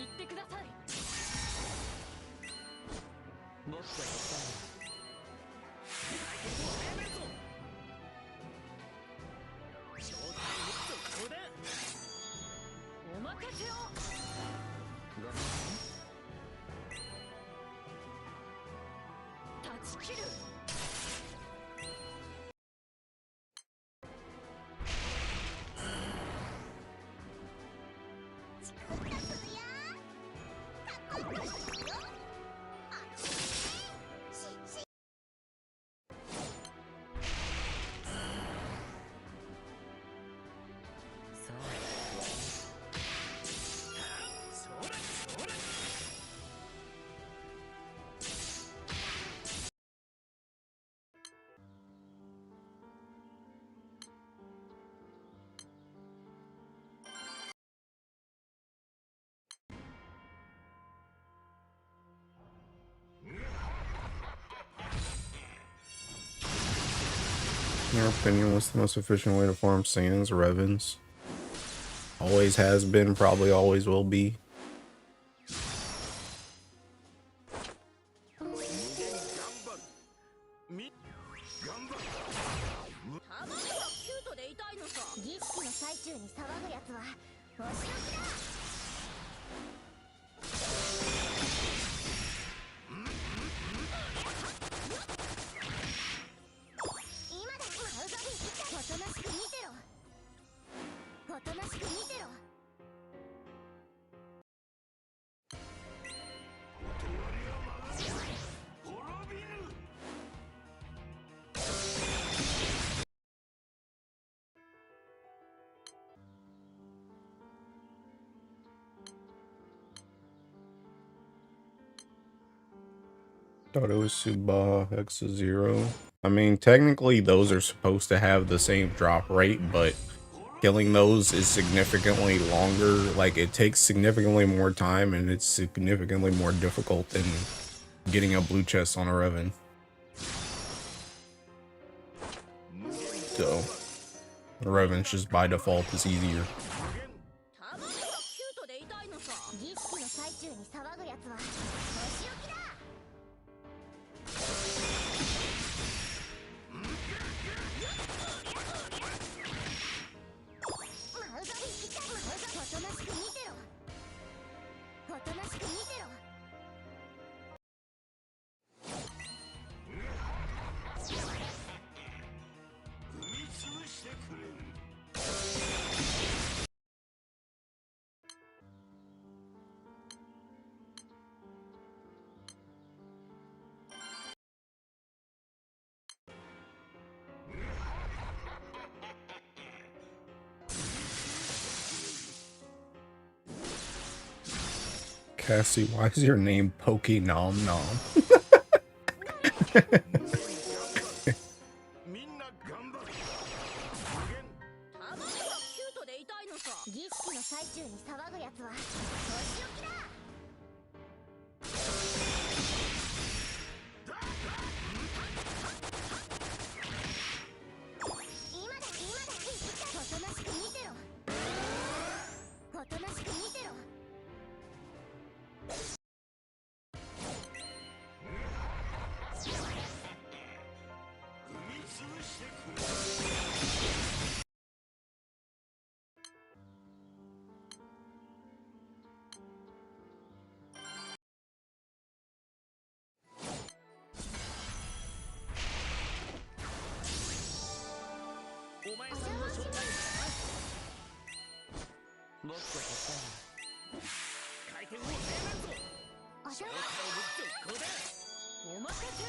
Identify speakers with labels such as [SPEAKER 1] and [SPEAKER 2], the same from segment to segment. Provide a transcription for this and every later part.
[SPEAKER 1] ってください。もっとお任せを。断ち切る。
[SPEAKER 2] In your opinion, what's the most efficient way to farm sands? Revens. Always has been, probably always will be. Thought it was Suba FFXIV. I mean, technically those are supposed to have the same drop rate, but killing those is significantly longer. Like, it takes significantly more time and it's significantly more difficult than getting a blue chest on a Reven. So, the Reven's just by default is easier. Cassie, why is your name Pokey Nom Nom?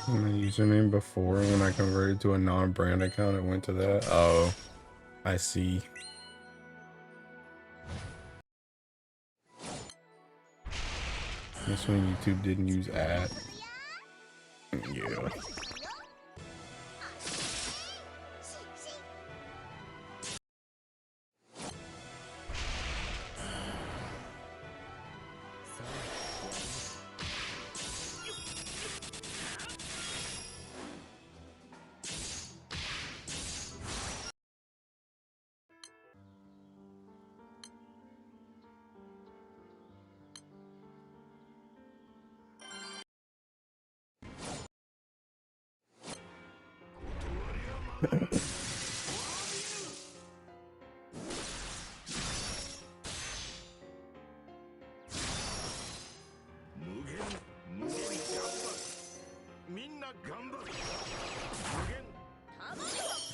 [SPEAKER 2] My username before, when I converted to a non-brand account, it went to that. Oh, I see. This one YouTube didn't use ad. Yeah.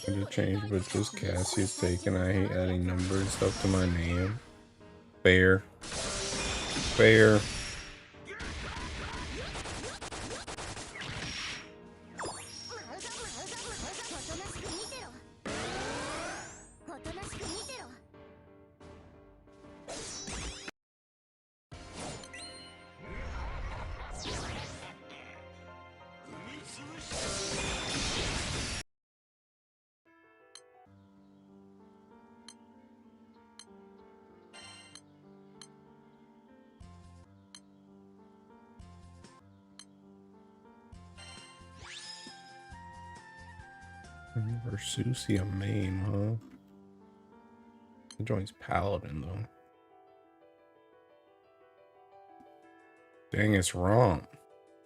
[SPEAKER 2] I did change, but just Cassie's taken. I hate adding numbers and stuff to my name. Fair. Fair. Versusia main, huh? He joins Paladin though. Dang, it's wrong.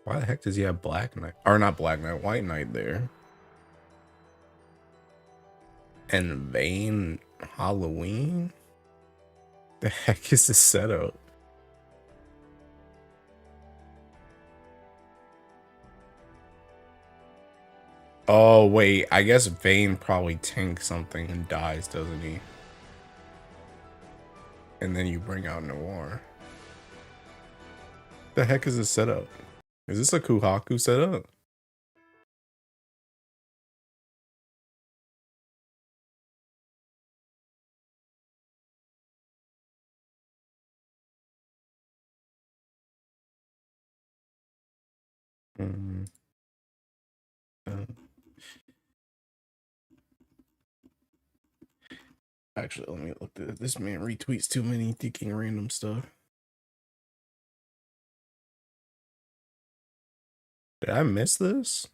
[SPEAKER 2] Why the heck does he have Black Knight? Or not Black Knight, White Knight there. And Vayne Halloween? The heck is this setup? Oh wait, I guess Vayne probably tanks something and dies, doesn't he? And then you bring out Noir. The heck is this setup? Is this a Kuhaku setup? Actually, let me look at it. This man retweets too many thinking random stuff. Did I miss this?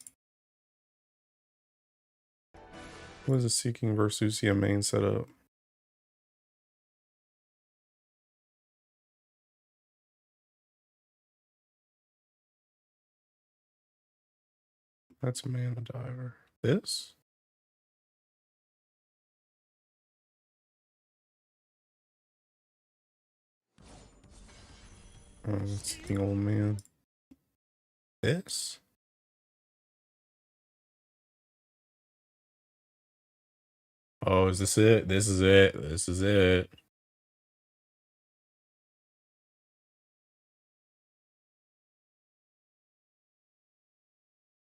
[SPEAKER 2] What is a Seeking Versusia main setup? That's Mana Diver. This? Oh, it's the old man. This? Oh, is this it? This is it. This is it.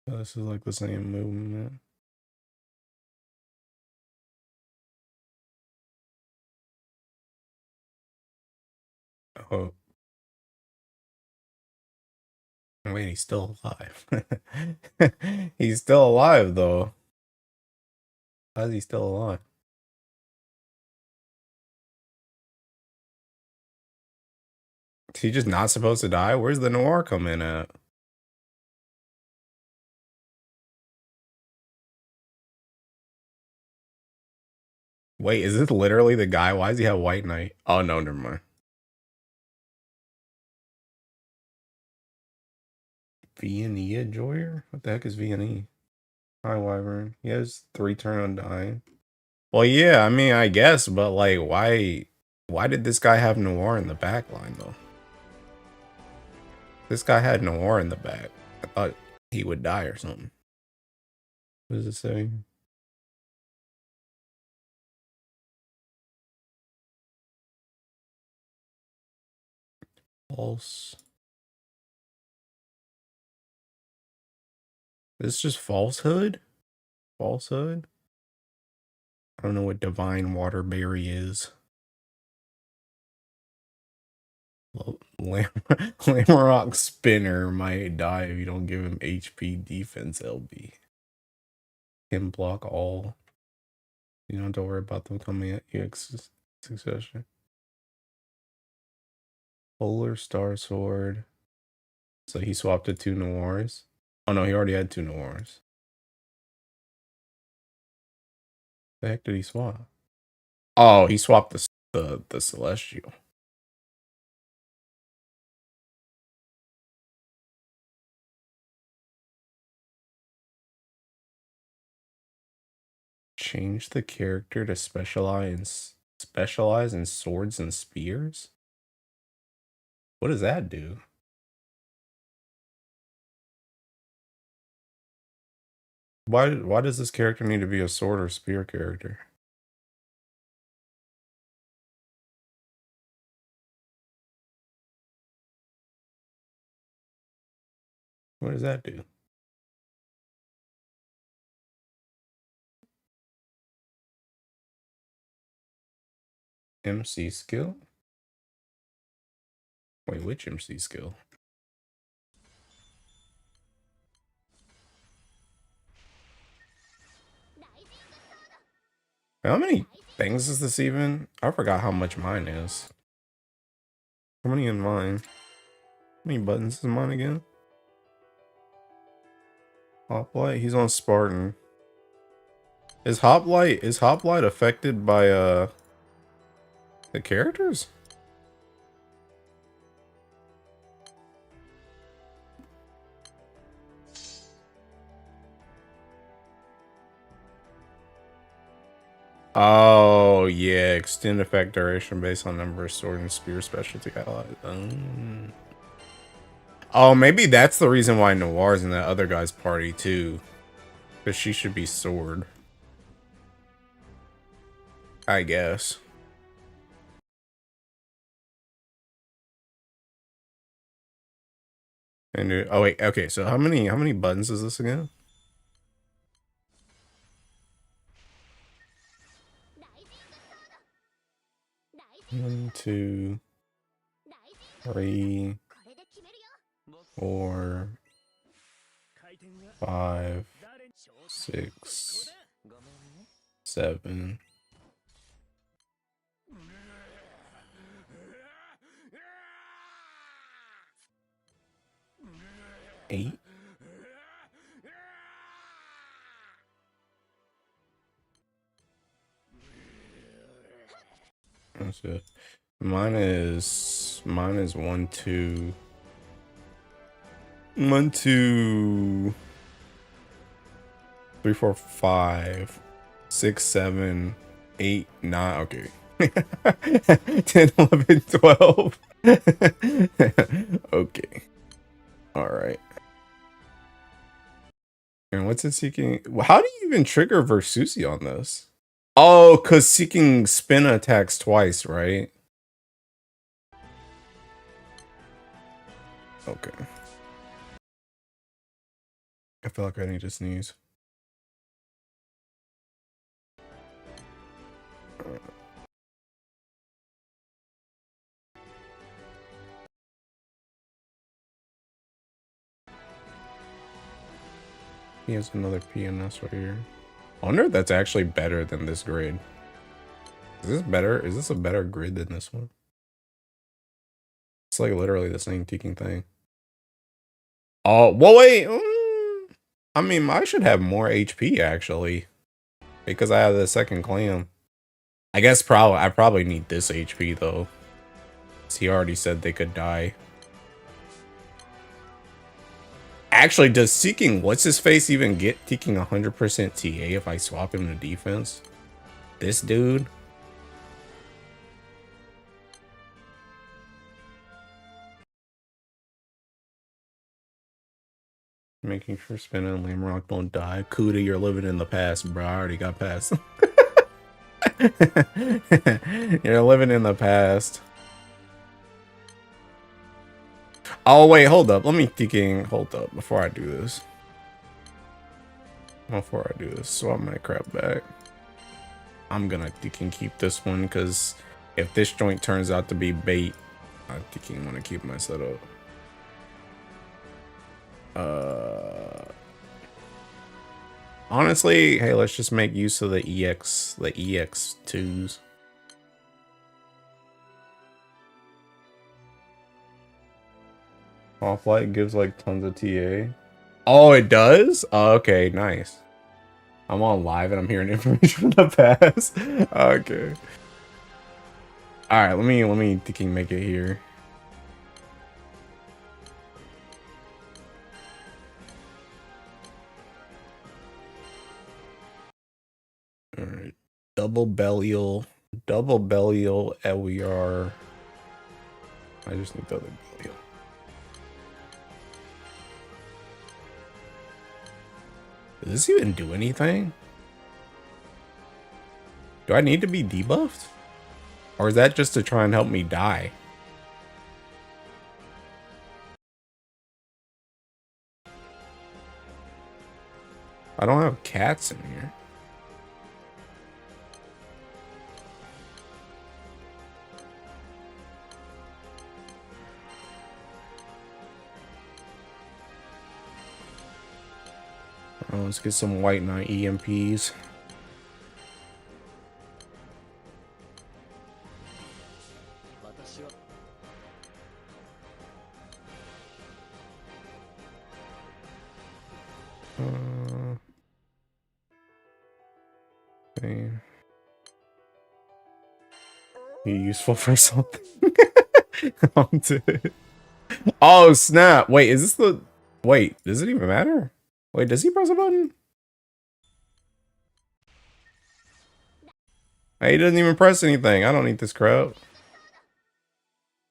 [SPEAKER 2] Oh, this is like the same movement. Oh. Wait, he's still alive. He's still alive, though. How is he still alive? Is he just not supposed to die? Where's the Noir come in at? Wait, is this literally the guy? Why does he have White Knight? Oh, no, never mind. V&E Enjoyer? What the heck is V&E? Hi, Wyvern. He has 3 turn on dying. Well, yeah, I mean, I guess, but like, why did this guy have Noir in the back line, though? This guy had Noir in the back. I thought he would die or something. What does it say? False. This is just falsehood? Falsehood? I don't know what Divine Waterberry is. Well, Lamrock Spinner might die if you don't give him HP defense LB. Can block all. You don't have to worry about them coming at you succession. Polar Star Sword. So he swapped to 2 Noirs. Oh no, he already had 2 Noirs. The heck did he swap? Oh, he swapped the Celestial. Change the character to specialize in swords and spears? What does that do? Why does this character need to be a sword or spear character? What does that do? MC skill? Wait, which MC skill? How many things is this even? I forgot how much mine is. How many in mine? How many buttons is mine again? Hoplite? He's on Spartan. Is Hoplite affected by the characters? Oh yeah, extend effect duration based on number of sword and spear specialty allies. Oh, maybe that's the reason why Noir's in that other guy's party too. Because she should be sword. I guess. And oh wait, okay, so how many buttons is this again? 1, 2, 3, 4, 5, 6, 7. Eight. That's it. Mine is 1, 2, 1, 2, 3, 4, 5, 6, 7, 8, 9. Okay. 10, 11, 12. Okay. All right. And what's it seeking? How do you even trigger Versusi on this? Oh, because seeking spin attacks twice, right? Okay. I feel like I need to sneeze. He has another PNS right here. I wonder if that's actually better than this grid. Is this better? Is this a better grid than this one? It's like literally the same ticking thing. Oh, well, wait. I mean, I should have more HP actually, because I have the second clan. I guess I probably need this HP though. He already said they could die. Actually, does Seeking what's his face even get taking 100% TA if I swap him to defense? This dude? Making sure Spin and Lamrock don't die. Kuda, you're living in the past, bro. I already got past. You're living in the past. Oh, wait, hold up. Let me thinking. Hold up before I do this. Swap my crap back. I'm gonna thinking keep this one because if this joint turns out to be bait, I thinking I'm gonna keep my setup. Honestly, hey, let's just make use of the EX2s. Off-light gives like tons of TA. Oh, it does? Oh, okay, nice. I'm on live and I'm hearing information from the past. Okay. Alright, let me thinking make it here. Alright. Double Belial, LER. I just need the other Belial. Does this even do anything? Do I need to be debuffed? Or is that just to try and help me die? I don't have cats in here. Oh, let's get some White Knight EMPs. Okay. Be useful for something. I'm dead. Oh snap! Wait, is this the? Wait, does it even matter? Wait, does he press a button? Hey, he doesn't even press anything. I don't need this crap.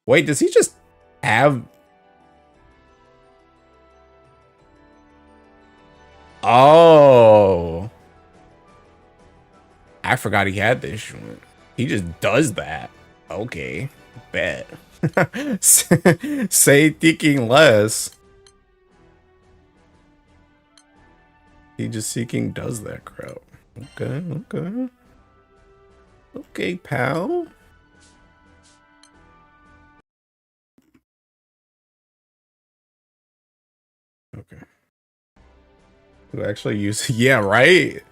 [SPEAKER 2] Wait, does he just have? Oh, I forgot he had this joint. He just does that. Okay, bet. Say thinking less. He just seeking does that crap. Okay, okay. Okay, pal. Okay. Who actually use? Yeah, right.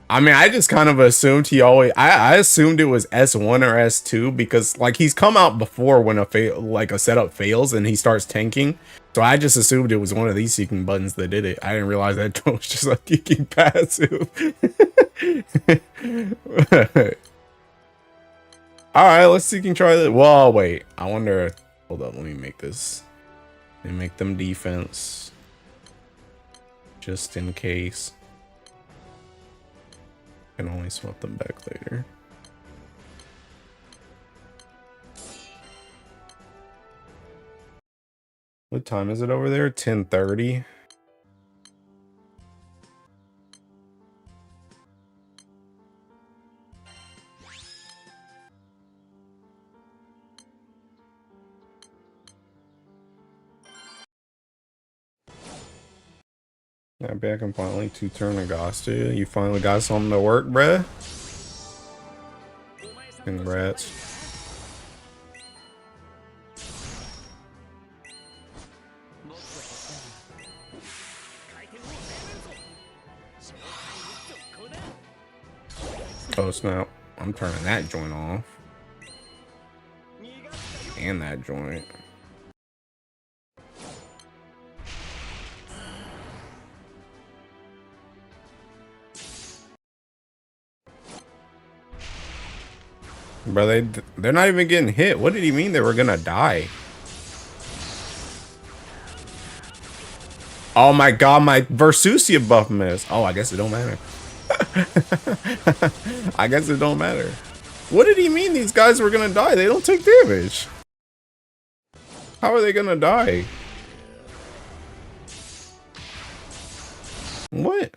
[SPEAKER 2] I mean, I just kind of assumed he always. I assumed it was S1 or S2 because like he's come out before when a setup fails and he starts tanking. So I just assumed it was one of these seeking buttons that did it. I didn't realize that was just a seeking passive. All right, let's seeking try that. Whoa, wait. I wonder. Hold up. Let me make this. Let me make them defense. Just in case. I can only swap them back later. What time is it over there? 10:30. Yeah, back and finally 2-turn Agasta. You finally got something to work, bruh. Congrats. Oh snap. I'm turning that joint off. And that joint. Bro, they're not even getting hit. What did he mean they were gonna die? Oh my god, my Versusia buff missed. Oh, I guess it don't matter. I guess it don't matter. What did he mean these guys were gonna die? They don't take damage. How are they gonna die? What?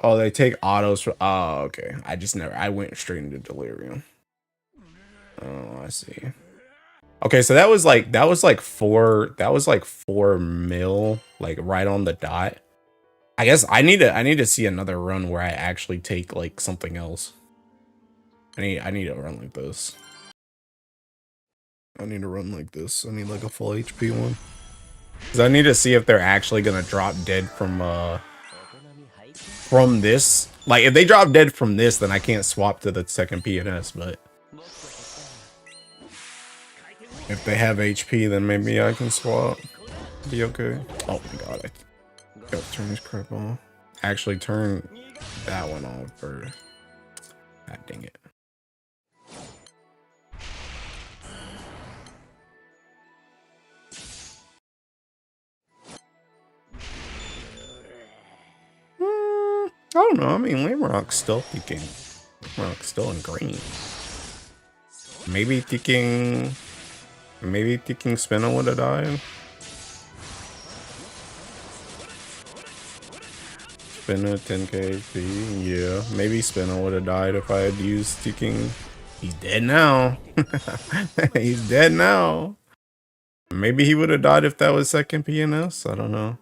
[SPEAKER 2] Oh, they take autos for. Oh, okay. I went straight into delirium. Oh, I see. Okay, so that was like 4 mil, like right on the dot. I guess I need to see another run where I actually take like something else. I need to run like this. I need to run like this. I need like a full HP one. Cause I need to see if they're actually gonna drop dead from this. Like if they drop dead from this, then I can't swap to the second PNS, but if they have HP, then maybe I can swap. Be okay. Oh my god, I gotta turn this crap off. Actually turn that one off first. God dang it. I don't know. I mean, Lamrock's still thinking. Lamrock's still in green. Maybe thinking Spinner would have died. Spinner 10k HP. Yeah, maybe Spinner would have died if I had used thinking. He's dead now. He's dead now. Maybe he would have died if that was second PNS. I don't know.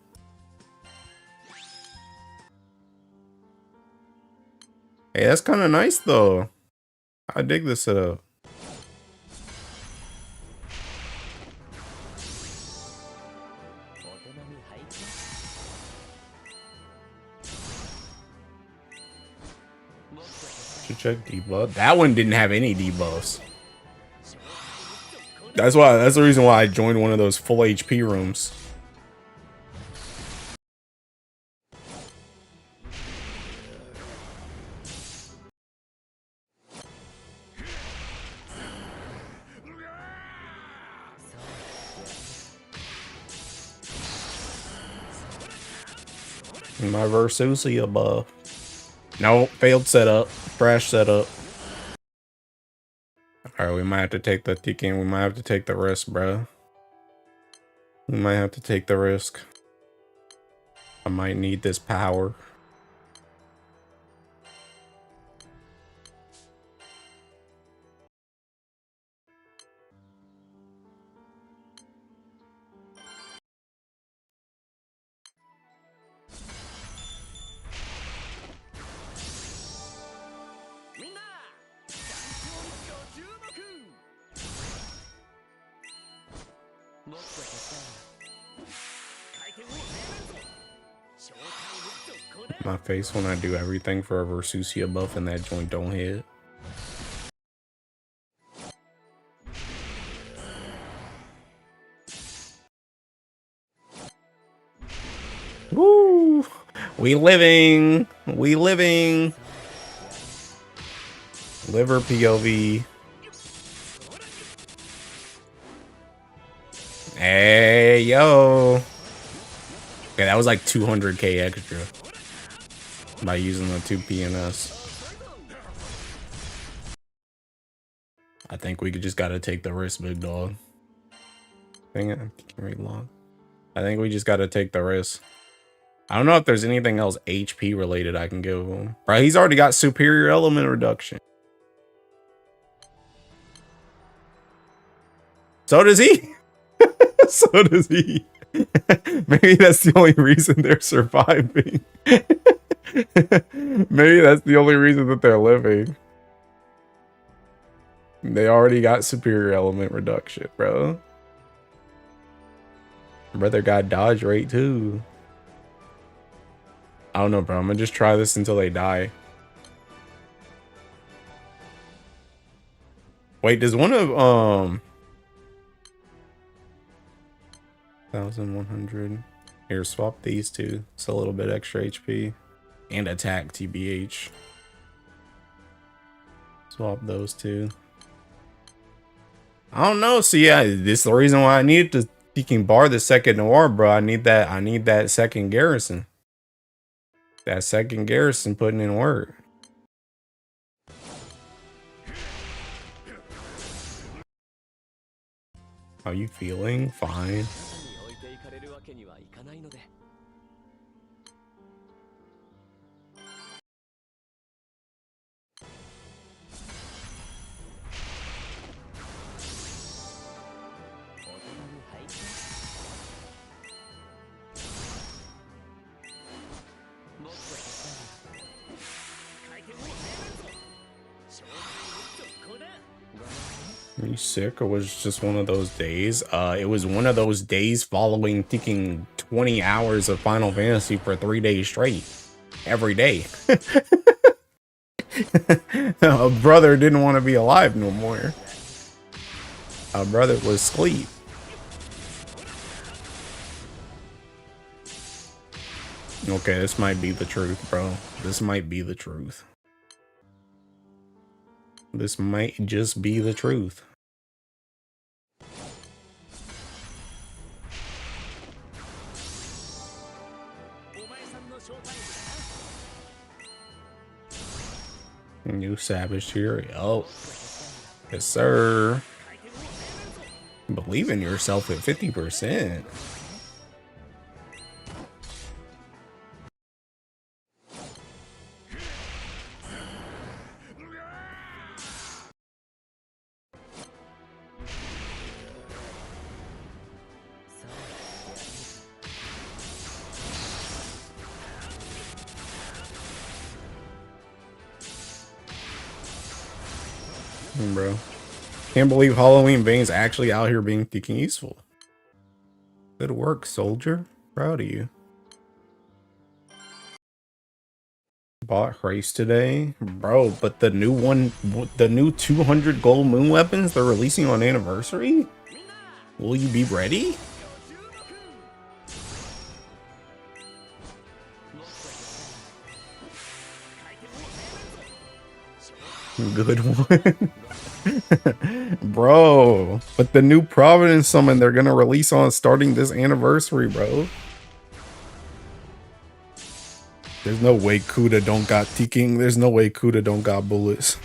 [SPEAKER 2] Hey, that's kind of nice though. I dig this setup. Should check debuff. That one didn't have any debuffs. That's the reason why I joined one of those full HP rooms. My Versusia buff. No, failed setup. Crash setup. Alright, we might have to take the TK. We might have to take the risk, bro. We might have to take the risk. I might need this power. My face when I do everything for a Versusia buff and that joint don't hit. Woo! We living! We living! Liver POV. Hey, yo! Okay, that was like 200k extra by using the 2 PNS. I think we just gotta take the risk, big dog. Dang it, I can't read long. I think we just gotta take the risk. I don't know if there's anything else HP related I can give him. Bro, he's already got superior element reduction. So does he. So does he. Maybe that's the only reason they're surviving. Maybe that's the only reason that they're living. They already got superior element reduction, bro. Brother got dodge rate too. I don't know, bro. I'm gonna just try this until they die. Wait, does one of 1100 here, swap these two. It's a little bit extra HP and attack TBH. Swap those two. I don't know. So yeah, this is the reason why I needed to fucking bar the second noir, bro. I need that second garrison. That second garrison putting in work. How you feeling? Fine. Are you sick, or was it just one of those days? It was one of those days following taking 20 hours of Final Fantasy for 3 days straight. Every day. A brother didn't want to be alive no more. A brother was asleep. Okay, this might be the truth, bro. This might be the truth. This might just be the truth. New Savage here. Yo. Yes, sir. Believe in yourself at 50%. Bro. Can't believe Halloween Bane's actually out here being freaking useful. Good work, soldier. Proud of you. Bought Race today. Bro, but the new one, the new 200 gold moon weapons they're releasing on anniversary? Will you be ready? Good one. Bro, but the new Providence summon they're gonna release on starting this anniversary, bro. There's no way Kuda don't got ticking. There's no way Kuda don't got bullets.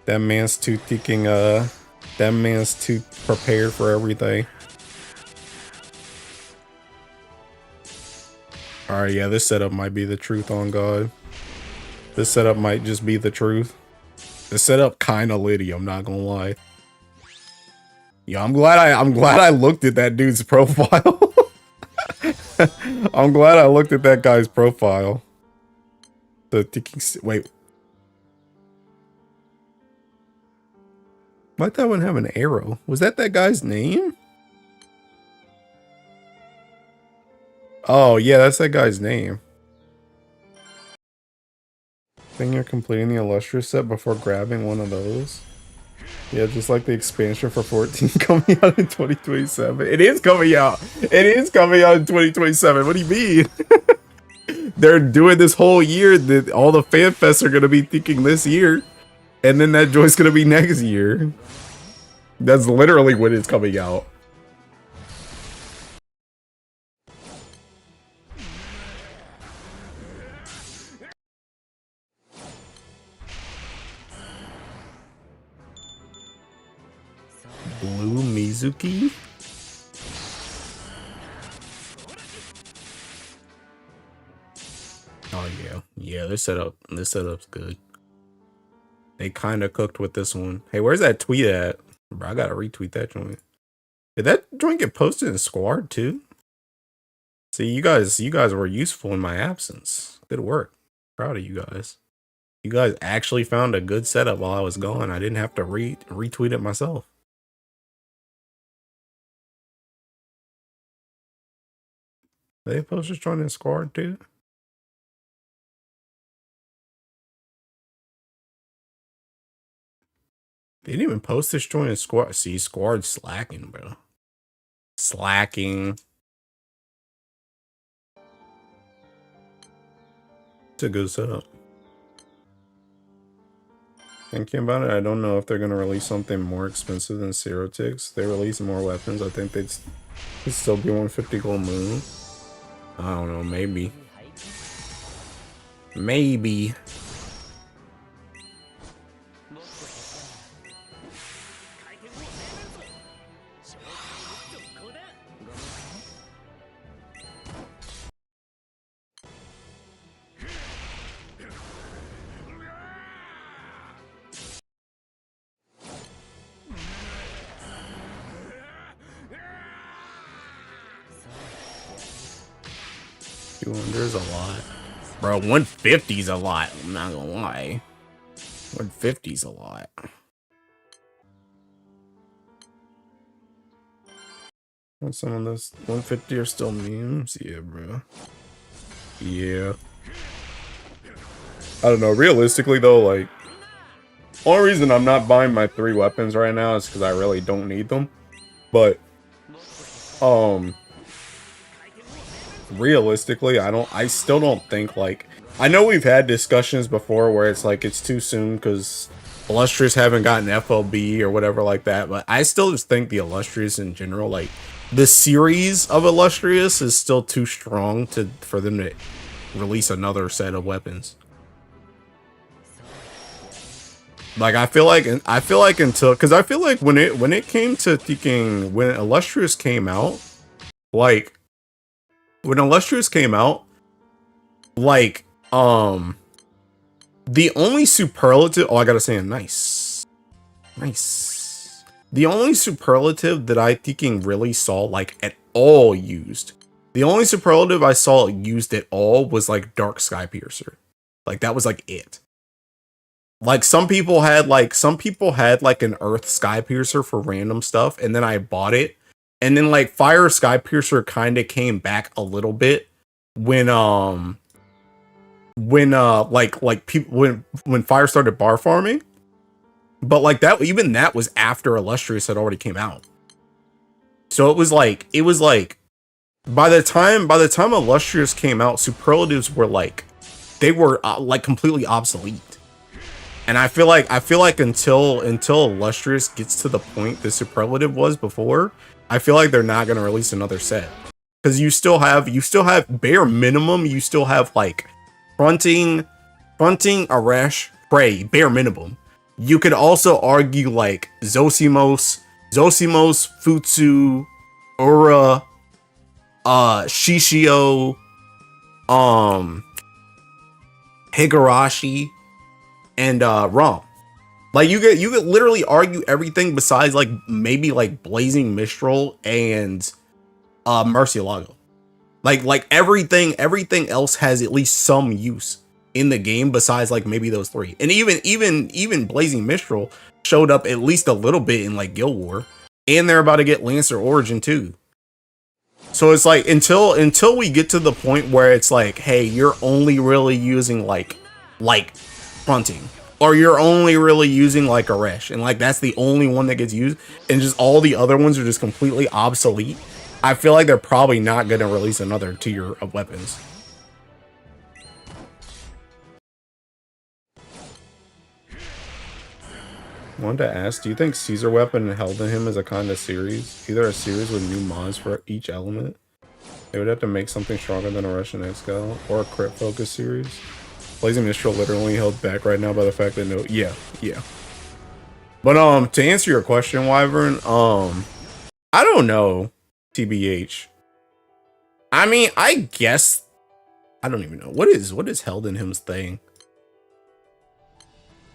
[SPEAKER 2] That man's too ticking, that man's too prepared for everything. Alright, yeah, this setup might be the truth, on God. This setup might just be the truth. The setup kinda litty, I'm not gonna lie. Yeah, I'm glad I looked at that dude's profile. I'm glad I looked at that guy's profile. The ticking, wait. Might that one have an arrow? Was that guy's name? Oh yeah, that's that guy's name. Think you're completing the illustrious set before grabbing one of those? Yeah, just like the expansion for 14 coming out in 2027. It is coming out. It is coming out in 2027. What do you mean? They're doing this whole year that all the fan fests are going to be thinking this year. And then that joy's going to be next year. That's literally when it's coming out. Blue Mizuki? Oh yeah. Yeah, this setup's good. They kind of cooked with this one. Hey, where's that tweet at? Bro, I gotta retweet that joint. Did that joint get posted in Squad too? See, you guys were useful in my absence. Good work. Proud of you guys. You guys actually found a good setup while I was gone. I didn't have to retweet it myself. They posted joint in Squad too? They didn't even post this joint in Squad. See, Squad's slacking, bro. Slacking. It's a good setup. Thinking about it, I don't know if they're gonna release something more expensive than Zero Ticks. They release more weapons. I think they'd still be 150 gold moon. I don't know, maybe. Maybe. There's a lot. Bro, 150's a lot. I'm not gonna lie. 150's a lot. Some of those 150 are still memes? Yeah, bro. Yeah. I don't know. Realistically, though, like, only reason I'm not buying my 3 weapons right now is because I really don't need them. But, realistically, I still don't think, like, I know we've had discussions before where it's like it's too soon because Illustrious haven't gotten FLB or whatever like that, but I still just think the Illustrious in general, like, the series of Illustrious is still too strong for them to release another set of weapons. Like I feel like until, because I feel like when it came to thinking, when Illustrious came out, like when Illustrious came out, like the only superlative, oh, I gotta say nice. The only superlative that I thinking really saw like at all used, the only superlative I saw used at all was like Dark Sky Piercer. Like that was like it. Like some people had like an Earth Sky Piercer for random stuff, and then I bought it. And then like Fire Sky Piercer kind of came back a little bit when people when Fire started bar farming. But like that, even that was after Illustrious had already came out. So it was like by the time Illustrious came out, superlatives were like, they were like completely obsolete. And I feel like until Illustrious gets to the point the superlative was before, I feel like they're not gonna release another set. Because you still have bare minimum, you still have like fronting, Arash, Prey, bare minimum. You could also argue like Zosimos, Futsu, Ura, Shishio, Higurashi, and Rom. Like you could literally argue everything besides like maybe like Blazing Mistral and Murcielago. Like everything else has at least some use in the game besides like maybe those three. And even Blazing Mistral showed up at least a little bit in like Guild War, and they're about to get Lancer Origin too. So it's like until we get to the point where it's like, hey, you're only really using like fronting, or you're only really using like Arash, and like that's the only one that gets used, and just all the other ones are just completely obsolete. I feel like they're probably not gonna release another tier of weapons. I wanted to ask, do you think Caesar Weapon and Held in Him is a kind of series? Either a series with new mods for each element? They would have to make something stronger than a Russian Excal, or a crit focus series. Blazing Mistral literally held back right now by the fact that no, yeah. But to answer your question, Wyvern, I don't know, TBH. I mean, I guess I don't even know what is Held in Him's thing.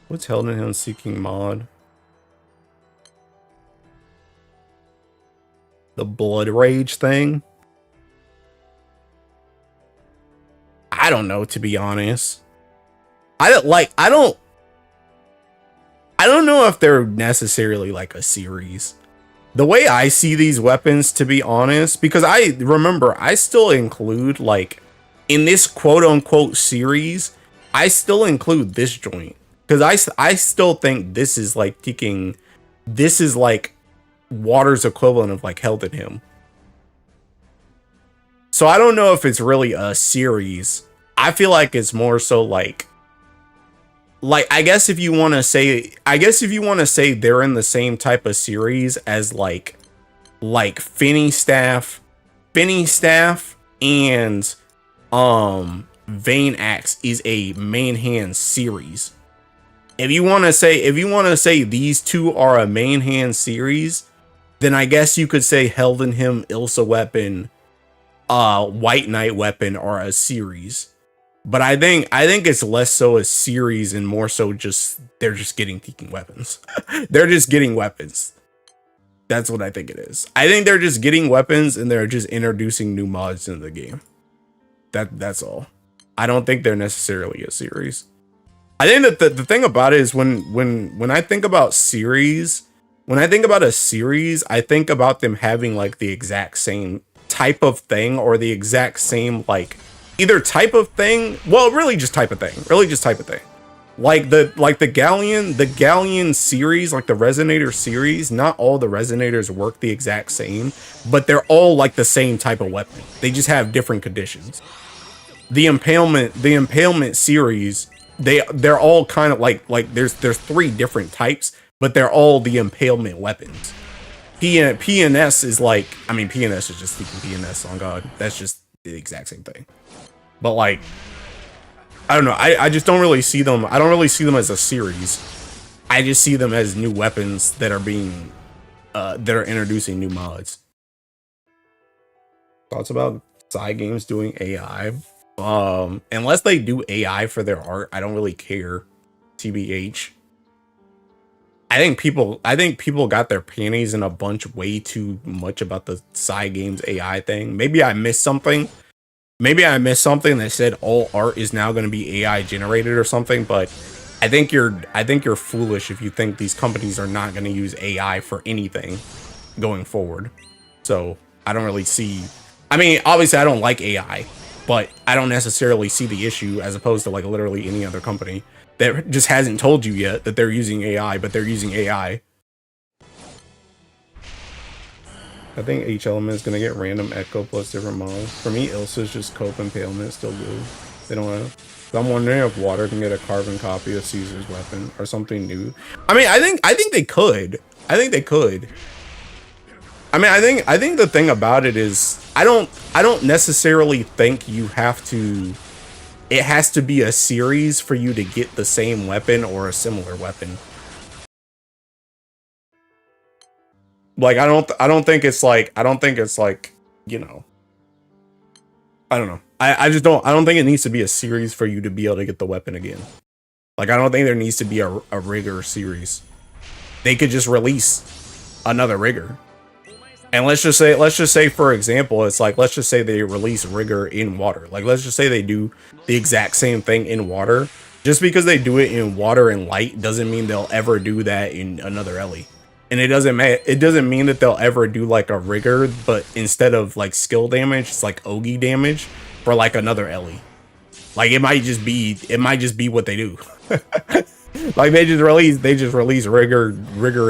[SPEAKER 2] What's Held in Him seeking mod? The Blood Rage thing? I don't know, to be honest. I don't know if they're necessarily like a series. The way I see these weapons, to be honest, because I remember I still include like in this quote unquote series, I still include this joint. Because I still think this is like taking, this is like Water's equivalent of like Held in Him. So I don't know if it's really a series. I feel like it's more so like I guess if you want to say they're in the same type of series as like Finny Staff and Vein Axe is a main hand series. If you want to say these two are a main hand series, then I guess you could say Held in Him, Ilsa Weapon, White Knight Weapon are a series. But I think it's less so a series and more so just they're just getting weapons. They're just getting weapons. That's what I think it is. I think they're just getting weapons and they're just introducing new mods into the game. That's all. I don't think they're necessarily a series. I think that the thing about it is when I think about series, when I think about a series, I think about them having like the exact same type of thing, or the exact same like either type of thing, well, really just type of thing. Like the Galleon series, like the Resonator series, not all the Resonators work the exact same, but they're all like the same type of weapon. They just have different conditions. The Impalement series, they're all kind of like there's three different types, but they're all the Impalement weapons. PNS is like, I mean, PNS is just speaking PNS on God. That's just the exact same thing. But like, I don't know. I just don't really see them. I don't really see them as a series. I just see them as new weapons that are being that are introducing new mods. Thoughts about side games doing AI? Unless they do AI for their art, I don't really care. TBH. I think people got their panties in a bunch way too much about the side games AI thing. Maybe I missed something. Maybe I missed something that said all art is now going to be AI generated or something, but I think you're foolish if you think these companies are not going to use AI for anything going forward. So, I don't really see, I mean, obviously I don't like AI, but I don't necessarily see the issue as opposed to like literally any other company that just hasn't told you yet that they're using AI, but they're using AI. I think each element is going to get random echo plus different models. For me, Ilsa's just cope impalement, still good. They don't have. So I'm wondering if water can get a carbon copy of Caesar's weapon or something new. I mean, I think they could. I think they could. I mean, I think the thing about it is I don't necessarily think you have to. It has to be a series for you to get the same weapon or a similar weapon. Like I don't think it's like you know, I don't know. I just don't think it needs to be a series for you to be able to get the weapon again. Like I don't think there needs to be a rigger series. They could just release another rigger. And let's just say for example, it's like let's just say they release rigger in water. Like let's just say they do the exact same thing in water. Just because they do it in water and light doesn't mean they'll ever do that in another Ellie. And it doesn't mean that they'll ever do like a rigger, but instead of like skill damage, it's like Ogi damage for like another Ellie. Like it might just be what they do. Like they just release rigger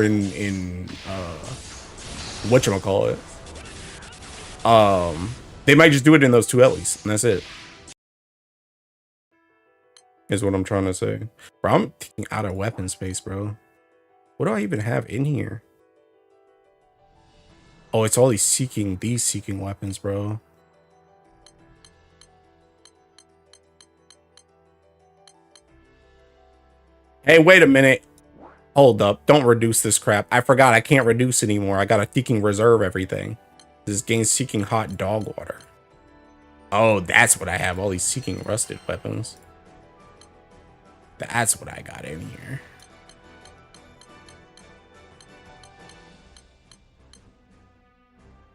[SPEAKER 2] in whatchamacallit. They might just do it in those two Ellies, and that's it. Is what I'm trying to say. Bro, I'm out of weapon space, bro. What do I even have in here? Oh, it's all these seeking weapons, bro. Hey, wait a minute. Hold up. Don't reduce this crap. I forgot I can't reduce anymore. I gotta seeking reserve everything. This game seeking hot dog water. Oh, that's what I have. All these seeking rusted weapons. That's what I got in here.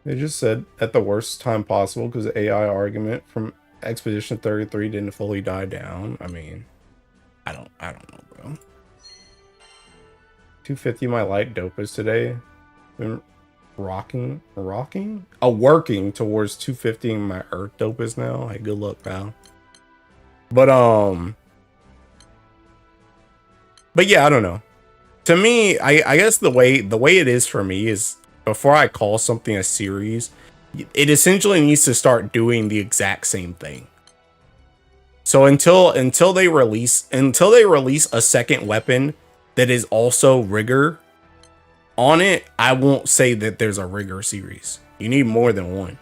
[SPEAKER 2] They just said at the worst time possible because the AI argument from Expedition 33 didn't fully die down. I mean, I don't know, bro. 250 my light dopest today. Been rocking? Oh, working towards 250 my earth dopest now. Hey, good luck, pal. But yeah, I don't know. To me, I guess the way it is for me is before I call something a series, it essentially needs to start doing the exact same thing. So until they release a second weapon that is also rigger on it, I won't say that there's a rigger series. You need more than one.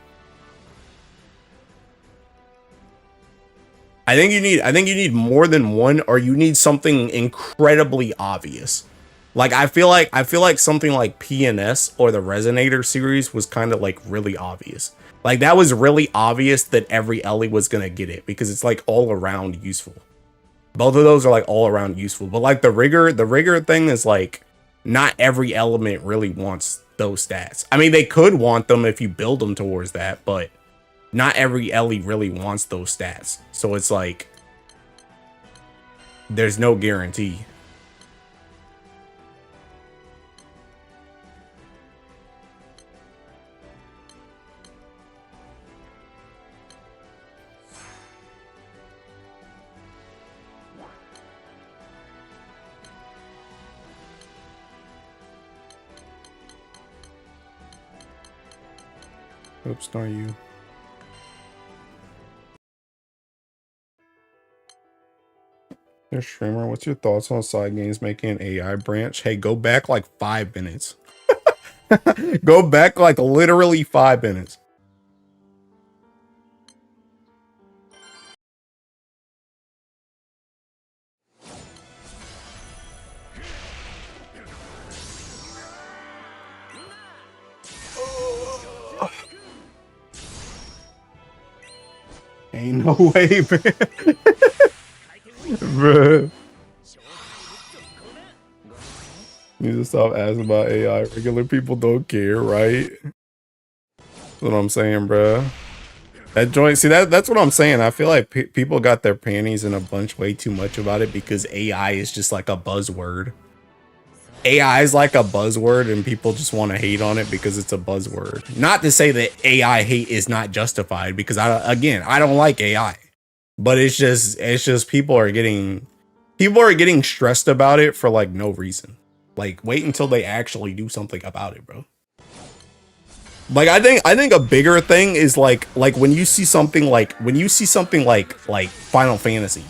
[SPEAKER 2] I think you need more than one, or you need something incredibly obvious. Like I feel like something like PNS or the Resonator series was kind of like really obvious. Like that was really obvious that every Ellie was gonna get it because it's like all around useful. Both of those are like all around useful, but like the rigger thing is like not every element really wants those stats. I mean, they could want them if you build them towards that, but not every Ellie really wants those stats. So it's like there's no guarantee. Oops, not you. Your streamer, what's your thoughts on side games making an AI branch? Hey, go back like 5 minutes. Go back like literally 5 minutes. Ain't no way, man. Bruh. Need to stop asking about AI. Regular people don't care, right? That's what I'm saying, bruh. That joint, see, that's what I'm saying. I feel like people got their panties in a bunch way too much about it because AI is just like a buzzword. AI is like a buzzword and people just want to hate on it because it's a buzzword. Not to say that AI hate is not justified, because I don't like AI. But it's just people are getting stressed about it for like no reason. Like, wait until they actually do something about it, bro. Like, I think a bigger thing is like when you see something like Final Fantasy.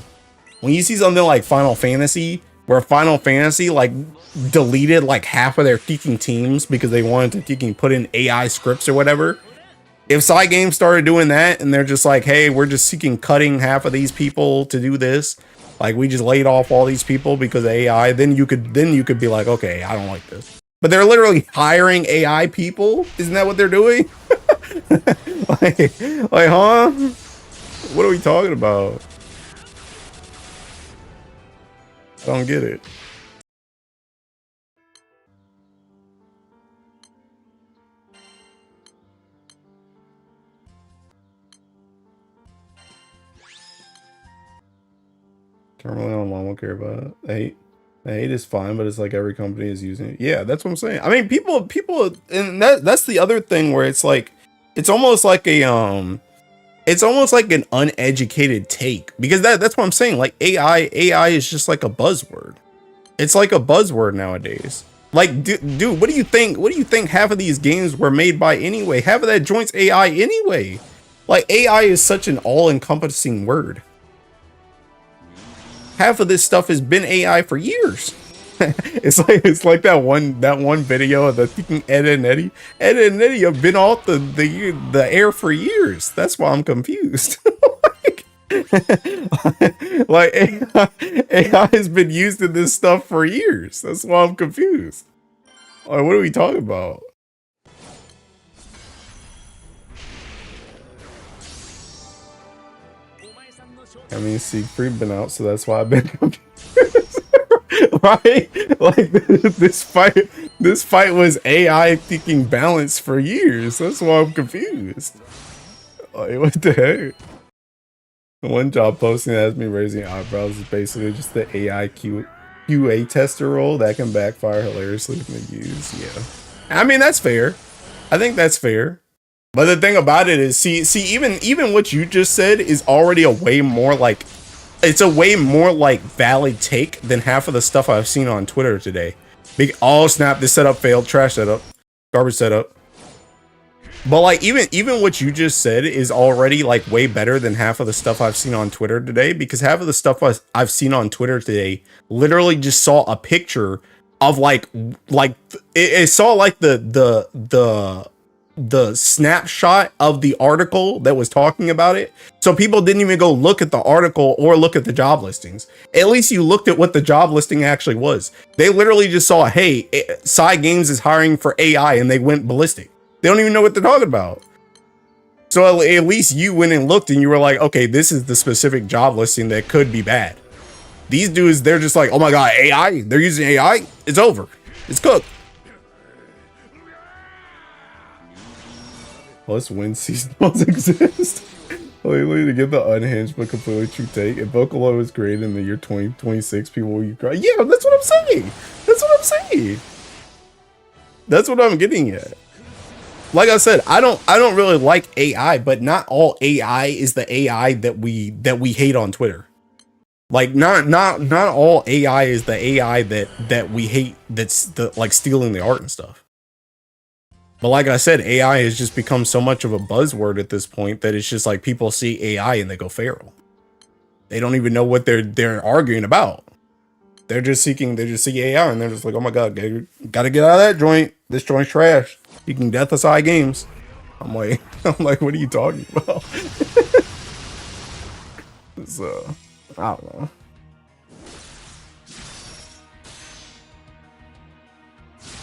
[SPEAKER 2] When you see something like Final Fantasy, where Final Fantasy like deleted like half of their teaching teams because they wanted to put in AI scripts or whatever. If side games started doing that and they're just like, hey, we're just cutting half of these people to do this, like we just laid off all these people because of AI, then you could be like, okay, I don't like this. But they're literally hiring AI people. Isn't that what they're doing? like, huh? What are we talking about? I don't get it. Currently online won't care about it. The hate is fine, but it's like every company is using it. Yeah, that's what I'm saying. I mean, people, and that's the other thing where it's like, it's almost like an uneducated take, because that's what I'm saying. Like AI is just like a buzzword. It's like a buzzword nowadays. Like, dude, what do you think? What do you think half of these games were made by anyway? Half of that joint's AI anyway. Like, AI is such an all-encompassing word. Half of this stuff has been AI for years. it's like that one video of the freaking Ed and Eddie. Ed and Eddie have been off the air for years. That's why I'm confused. like AI has been used in this stuff for years. That's why I'm confused. Like, what are we talking about? I mean, Siegfried been out, so that's why I've been confused. Right? Like, this fight was AI thinking balance for years. That's why I'm confused. Like, what the heck? One job posting that has me raising eyebrows is basically just the AI QA tester role that can backfire hilariously when used. Yeah, I mean, that's fair. I think that's fair. But the thing about it is, see, even what you just said is already a way more like valid take than half of the stuff I've seen on Twitter today. Oh snap, this setup failed, trash setup, garbage setup. But like, even what you just said is already like way better than half of the stuff I've seen on Twitter today, because half of the stuff I've seen on Twitter today literally just saw a picture of it saw like the snapshot of the article that was talking about it. So people didn't even go look at the article or look at the job listings. At least you looked at what the job listing actually was. They literally just saw, hey, Side Games is hiring for AI, and they went ballistic. They don't even know what they're talking about. So at least you went and looked and you were like, okay, this is the specific job listing that could be bad. These dudes, they're just like, oh my God, AI? They're using AI? It's over. It's cooked. Plus, when seasonals exist. Lately, to get the unhinged but completely true take, if Vocalo was created in the year 2026, people will cry. Yeah, that's what I'm saying. That's what I'm saying. That's what I'm getting at. Like I said, I don't really like AI, but not all AI is the AI that we hate on Twitter. Like, not all AI is the AI that we hate, that's like stealing the art and stuff. But like I said, AI has just become so much of a buzzword at this point that it's just like people see AI and they go feral. They don't even know what they're arguing about. They just see AI and they're just like, oh my God, gotta get out of that joint. This joint's trash. You can death aside games. I'm like, what are you talking about? So, I don't know.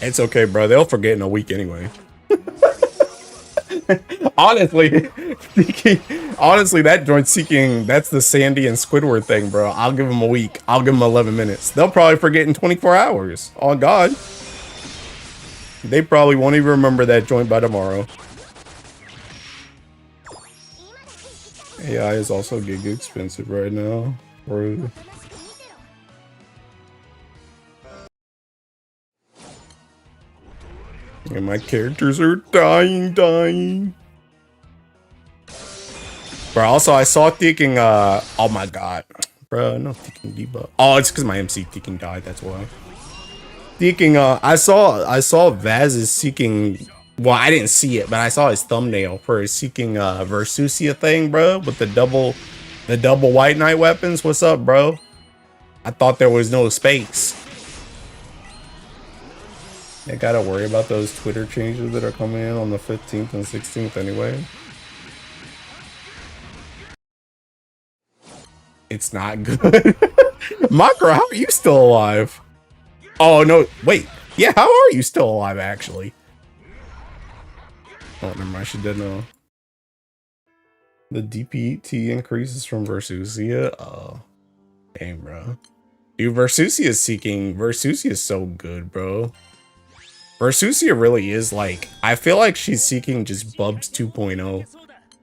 [SPEAKER 2] It's okay, bro. They'll forget in a week anyway. Honestly, honestly, that joint seeking, that's the Sandy and Squidward thing, bro. I'll give them a week. I'll give them 11 minutes. They'll probably forget in 24 hours. Oh, God. They probably won't even remember that joint by tomorrow. AI is also gig expensive right now. Bro. And my characters are dying. Bro, also I saw Thinking, oh my God. Bro, no Thinking debug. Oh, it's because my MC Thinking died, that's why. Thinking, I saw Vaz is seeking, well, I didn't see it, but I saw his thumbnail for his seeking Versusia thing, bro, with the double White Knight weapons. What's up, bro? I thought there was no space. They gotta worry about those Twitter changes that are coming in on the 15th and 16th anyway. It's not good. Makra, how are you still alive? Oh, no, wait. Yeah, how are you still alive, actually? Oh, never mind, she did know. The DPT increases from Versusia? Oh, dang, bro. Dude, Versusia is seeking. Versusia is so good, bro. Versusia really is like, I feel like she's seeking just Bubs 2.0.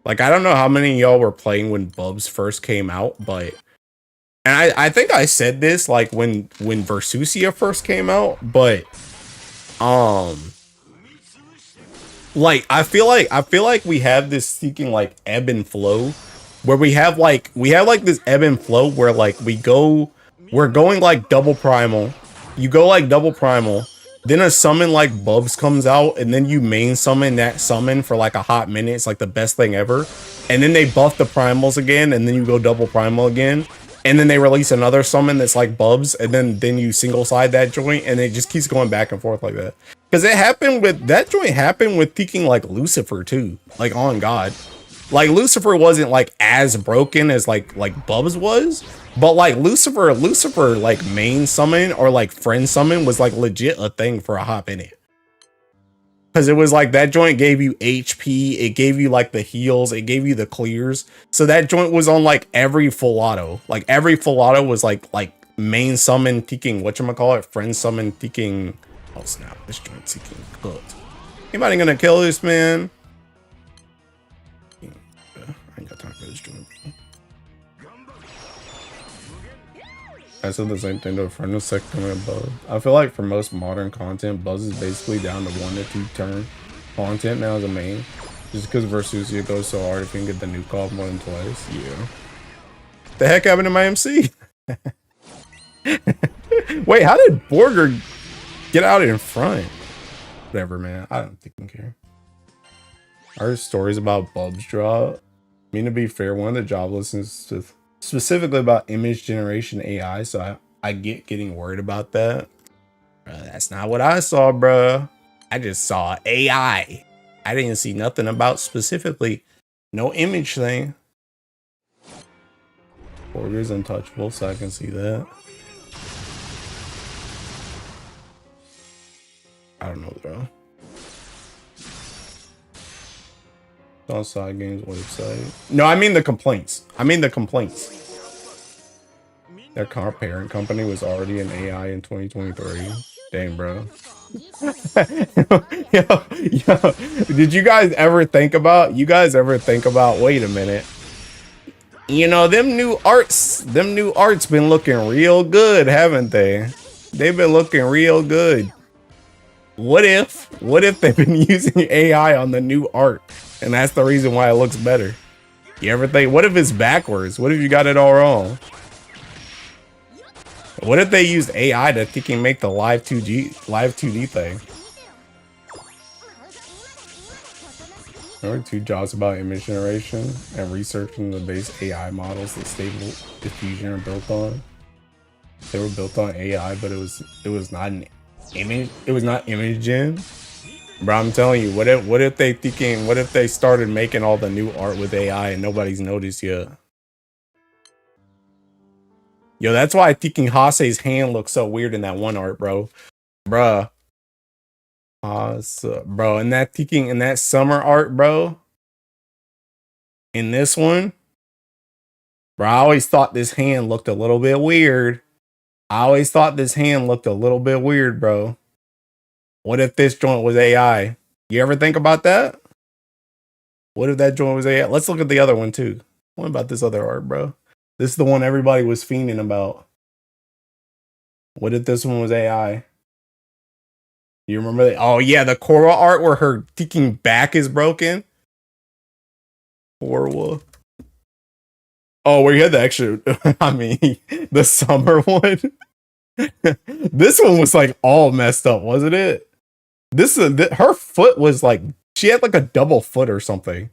[SPEAKER 2] Like, I don't know how many of y'all were playing when Bubs first came out, but... And I think I said this, like, when Versusia first came out, but... Like, I feel like we have this seeking, like, ebb and flow. Where we have this ebb and flow where, like, we're going, like, double primal. You go, like, double primal. Then a summon like Bubs comes out, and then you main summon that summon for like a hot minute. It's like the best thing ever. And then they buff the primals again, and then you go double primal again. And then they release another summon that's like Bubs, and then you single side that joint, and it just keeps going back and forth like that. Because it happened with that joint happened with thinking like Lucifer too. Like on God. Like Lucifer wasn't like as broken as like Bubs was, but like Lucifer like main summon or like friend summon was like legit a thing for a hot minute. Cause it was like that joint gave you HP, it gave you like the heals, it gave you the clears. So that joint was on like every full auto. Like every full auto was like main summon thinking whatchamacallit, friend summon thinking. Oh snap, this joint seeking cooked. Anybody gonna kill this man? I ain't got time for this joint. I said the same thing to a friend of second above. I feel like for most modern content, Buzz is basically down to 1 to 2 turn content now as a main. Just because Versusia goes so hard if you can get the nuke off more than twice. Yeah. The heck happened to my MC? Wait, how did Borger get out in front? Whatever, man. I don't think I care. I heard stories about Bubs drop. I mean, to be fair, one of the job listens to specifically about image generation AI, so I get getting worried about that. That's not what I saw, bro. I just saw AI. I didn't see nothing about specifically no image thing. Border's untouchable, so I can see that. I don't know, bro. On Side Games website. No, I mean the complaints. Their parent company was already an AI in 2023. Dang, bro. yo, did you guys ever think about, wait a minute. You know, them new arts been looking real good, haven't they? They've been looking real good. What if they've been using AI on the new art? And that's the reason why it looks better. You ever think, what if it's backwards? What if you got it all wrong? What if they used AI to thinking make the live 2D thing? There are 2 jobs about image generation and researching the base AI models that Stable Diffusion are built on. They were built on AI, but it was not an image. It was not image gen. Bro, I'm telling you, what if they started making all the new art with AI and nobody's noticed yet? Yo, that's why thinking Hase's hand looks so weird in that one art, bro. Bruh. Bro, in that peeking in that summer art, bro. In this one, bro, I always thought this hand looked a little bit weird. Bro. What if this joint was AI? You ever think about that? What if that joint was AI? Let's look at the other one too. What about this other art, bro? This is the one everybody was fiending about. What if this one was AI? You remember that? Oh yeah, the Korra art where her ticking back is broken. Korra. Oh, where you had the extra. I mean, the summer one. This one was like all messed up, wasn't it? Her foot was like she had like a double foot or something.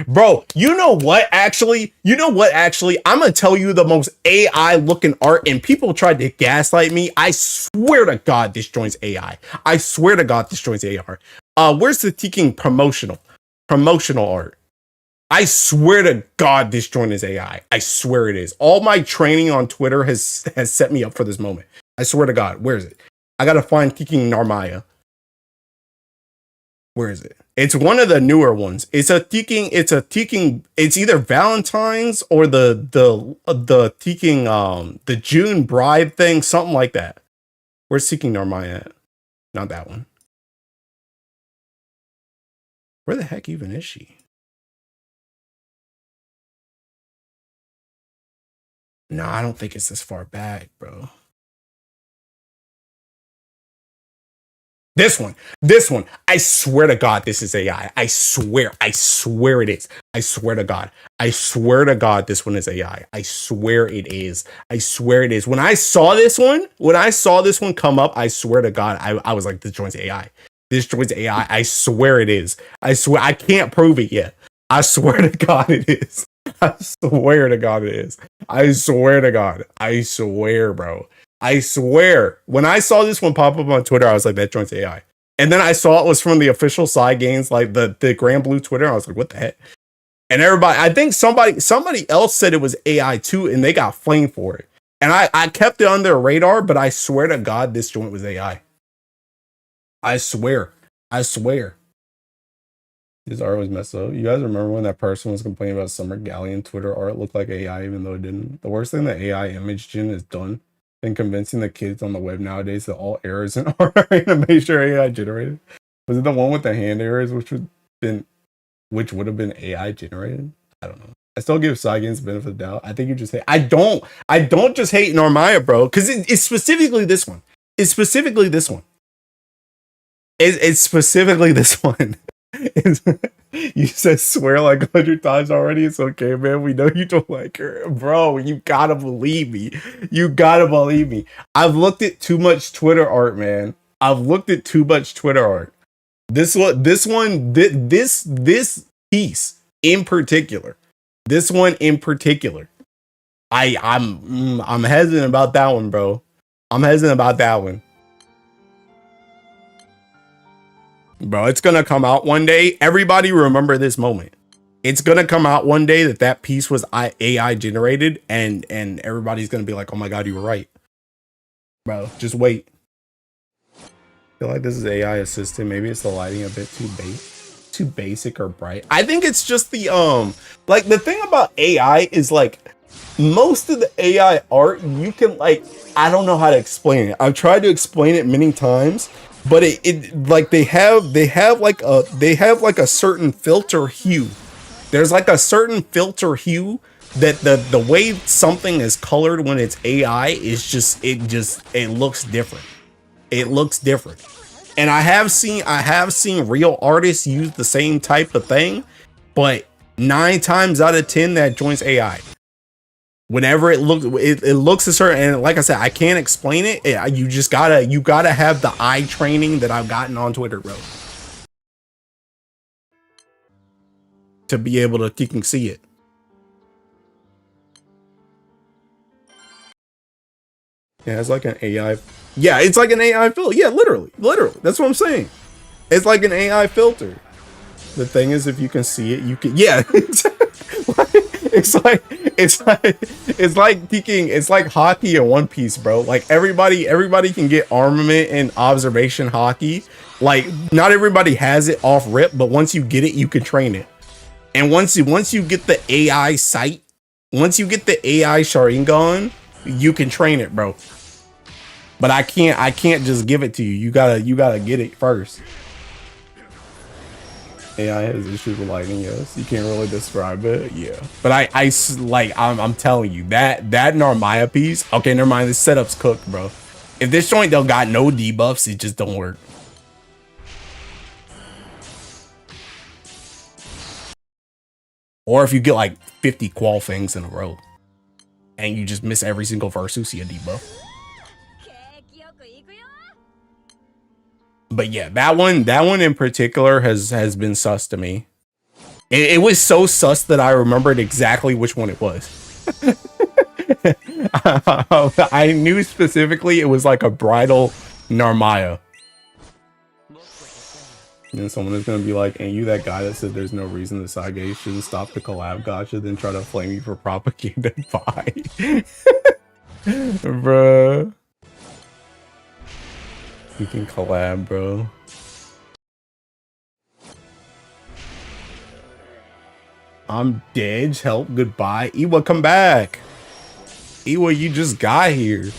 [SPEAKER 2] Bro, you know what actually? I'm gonna tell you the most AI looking art, and people tried to gaslight me. I swear to God, this joint's AI. Where's the Teking promotional art? I swear to God, this joint is AI. I swear it is. All my training on Twitter has set me up for this moment. I swear to God. Where is it? I gotta find Teking Narmaya. Where is it? It's one of the newer ones. It's either Valentine's or the Teking the June bride thing, something like that. Where's Teking Narmaya at? Not that one. Where the heck even is she? No, I don't think it's this far back, bro. This one. I swear to God, this is AI. I swear it is. I swear to God, this one is AI. I swear it is. When I saw this one come up, I swear to God, I was like, this joint's AI. I swear it is. I can't prove it yet. I swear to God it is. I swear, bro. I swear. When I saw this one pop up on Twitter, I was like, that joint's AI. And then I saw it was from the official side games, like the Grand Blue Twitter. I was like, what the heck? And everybody, I think somebody else said it was AI too, and they got flamed for it. And I kept it on their radar, but I swear to God, this joint was AI. I swear. His art was messed up. You guys remember when that person was complaining about Summer Galleon Twitter art looked like AI, even though it didn't? The worst thing that AI image gen has done in convincing the kids on the web nowadays that all errors in art are animation are AI generated. Was it the one with the hand errors, which would have been AI generated? I don't know. I still give Saigen's the benefit of the doubt. I think you just hate. I don't just hate Narmaya, bro, because it's specifically this one. It's specifically this one. You said swear like 100 times already. It's okay, man. We know you don't like her, bro. You gotta believe me. I've looked at too much Twitter art, man. This piece in particular. This one in particular. I'm hesitant about that one, bro. Bro, it's gonna come out one day. Everybody remember this moment. It's gonna come out one day that piece was AI generated, and everybody's gonna be like, oh my God, you were right. Bro, just wait. I feel like this is AI assisted. Maybe it's the lighting a bit too basic or bright. I think it's just the like the thing about AI is like most of the AI art you can like, I don't know how to explain it. I've tried to explain it many times. But it like they have like a certain filter hue. There's like a certain filter hue that the way something is colored when it's AI is it looks different. And I have seen real artists use the same type of thing, but 9 times out of 10 that joint's AI. Whenever it looks a certain, and like I said, I can't explain it. You gotta have the eye training that I've gotten on Twitter, bro, to be able to you can see it. Yeah, it's like an AI. Yeah, it's like an AI filter. Yeah, literally. That's what I'm saying. It's like an AI filter. The thing is, if you can see it, you can. Yeah, it's like peeking, it's like hockey in One Piece, bro. Like everybody can get armament and observation hockey. Like not everybody has it off rip, but once you get it, you can train it. And once you get the AI sight, once you get the AI Sharingan, you can train it, bro. But I can't just give it to you. You gotta get it first. AI has issues with lighting, yes. You can't really describe it, yeah. But I'm telling you, that Narmaya piece, okay, never mind, this setup's cooked, bro. If this joint don't got no debuffs, it just don't work. Or if you get like 50 qual things in a row and you just miss every single versus, you debuff. But yeah, that one in particular has been sus to me. It was so sus that I remembered exactly which one it was. I knew specifically it was like a bridal Narmaya. And then someone is gonna be like, "And you that guy that said there's no reason the Sage shouldn't stop the collab gotcha, then try to flame you for propaganda." Bye. Bruh. We can collab, bro. I'm dead. Help. Goodbye. Iwa, come back. Iwa, you just got here.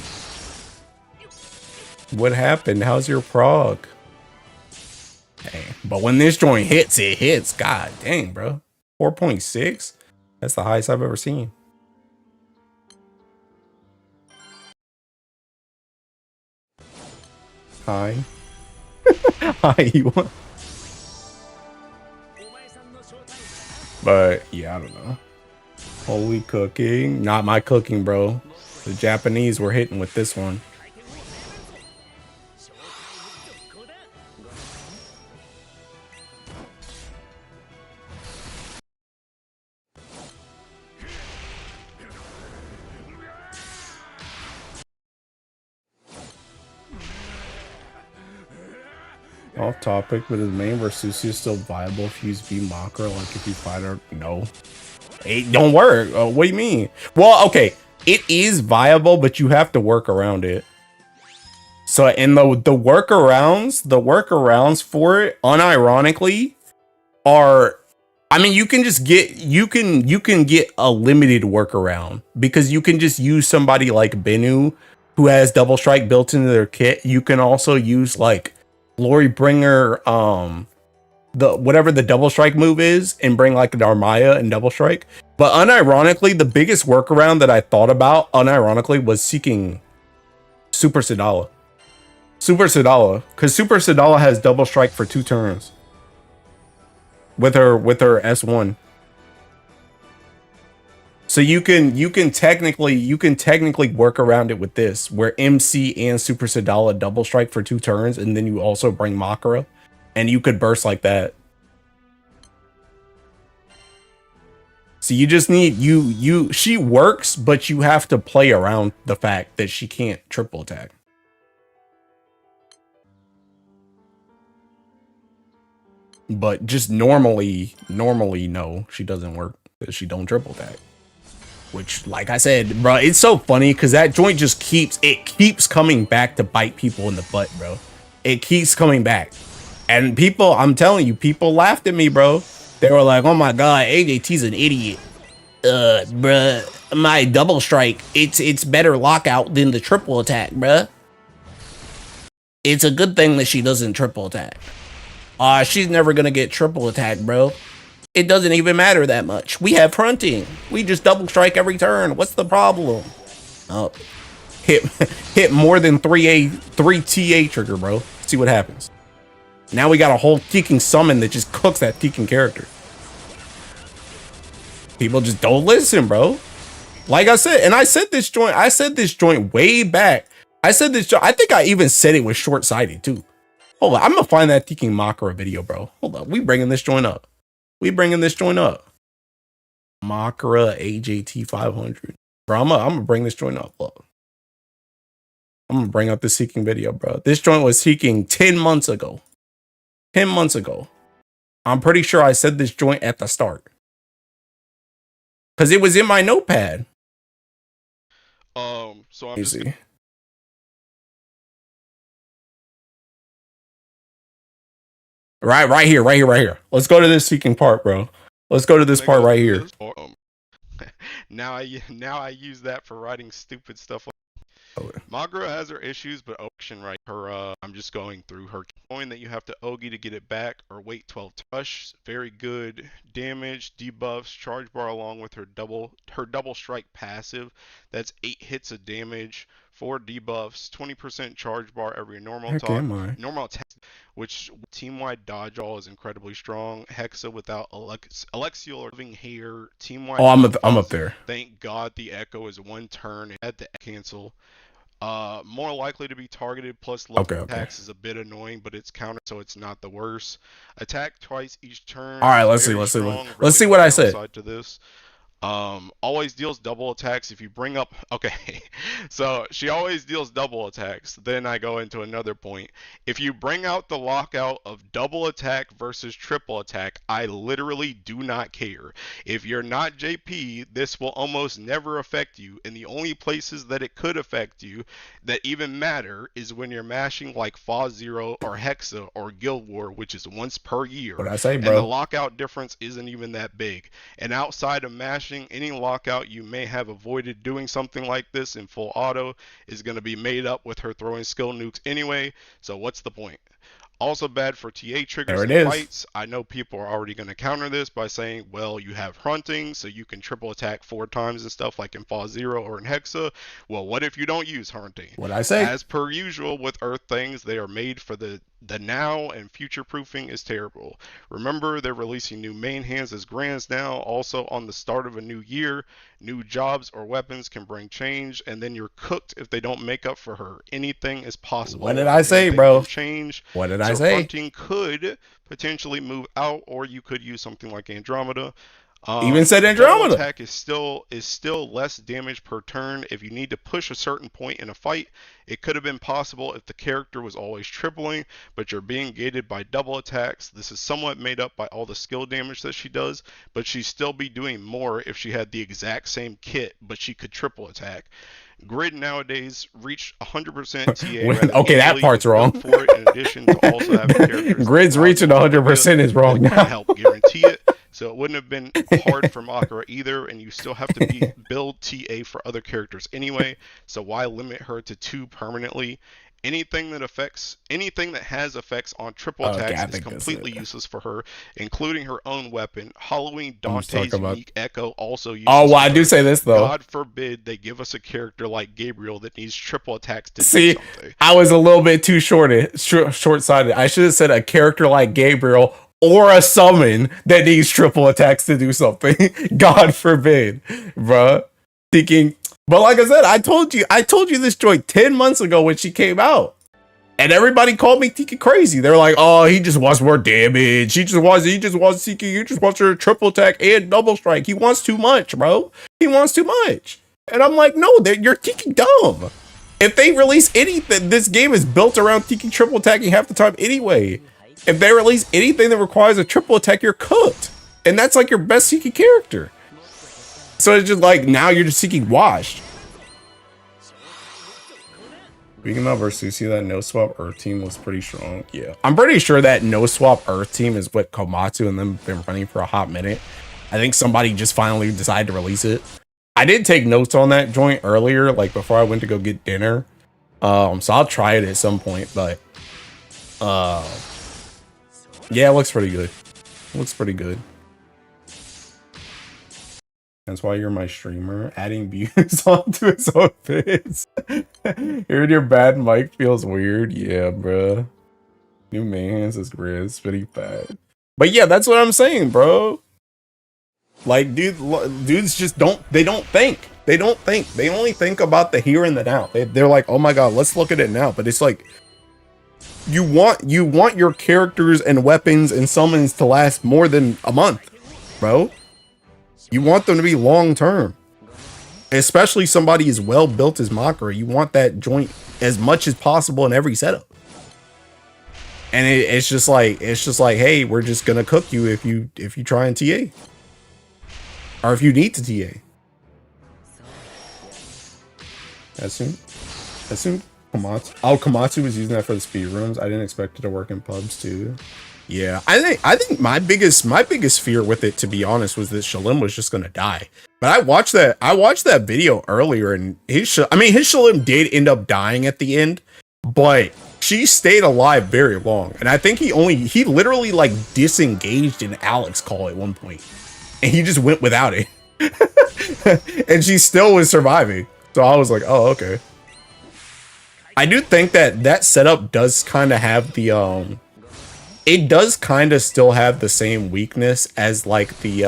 [SPEAKER 2] What happened? How's your prog? Hey, but when this joint hits, it hits. God dang, bro. 4.6? That's the highest I've ever seen. Hi. Hi, Iwa. But yeah, I don't know. Holy cooking. Not my cooking, bro. The Japanese were hitting with this one. Off topic, but his main versus is still viable if you use V Makra, like if you fight her. No. It don't work. What do you mean? Well, okay. It is viable, but you have to work around it. So in the workarounds for it, unironically, are, I mean, you can just get, you can get a limited workaround because you can just use somebody like Benu who has double strike built into their kit. You can also use like Glorybringer, the whatever the double strike move is, and bring like an Armaya and double strike. But unironically, the biggest workaround that I thought about unironically was seeking Super Sadala. Super Sadala, because Super Sadala has double strike for 2 turns with her S1. So you can technically work around it with this, where MC and Super Sadala double strike for 2 turns, and then you also bring Makara, and you could burst like that. So you just need she works, but you have to play around the fact that she can't triple attack. But just normally no, she doesn't work because she don't triple attack. Which, like I said, bro, it's so funny because that joint just keeps coming back to bite people in the butt, bro. It keeps coming back. And people, I'm telling you, people laughed at me, bro. They were like, "Oh my god, AJT's an idiot." Bruh, my double strike, it's better lockout than the triple attack, bruh. It's a good thing that she doesn't triple attack. She's never gonna get triple attack, bro. It doesn't even matter that much. We have fronting. We just double strike every turn. What's the problem? Oh, hit more than 3 TA trigger, bro. See what happens. Now we got a whole Teking summon that just cooks that Teking character. People just don't listen, bro. Like I said, and I said this joint way back. I think I even said it was short-sighted too. Hold on, I'm gonna find that Teking Makara video, bro. Hold on, we bringing this joint up. Makara AJT 500. Bro, I'm gonna bring this joint up. Look. I'm gonna bring up the Seeking video, bro. This joint was Seeking 10 months ago. 10 months ago. I'm pretty sure I said this joint at the start. Because it was in my notepad.
[SPEAKER 3] So I'm just
[SPEAKER 2] Easy. Right here. Let's go to this seeking part, bro. Let's go to this part right here.
[SPEAKER 3] Now I use that for writing stupid stuff.
[SPEAKER 2] Okay.
[SPEAKER 3] Magra has her issues, but Ocean right her I'm just going through her coin that you have to Ogi to get it back or wait 12 touch. Very good damage, debuffs, charge bar along with her double strike passive. That's 8 hits of damage, 4 debuffs, 20% charge bar every normal attack, which team-wide dodge all is incredibly strong. Hexa without Alexial or living hair, team-wide.
[SPEAKER 2] Oh, I'm up there.
[SPEAKER 3] Thank God the Echo is one turn. It had to cancel. More likely to be targeted plus low attacks is a bit annoying, but it's countered, so it's not the worst. Attack twice each turn.
[SPEAKER 2] All right, let's see what I said.
[SPEAKER 3] To this. Always deals double attacks if you bring up. Okay, so she always deals double attacks. Then I go into another point. If you bring out the lockout of double attack versus triple attack, I literally do not care. If you're not JP, this will almost never affect you, and the only places that it could affect you that even matter is when you're mashing like FFXIV or Hexa or Guild War, which is once per year.
[SPEAKER 2] What I say, bro?
[SPEAKER 3] And the lockout difference isn't even that big. And outside of mashing, any lockout you may have avoided doing something like this in full auto is going to be made up with her throwing skill nukes anyway, so what's the point? Also bad for TA triggers and fights. I know people are already going to counter this by saying, well, you have hunting, so you can triple attack 4 times and stuff like in FFXIV or in Hexa. Well, what if you don't use hunting?
[SPEAKER 2] What I say?
[SPEAKER 3] As per usual with Earth things, they are made for the now, and future proofing is terrible. Remember, they're releasing new main hands as grands now. Also, on the start of a new year, new jobs or weapons can bring change, and then you're cooked if they don't make up for her. Anything is possible.
[SPEAKER 2] What did I say, bro?
[SPEAKER 3] Change.
[SPEAKER 2] What did I say?
[SPEAKER 3] Hunting could potentially move out, or you could use something like Andromeda.
[SPEAKER 2] Even said Andromeda.
[SPEAKER 3] Attack is still less damage per turn. If you need to push a certain point in a fight, it could have been possible if the character was always tripling, but you're being gated by double attacks. This is somewhat made up by all the skill damage that she does, but she'd still be doing more if she had the exact same kit, but she could triple attack. Grid nowadays reach 100% TA.
[SPEAKER 2] Okay, that part's wrong.
[SPEAKER 3] For it, in addition to also having characters
[SPEAKER 2] Grid's reaching 100% is wrong now.
[SPEAKER 3] Help guarantee it. So it wouldn't have been hard for Makara either, and you still have to build TA for other characters anyway. So why limit her to 2 permanently? Anything that has effects on triple attacks is completely useless for her, including her own weapon. Halloween Dante's unique Echo also uses.
[SPEAKER 2] Oh, well, I do say this though.
[SPEAKER 3] God forbid they give us a character like Gabriel that needs triple attacks to
[SPEAKER 2] see.
[SPEAKER 3] Do something.
[SPEAKER 2] I was a little bit too short-sighted. I should have said a character like Gabriel or a summon that needs triple attacks to do something. God forbid, bruh. Thinking. But like I said, I told you this joint 10 months ago when she came out. And everybody called me Tiki crazy. They're like, oh, he just wants more damage. He just wants her triple attack and double strike. He wants too much, bro. He wants too much. And I'm like, no, you're Tiki dumb. If they release anything, this game is built around Tiki triple attacking half the time anyway. If they release anything that requires a triple attack, you're cooked. And that's like your best Tiki character. So it's just like, now you're just seeking washed. Speaking of versus, you see that no swap Earth team was pretty strong. Yeah. I'm pretty sure that no swap Earth team is what Komatsu and them have been running for a hot minute. I think somebody just finally decided to release it. I did take notes on that joint earlier, like before I went to go get dinner. So I'll try it at some point, but yeah, it looks pretty good. It looks pretty good. That's why you're my streamer. Adding views onto his own vids. Hearing your bad mic feels weird. Yeah, bruh. New man's is Grizz. Pretty bad. But yeah, that's what I'm saying, bro. Like, dudes just don't think. They don't think. They only think about the here and the now. They're like, oh my god, let's look at it now. But it's like, you want your characters and weapons and summons to last more than a month, bro. You want them to be long term, especially somebody as well built as Makara. You want that joint as much as possible in every setup. And it's just like, hey, we're just gonna cook you if you try and TA. Or if you need to TA. Assume Komatsu. Oh, Komatsu was using that for the speed rooms. I didn't expect it to work in pubs too. Yeah, I think my biggest fear with it, to be honest, was that Shalim was just gonna die. But I watched that video earlier, and his Shalim did end up dying at the end, but she stayed alive very long. And I think he literally like disengaged an Alex call at one point, and he just went without it, and she still was surviving. So I was like, oh, okay. I do think that setup does kind of have the it does kind of still have the same weakness as like the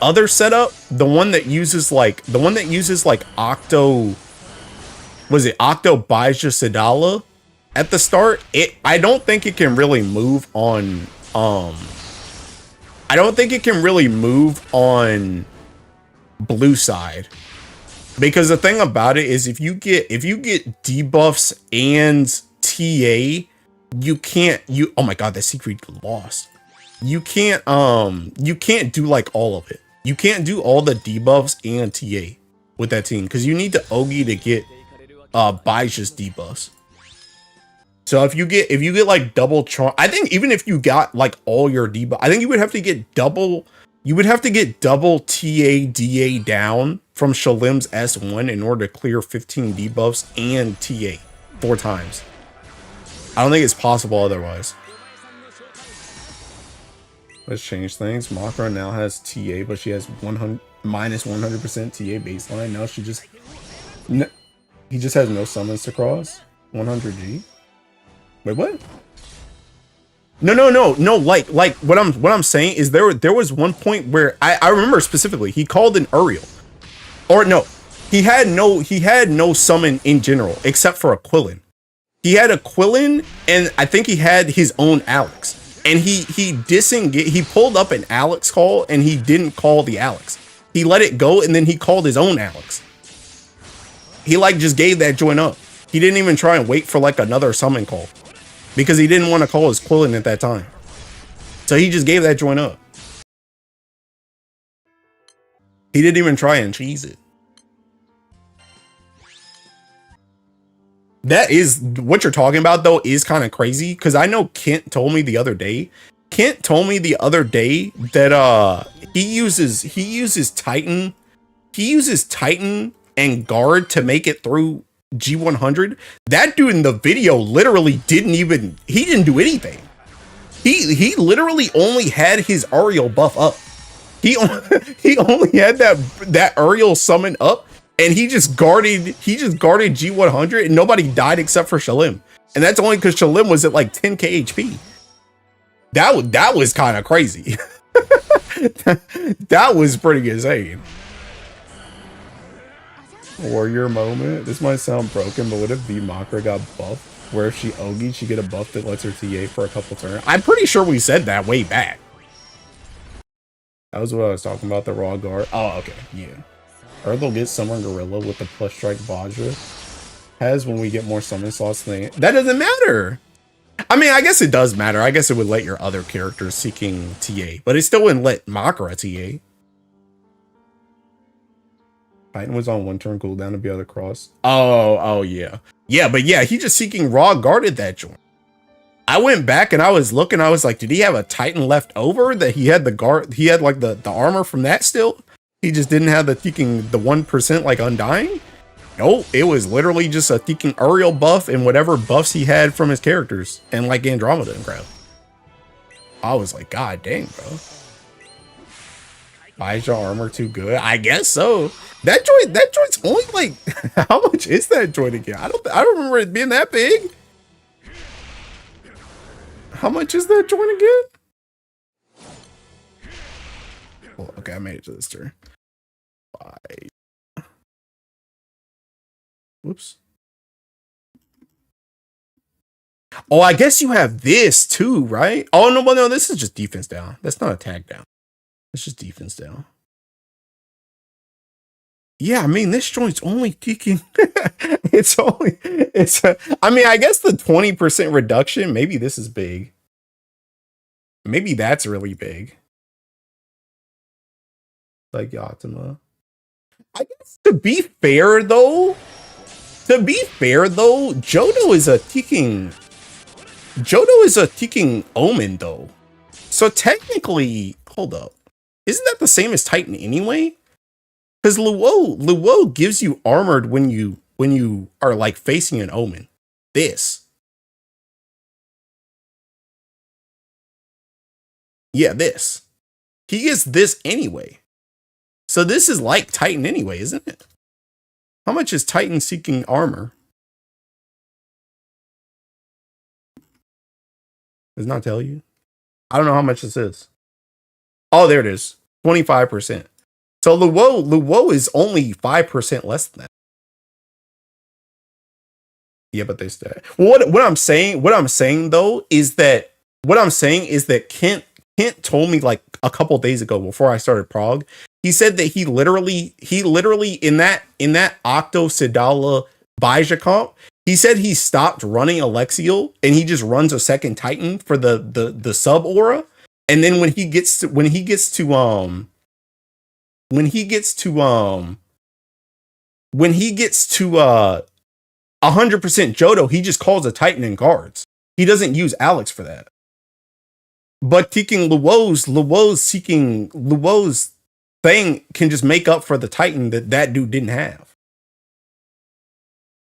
[SPEAKER 2] other setup, the one that uses Octo, was it Octo Baija Sadala at the start? I don't think it can really move on blue side. Because the thing about it is, if you get debuffs and TA, oh my god, that secret lost. You can't do like all of it. You can't do all the debuffs and TA with that team, because you need the Ogi to get Baija's debuffs. So if you get like double charm, I think even if you got like all your debuff, I think you would have to get double TA DA down from Shalim's S1 in order to clear 15 debuffs and TA 4 times. I don't think it's possible otherwise. Let's change things. Makra now has TA, but she has minus 100% TA baseline. Now she just... he just has no summons to cross. 100G. Wait, what? No. Like what I'm saying is there was one point where I remember specifically he called an Uriel, or no, he had no summon in general except for a Quillin. He had a Quillin, and I think he had his own Alex, and he disengaged. He pulled up an Alex call, and he didn't call the Alex. He let it go, and then he called his own Alex. He like just gave that joint up. He didn't even try and wait for like another summon call, because he didn't want to call his Quillin at that time. So he just gave that joint up. He didn't even try and cheese it. That is what you're talking about, though, is kind of crazy, because I know Kent told me the other day that he uses Titan and Guard to make it through G100. That dude in the video literally didn't do anything. He literally only had his Uriel buff up. He only had that Uriel summon up, and he just guarded G100, and nobody died except for Shalim. And that's only because Shalim was at like 10k HP. That was kind of crazy. That was pretty insane. Warrior moment. This might sound broken, but what if V Makra got buffed? Where if she Ogi, she get a buff that lets her TA for a couple turns? I'm pretty sure we said that way back. That was what I was talking about, the raw guard. Oh, okay, yeah. Or they'll get Summer Gorilla with the plus strike Vajra has when we get more summon slots thing. That doesn't matter. I mean, I guess it does matter. I guess it would let your other characters seeking TA, but it still wouldn't let Makra TA. Titan was on 1 turn cooldown to be able to cross. Oh yeah. Yeah, but yeah, he just seeking raw guarded that joint. I went back and I was looking, I was like, did he have a Titan left over that he had the guard, he had like the armor from that still? He just didn't have the seeking the 1% like undying? No, it was literally just a seeking Uriel buff and whatever buffs he had from his characters and like Andromeda and crap. I was like, god dang, bro. Baija armor too good? I guess so. That joint's only like, how much is that joint again? I don't remember it being that big. How much is that joint again? Oh, okay, I made it to this turn. Bye. Whoops. Oh, I guess you have this too, right? Oh no, this is just defense down. That's not attack down. It's just defense down. Yeah, I mean, this joint's only kicking. I mean, I guess the 20% reduction, maybe this is big. Maybe that's really big. Like Yatima. I guess to be fair though, Jodo is a Teking Omen though. So technically, hold up. Isn't that the same as Titan anyway? Because Luo gives you armored when you are like facing an Omen. This. Yeah, this. He gets this anyway. So this is like Titan anyway, isn't it? How much is Titan seeking armor? Does not tell you. I don't know how much this is. Oh, there it is. 25%. So Luo is only 5% less than that. Yeah, but they stay. Well, what I'm saying though is that Kent told me like a couple days ago before I started Prague. He said that he literally in that Octo Sidala Baija comp, he said he stopped running Alexiel and he just runs a second Titan for the sub aura. And then when he gets to 100% Jodo, he just calls a Titan and guards. He doesn't use Alex for that. But taking Luo's thing can just make up for the Titan that dude didn't have.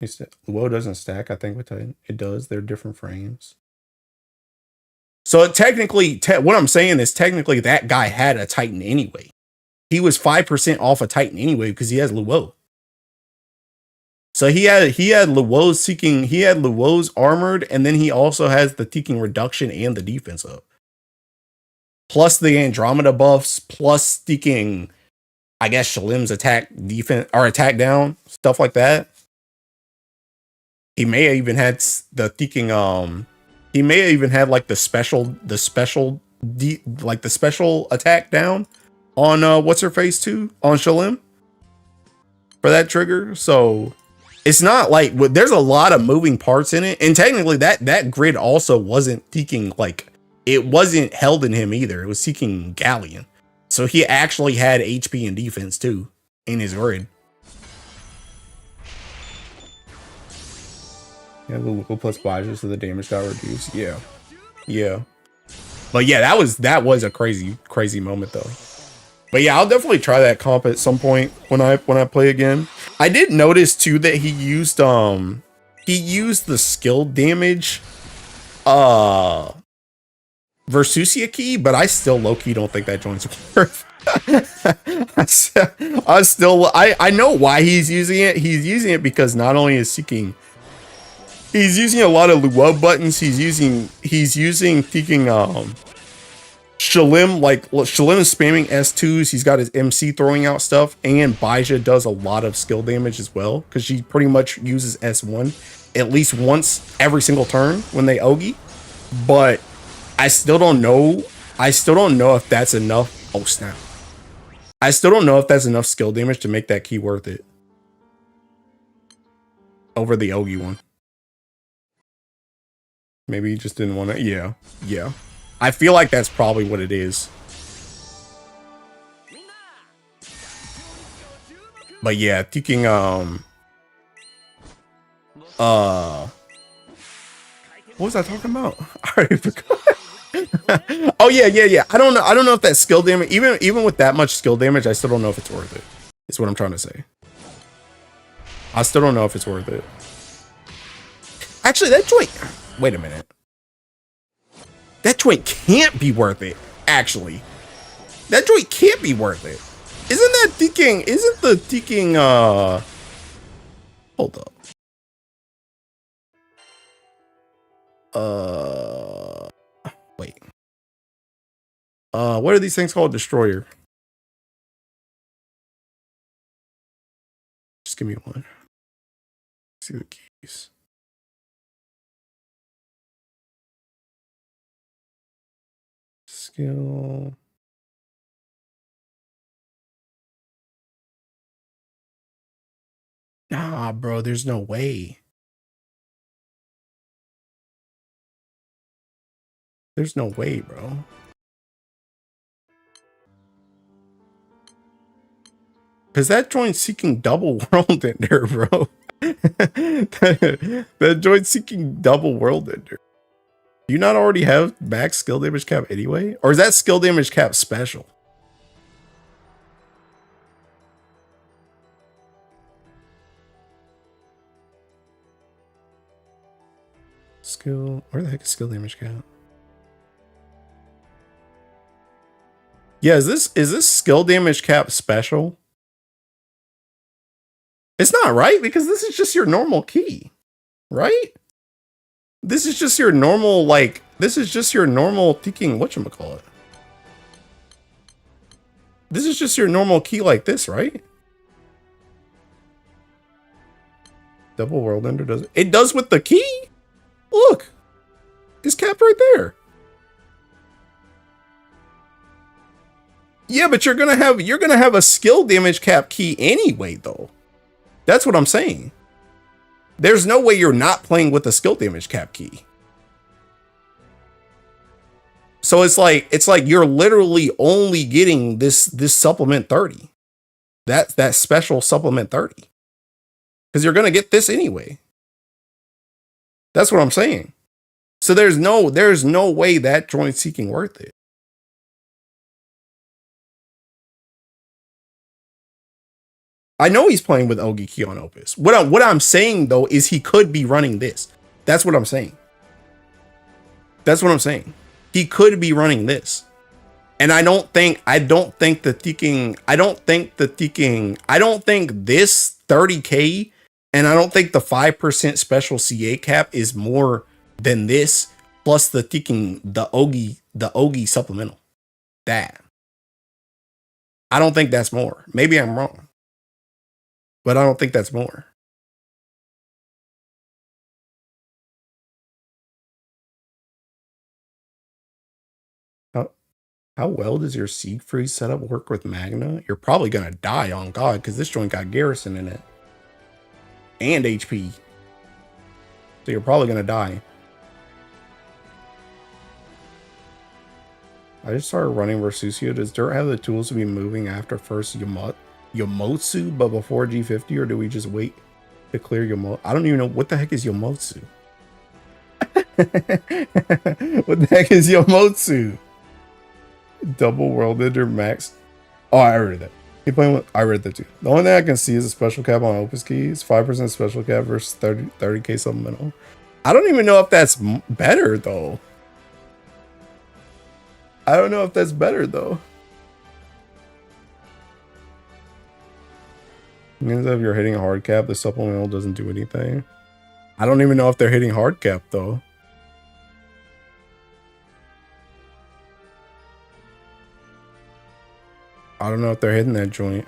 [SPEAKER 2] Luo doesn't stack, I think, with Titan. It does. They're different frames. So technically, what I'm saying is technically that guy had a Titan anyway. He was 5% off a Titan anyway because he has Luo. So he had Luo's armored, and then he also has the Teking reduction and the defense up. Plus the Andromeda buffs, plus Teking, I guess, Shalim's attack defense or attack down, stuff like that. He may have even had the Teking, he may have even had like the special attack down on what's her face too on Shalim for that trigger. So it's not like there's a lot of moving parts in it, and technically that grid also wasn't Teking, like it wasn't held in him either. It was seeking Galleon, so he actually had HP and defense too in his grid. Yeah, Luo plus Baja, so the damage got reduced. Yeah. But yeah, that was a crazy moment though. But yeah, I'll definitely try that comp at some point when I play again. I did notice too that he used the skill damage Versusia key, but I still low-key don't think that joint's worth. I know why he's using it. He's using it because not only is seeking, he's using a lot of Luo buttons. He's using Teking Shalim, like Shalim is spamming S2s. He's got his MC throwing out stuff, and Baija does a lot of skill damage as well because she pretty much uses S1 at least once every single turn when they Ogi. But I still don't know if that's enough. Oh snap! I still don't know if that's enough skill damage to make that key worth it over the Ogi one. Maybe he just didn't want to. Yeah. I feel like that's probably what it is. But yeah, taking what was I talking about? I already forgot. Oh yeah. I don't know if that skill damage, even with that much skill damage, I still don't know if it's worth it. Is what I'm trying to say. I still don't know if it's worth it. Actually, that joint. Wait a minute. That joint can't be worth it, actually. That joint can't be worth it. Isn't the Teking, hold up. Wait. What are these things called? Destroyer. Just give me one. See the keys. Skill. Nah, bro, there's no way. There's no way, bro. Because that joint's seeking double world ender, bro. that joint's seeking double world ender. Do you not already have max skill damage cap anyway? Or is that skill damage cap special? Skill, where the heck is skill damage cap? Yeah, is this skill damage cap special? It's not, right? Because this is just your normal key, right? This is just your normal, like, this is just your normal thinking, whatchamacallit. This is just your normal key like this, right? Double world ender does it. It does with the key? Look, it's capped right there. Yeah, but you're gonna have a skill damage cap key anyway, though. That's what I'm saying. There's no way you're not playing with a skill damage cap key. So it's like you're literally only getting this supplement 30. That special supplement 30. Because you're gonna get this anyway. That's what I'm saying. So there's no way that joint seeking worth it. I know he's playing with Ogi Key on Opus. What I'm saying though is he could be running this. That's what I'm saying. That's what I'm saying. He could be running this. And I don't think this 30k and I don't think the 5% special CA cap is more than this plus the Ogi supplemental. That. I don't think that's more. Maybe I'm wrong. But I don't think that's more. How well does your Seed Freeze setup work with Magna? You're probably going to die on God because this joint got Garrison in it. And HP. So you're probably going to die. I just started running Versusio. Does Dirt have the tools to be moving after first Yomotsu, but before G50? Or do we just wait to clear Yomotsu? I don't even know. What the heck is Yomotsu? What the heck is Yomotsu? Double World Ender Max. Oh, I read that. I read that too. The only thing I can see is a special cap on Opus Keys. 5% special cap versus 30k supplemental. I don't even know if that's better though. I don't know if that's better though. Means if you're hitting a hard cap, the supplemental doesn't do anything. I don't even know if they're hitting hard cap though. I don't know if they're hitting that joint.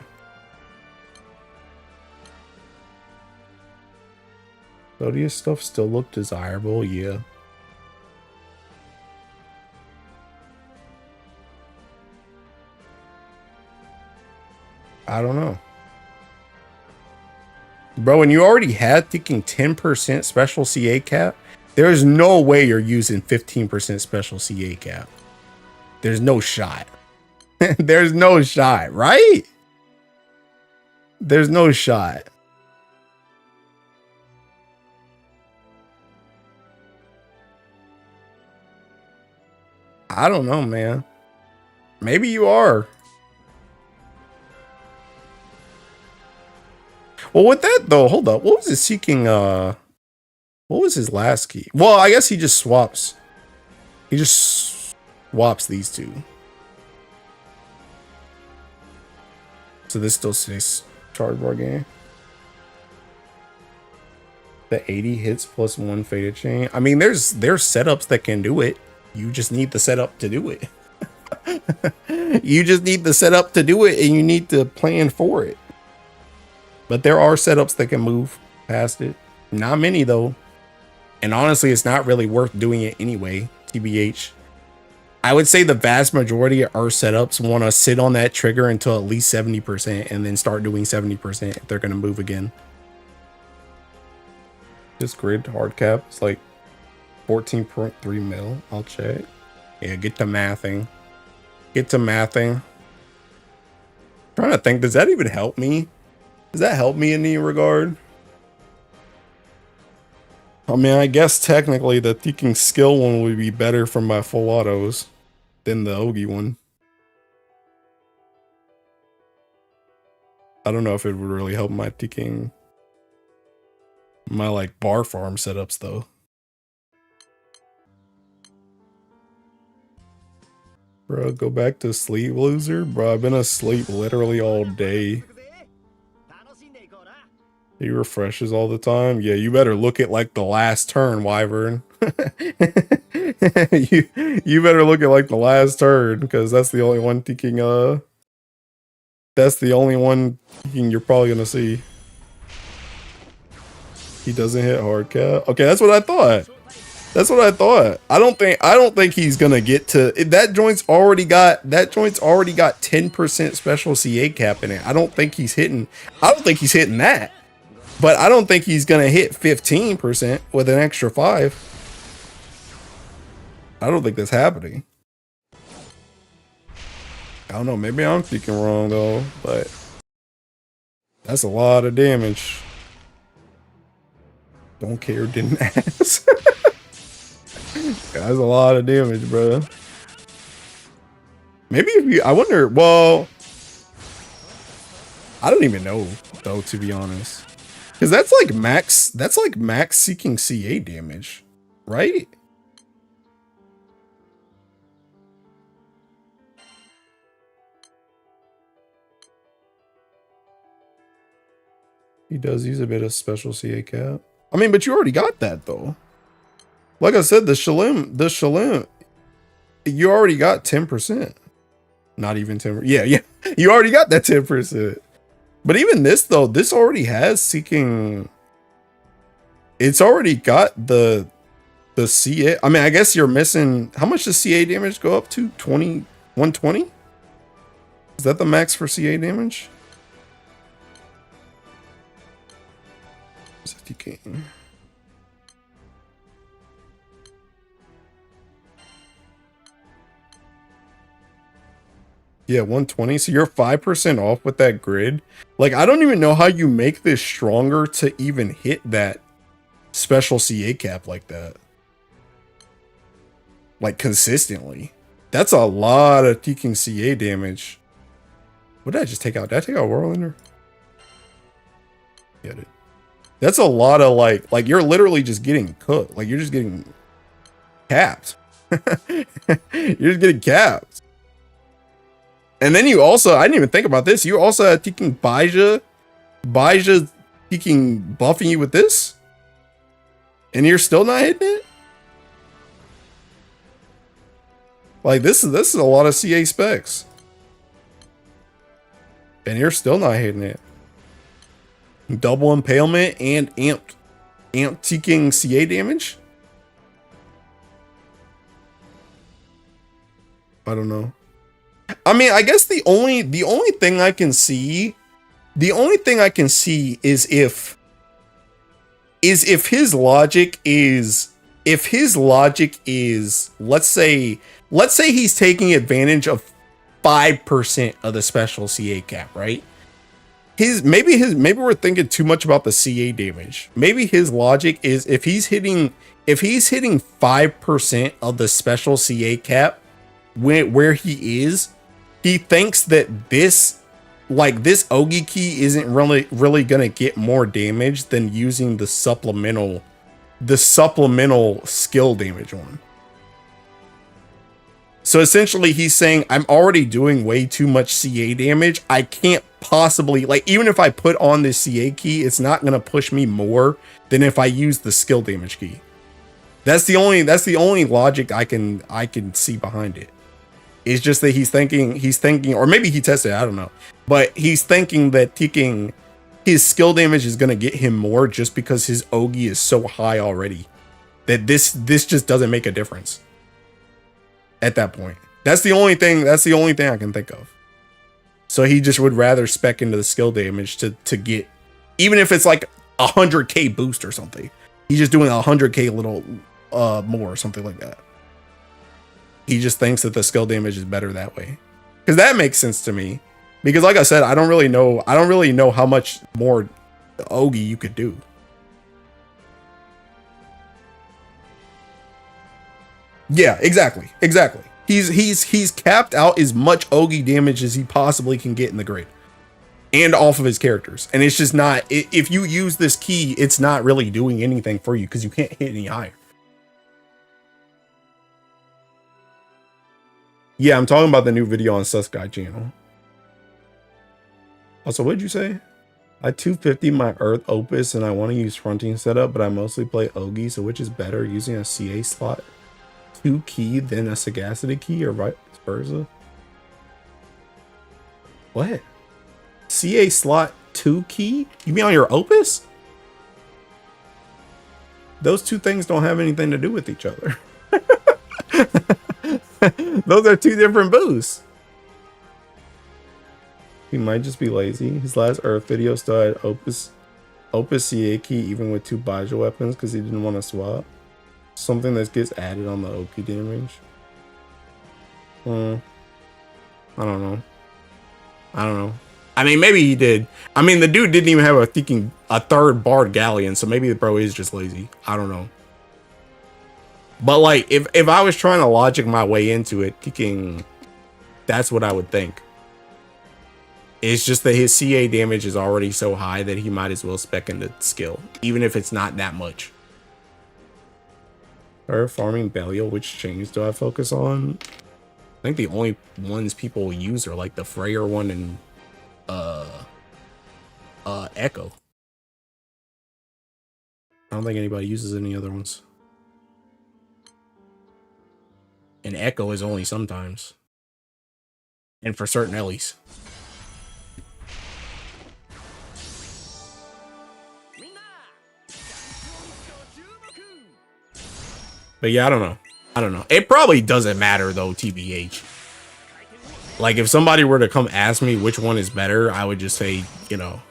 [SPEAKER 2] Zodiac stuff still look desirable, yeah. I don't know. Bro, when you already had thinking 10% special CA cap, there's no way you're using 15% special CA cap. There's no shot. There's no shot, right? There's no shot. I don't know, man. Maybe you are. Well, with that though, hold up. What was it seeking? What was his last key? Well, I guess he just swaps. He just swaps these two. So this still stays charge bar game. The 80 hits plus 1 faded chain. I mean, there's setups that can do it. You just need the setup to do it. You just need the setup to do it, and you need to plan for it. But there are setups that can move past it. Not many though. And honestly, it's not really worth doing it anyway. TBH. I would say the vast majority of our setups want to sit on that trigger until at least 70% and then start doing 70% if they're going to move again. This grid hard cap is like 14.3 mil. I'll check. Yeah, get to mathing. Get to mathing. Trying to think, does that even help me? Does that help me in any regard? I mean, I guess technically the Teking skill one would be better from my full autos than the Ogi one. I don't know if it would really help my Teking, my like bar farm setups though. Bro, go back to sleep, loser. Bro, I've been asleep literally all day. He refreshes all the time. Yeah, you better look at like the last turn, Wyvern. you better look at like the last turn, because that's the only one thinking that's the only one thinking you're probably gonna see. He doesn't hit hard cap. Okay, that's what I thought. That's what I thought. I don't think he's gonna get to that joint's already got 10% special CA cap in it. I don't think he's hitting that. But I don't think he's gonna hit 15% with an extra 5. I don't think that's happening. I don't know, maybe I'm thinking wrong though, but that's a lot of damage. Don't care, didn't ask. That's a lot of damage, bro. Maybe if you, I wonder, well, I don't even know though, to be honest. Because that's like max seeking CA damage, right? He does use a bit of special CA cap. I mean, but you already got that though. Like I said, the Shalim, you already got 10%. Not even 10%. Yeah. You already got that 10%. But even this though, this already has seeking. It's already got the CA. I mean, I guess you're missing. How much does CA damage go up to? 120? Is that the max for CA damage? Is that TK? Yeah, 120. So you're 5% off with that grid. Like, I don't even know how you make this stronger to even hit that special CA cap like that. Like, consistently. That's a lot of Teking CA damage. What did I just take out? Did I take out Whirlwinder? Get it. That's a lot of, like, you're literally just getting cooked. Like, you're just getting capped. You're just getting capped. And then you also, I didn't even think about this. You also had Teking Baija Teking buffing you with this? And you're still not hitting it? Like, this is a lot of CA specs. And you're still not hitting it. Double impalement and amped Teking CA damage? I don't know. I mean, I guess the only thing I can see is if his logic is let's say he's taking advantage of 5% of the special CA cap, right? Maybe we're thinking too much about the CA damage. Maybe his logic is if he's hitting 5% of the special CA cap where he is, he thinks that this Ogi key isn't really gonna get more damage than using the supplemental skill damage one. So essentially he's saying, I'm already doing way too much CA damage. I can't possibly, like, even if I put on this CA key, it's not gonna push me more than if I use the skill damage key. That's the only logic I can see behind it. It's just that he's thinking, or maybe he tested it, I don't know. But he's thinking that taking his skill damage is gonna get him more just because his Ogi is so high already. That this just doesn't make a difference. At that point. That's the only thing I can think of. So he just would rather spec into the skill damage to get, even if it's like 100k boost or something. He's just doing 100k little more or something like that. He just thinks that the skill damage is better that way. Because that makes sense to me. Because like I said, I don't really know how much more Ogi you could do. Yeah, exactly. He's capped out as much Ogi damage as he possibly can get in the grid. And off of his characters. And it's just not, if you use this key, it's not really doing anything for you because you can't hit any higher. Yeah, I'm talking about the new video on Sus Guy channel. Also, what'd you say? I 250 my Earth Opus and I want to use fronting setup, but I mostly play Ogi, so which is better, using a CA slot 2 key than a Sagacity key, or vice versa? What? CA slot 2 key? You mean on your Opus? Those two things don't have anything to do with each other. Those are two different boosts. He might just be lazy. His last Earth video still had Opus CA key even with 2 Baja weapons because he didn't want to swap. Something that gets added on the Oki damage. I don't know. I mean, maybe he did. I mean, the dude didn't even have a third Bard Galleon, so maybe the bro is just lazy. I don't know. But like, if I was trying to logic my way into it, thinking that's what I would think. It's just that his CA damage is already so high that he might as well spec into skill, even if it's not that much. Or farming Belial, which chains do I focus on? I think the only ones people use are like the Freyr one and Echo. I don't think anybody uses any other ones. And Echo is only sometimes. And for certain Ellies. But yeah, I don't know. It probably doesn't matter though, TBH. Like if somebody were to come ask me which one is better, I would just say, you know,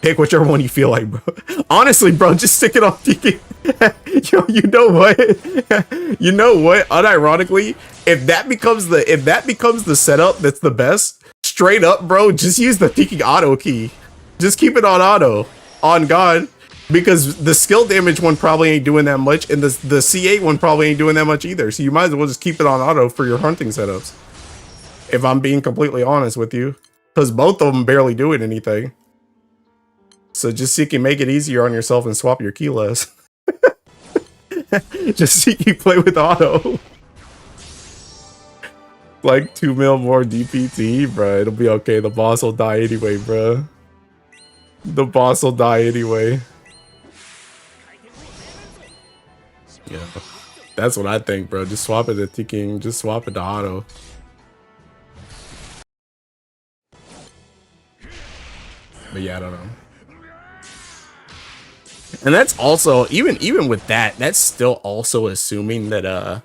[SPEAKER 2] pick whichever one you feel like, bro. Honestly, bro, just stick it on TK. Yo, you know what? You know what? Unironically, if that becomes the setup that's the best, straight up, bro, just use the Tiki auto key. Just keep it on auto. On God. Because the skill damage one probably ain't doing that much, and the C8 one probably ain't doing that much either. So you might as well just keep it on auto for your hunting setups. If I'm being completely honest with you. Because both of them barely doing anything. So just so you can make it easier on yourself and swap your key less. Just so you can play with auto. Like 2 mil more DPT, bro. It'll be okay. The boss will die anyway, bro. The boss will die anyway. Yeah, that's what I think, bro. Just swap it to T-King. Just swap it to auto. But yeah, I don't know. And that's also, even with that, that's still also assuming that,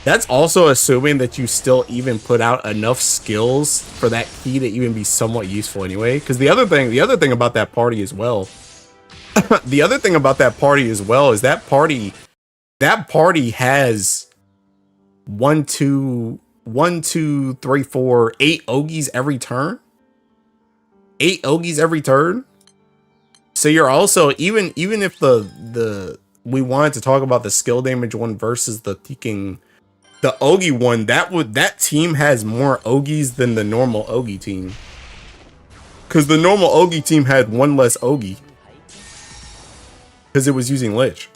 [SPEAKER 2] that's also assuming that you still even put out enough skills for that key to even be somewhat useful anyway. Because the other thing about that party as well, the other thing about that party as well is that party has 1, 2, 3, 4, 8 Ogis every turn. 8 Ogis every turn. So you're also, even if we wanted to talk about the skill damage one versus the Teking, the Ogi one, that team has more Ogis than the normal Ogi team. Because the normal Ogi team had 1 less Ogi. Because it was using Lich.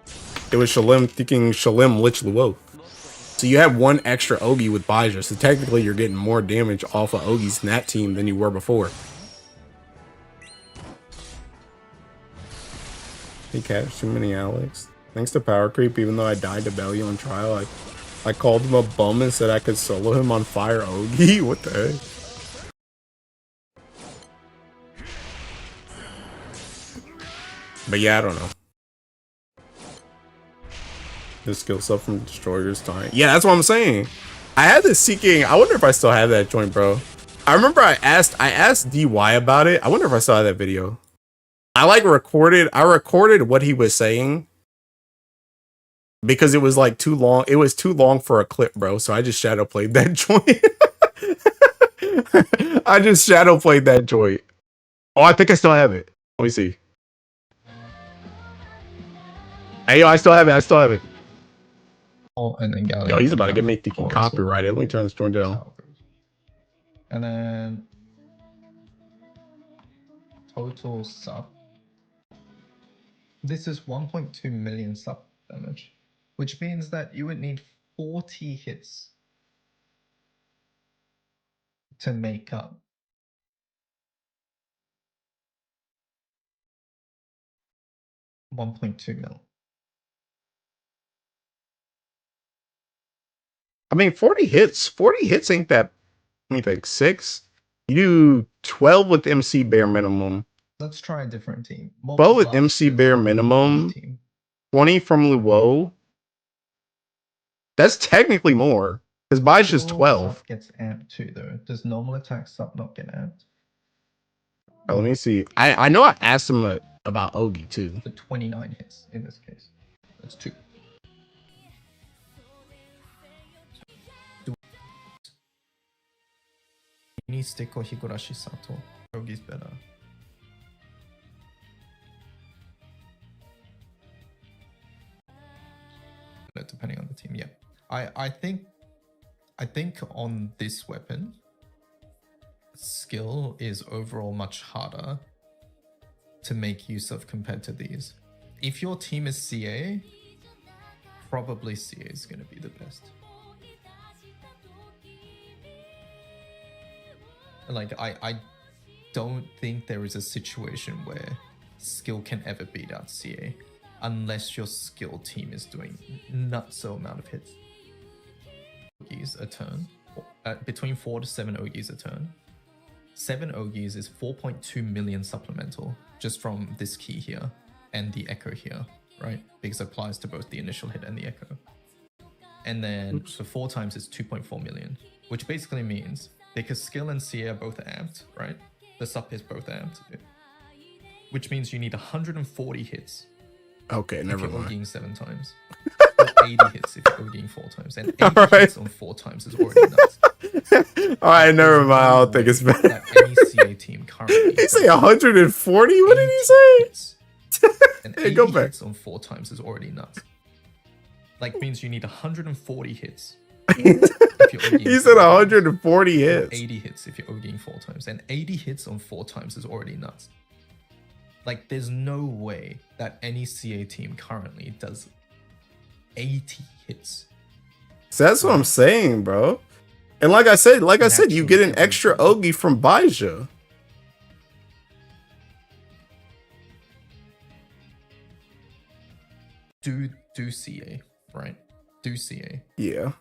[SPEAKER 2] It was Shalim thinking Shalim Lich Luo. So you have 1 extra Ogi with Baja. So technically you're getting more damage off of Ogis in that team than you were before. He catched too many Alex. Thanks to power creep, even though I died to Belly on trial, I called him a bum and said I could solo him on Fire Ogi? What the heck? But yeah, I don't know. The skill stuff from Destroyer's time. Yeah, that's what I'm saying. I had this seeking. I wonder if I still have that joint, bro. I remember I asked DY about it. I wonder if I still have that video. I recorded what he was saying because it was like too long. It was too long for a clip, bro. So I just shadow played that joint. I just shadow played that joint. Oh, I think I still have it. Let me see. Hey, yo, I still have it. I still have it.
[SPEAKER 4] Oh, and then Galleon.
[SPEAKER 2] Yo, he's about to get me thinking
[SPEAKER 4] Or
[SPEAKER 2] copyrighted. Let me turn this joint down.
[SPEAKER 4] And then total sub. This is 1.2 million sub damage, which means that you would need 40 hits to make up. $1.2 million.
[SPEAKER 2] I mean, 40 hits. 40 hits ain't that. Let me think. 6. You do 12 with MC bare minimum.
[SPEAKER 4] Let's try a different team.
[SPEAKER 2] 12 with MC bare minimum. 20 from Luo. That's technically more. Because Bai's just 12.
[SPEAKER 4] Gets amped too, though. Does normal attack sub not get amped?
[SPEAKER 2] Oh, let me see. I know I asked him about Ogi too.
[SPEAKER 4] For 29 hits in this case. That's 2. Mini stick or Higurashi Sato. Ogi's better. Depending on the team, yeah. I think on this weapon, skill is overall much harder to make use of compared to these. If your team is CA, probably CA is going to be the best. Like, I don't think there is a situation where skill can ever beat out CA unless your skill team is doing nutso amount of hits. Ogis a turn, between 4 to 7 Ogis a turn. 7 Ogis is 4.2 million supplemental just from this key here and the echo here, right? Because it applies to both the initial hit and the echo. And then for 4 times it's 2.4 million, which basically means because skill and CA are both amped, right? The sup is both amped, which means you need 140 hits.
[SPEAKER 2] Okay, never
[SPEAKER 4] if you're
[SPEAKER 2] mind.
[SPEAKER 4] OGing 7 times. Or 80 hits if you're OGing 4 times. And 80 hits on 4 times is already nuts.
[SPEAKER 2] Alright, never mind. I don't think it's better.
[SPEAKER 4] That any CA team currently.
[SPEAKER 2] He say 140? What did he say?
[SPEAKER 4] And
[SPEAKER 2] Hey,
[SPEAKER 4] 80
[SPEAKER 2] go back.
[SPEAKER 4] hits on 4 times is already nuts. Like, means you need 140 hits. If you're OGing
[SPEAKER 2] He said 140 hits.
[SPEAKER 4] 80 hits if you're OGing 4 times. And 80 hits on 4 times is already nuts. Like, there's no way that any CA team currently does 80 hits.
[SPEAKER 2] So that's what I'm saying, bro. And like I said, you get an extra Ogi from Baija.
[SPEAKER 4] Do CA, right? Do CA.
[SPEAKER 2] Yeah.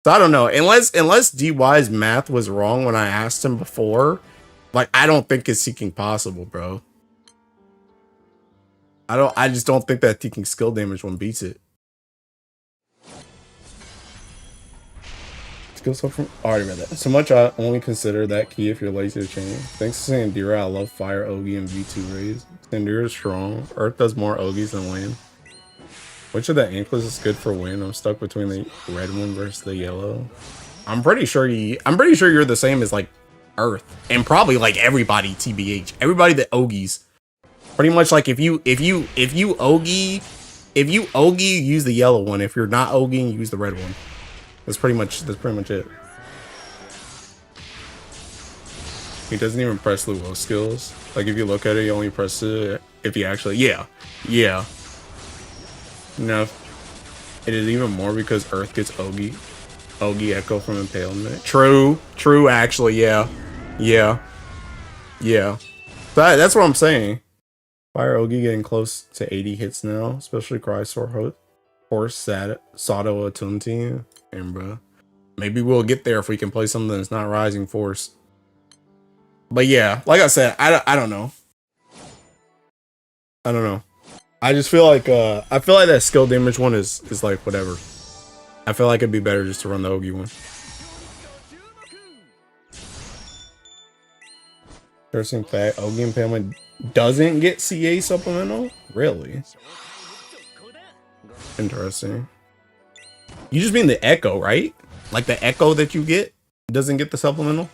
[SPEAKER 2] So I don't know. Unless DY's math was wrong when I asked him before, like I don't think it's seeking possible, bro. I just don't think that taking skill damage one beats it. Skill stuff from already read that. So much I only consider that key if you're lazy to change. Thanks to Sandira, I love Fire Ogi and V2 Rays. Sandira is strong. Earth does more Ogis than Wind. Which of the anklets is good for Wind? I'm stuck between the red one versus the yellow. I'm pretty sure you're the same as like Earth. And probably like everybody, TBH. Everybody that Ogis. Pretty much like if you Ogi, use the yellow one. If you're not Ogi, use the red one. That's pretty much it. He doesn't even press Luo skills. Like if you look at it, you only press it if you actually yeah. No. It is even more because Earth gets Ogi Echo from Impalement. True actually, yeah. That's what I'm saying. Fire Ogi getting close to 80 hits now, especially Chrysor Horse Sato Atunti. And bro, maybe we'll get there if we can play something that's not Rising Force. But yeah, like I said, I don't know. I just feel like that skill damage one is like whatever. I feel like it'd be better just to run the Ogi one. Interesting fact, Ogi Impalement doesn't get CA supplemental? Really? Interesting. You just mean the Echo, right? Like the Echo that you get doesn't get the supplemental?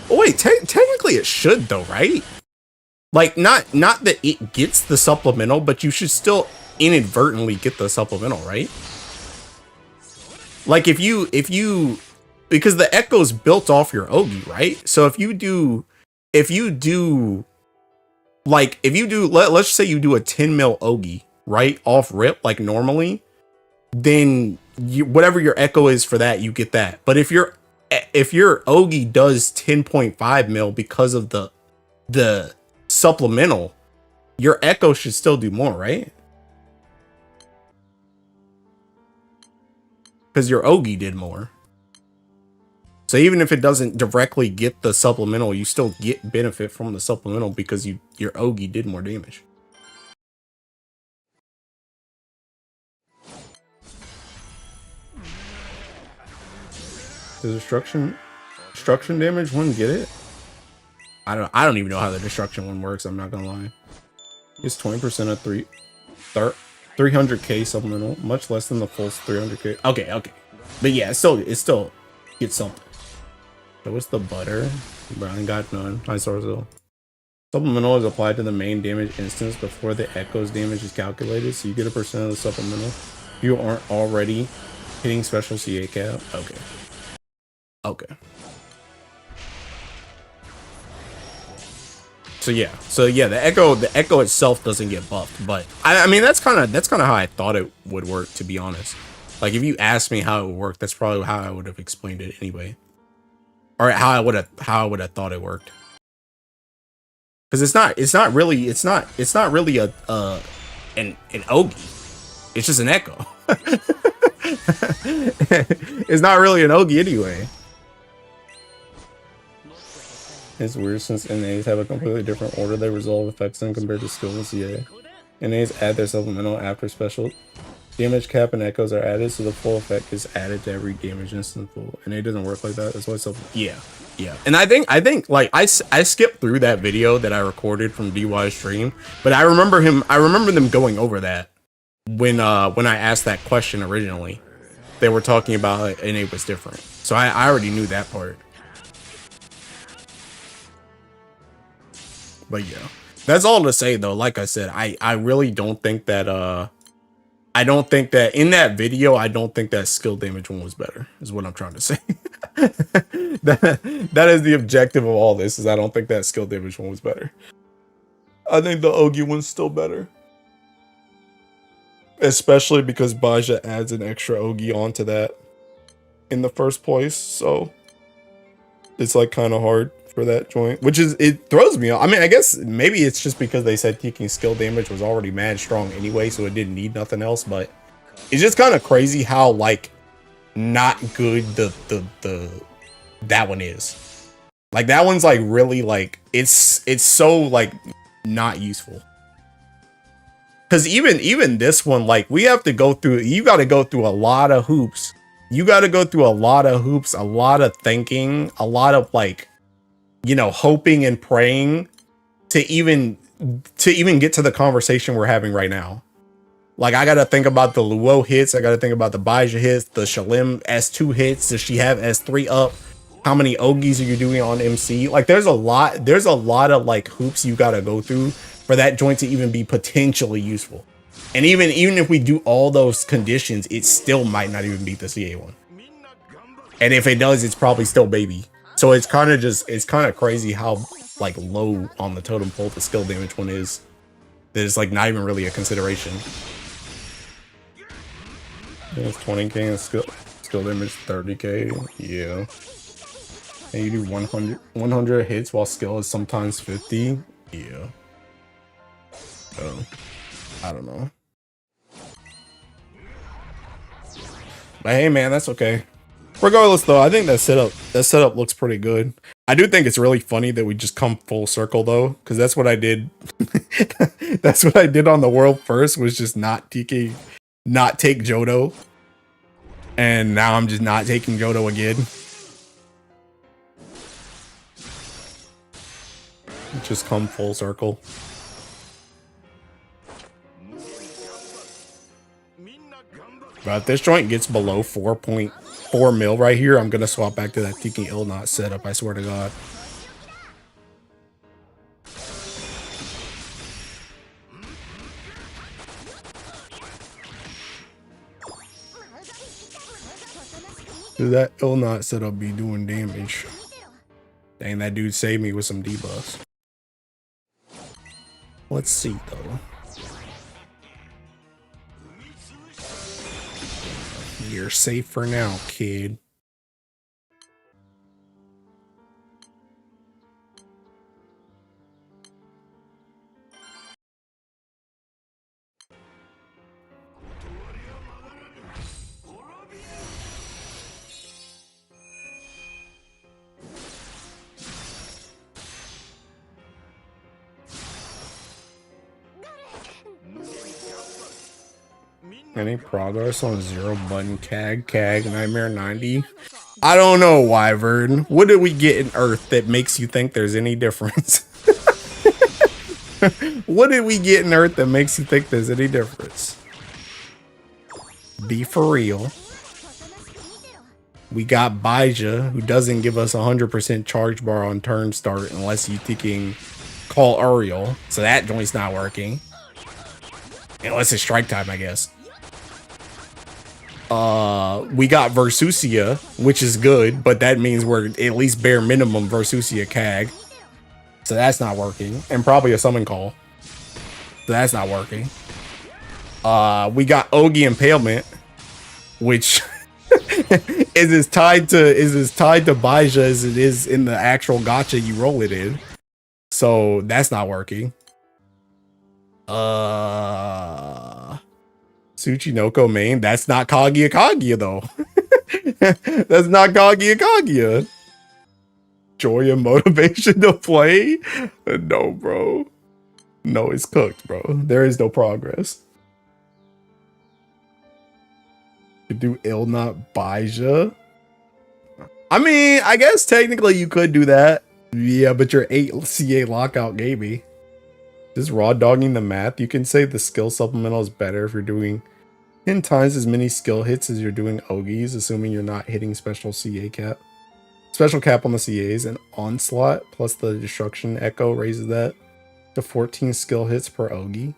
[SPEAKER 2] Oh wait, technically it should though, right? Like not that it gets the supplemental, but you should still inadvertently get the supplemental, right? Like if you because the echo's built off your Ogi, right? So if you do let's say you do a 10 mil Ogi, right? Off rip, like normally, then whatever your echo is for that, you get that. But if your Ogi does 10.5 mil because of the supplemental, your echo should still do more, right? Because your Ogi did more. So even if it doesn't directly get the supplemental, you still get benefit from the supplemental because your Ogi did more damage. Does destruction damage one get it? I don't even know how the destruction one works, I'm not gonna lie. It's 20% of 300k supplemental, much less than the full 300k. Okay. But yeah, it still gets something. So what's the butter? Brian got none. Hi Sorzo. Supplemental is applied to the main damage instance before the echo's damage is calculated, so you get a percent of the supplemental. If you aren't already hitting special CA cap. Okay. So yeah, the echo itself doesn't get buffed, but I mean that's kind of how I thought it would work, to be honest. Like if you asked me how it would work, that's probably how I would have explained it anyway. Or how I would have thought it worked. Because it's not really an Ogi. It's just an echo. It's not really an Ogi anyway. It's weird since NAs have a completely different order they resolve effects in compared to skill and CA. NAs add their supplemental after special damage cap and echoes are added, so the full effect is added to every damage instance full. NA doesn't work like that. That's why yeah. And I think like I skipped through that video that I recorded from DY's stream, but I remember them going over that when I asked that question originally. They were talking about like, NA was different, so I already knew that part. But yeah, that's all to say though. Like I said, I really don't think that in that video, I don't think that skill damage one was better, is what I'm trying to say. that is the objective of all this, is I don't think that skill damage one was better. I think the Ogi one's still better. Especially because Baja adds an extra Ogi onto that in the first place, so it's like kind of hard for that joint, which is, it throws me off. I mean, I guess maybe it's just because they said taking skill damage was already mad strong anyway, so it didn't need nothing else, but it's just kind of crazy how like not good that one is. Like that one's like really like it's so like not useful. Because even this one, like we have to go through, you got to go through a lot of hoops. You got to go through a lot of hoops, a lot of thinking, a lot of like, you know, hoping and praying to even get to the conversation we're having right now. Like I gotta think about the Luo hits, I gotta think about the Baija hits, the Shalim S2 hits. Does she have S3 up? How many Ogis are you doing on MC? Like there's a lot of like hoops you gotta go through for that joint to even be potentially useful. And even if we do all those conditions, it still might not even beat the CA one. And if it does, it's probably still baby. So it's kind of crazy how like low on the totem pole the skill damage one is. That it's like not even really a consideration. It's 20k and skill damage 30k. Yeah. And you do 100 hits while skill is sometimes 50. Yeah. Oh, I don't know. But hey man, that's okay. Regardless though, I think that setup looks pretty good. I do think it's really funny that we just come full circle though, because that's what I did. That's what I did on the world first, was just not take Jodo. And now I'm just not taking Jodo again. Just come full circle. But if this joint gets below 4.4 mil right here, I'm gonna swap back to that Tiki Ilnot setup, I swear to God. Dude, that Ilnot setup be doing damage. Dang, that dude saved me with some debuffs. Let's see, though. You're safe for now, kid. Any progress on Zero Button CAG, Nightmare 90? I don't know, Wyvern. What did we get in Earth that makes you think there's any difference? What did we get in Earth that makes you think there's any difference? Be for real. We got Baija, who doesn't give us 100% charge bar on turn start unless you thinking Call Uriel. So that joint's not working. Unless it's strike time, I guess. We got Versusia, which is good, but that means we're at least bare minimum Versusia CAG. So that's not working. And probably a summon call. So that's not working. We got Ogi Impalement, which is as tied to Baija as it is in the actual gacha you roll it in. So that's not working. Tsuchinoko main, that's not Kaguya though. That's not Kaguya. Joy and motivation to play? No, bro. No, it's cooked, bro. There is no progress. You do Ilnot Baija. I mean, I guess technically you could do that. Yeah, but your 8 CA lockout gave me. Just raw dogging the math. You can say the skill supplemental is better if you're doing 10 times as many skill hits as you're doing Ogis, assuming you're not hitting special CA cap. Special cap on the CAs and Onslaught plus the Destruction Echo raises that to 14 skill hits per Ogi.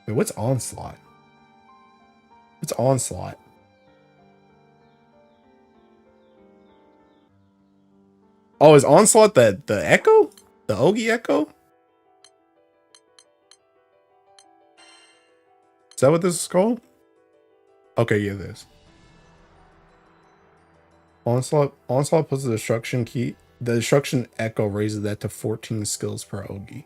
[SPEAKER 2] Wait, what's Onslaught? What's Onslaught? Oh, is Onslaught the Echo? The Ogi Echo? Is that what this is called? Okay, yeah, this. Onslaught plus the destruction key. The destruction echo raises that to 14 skills per Ogi.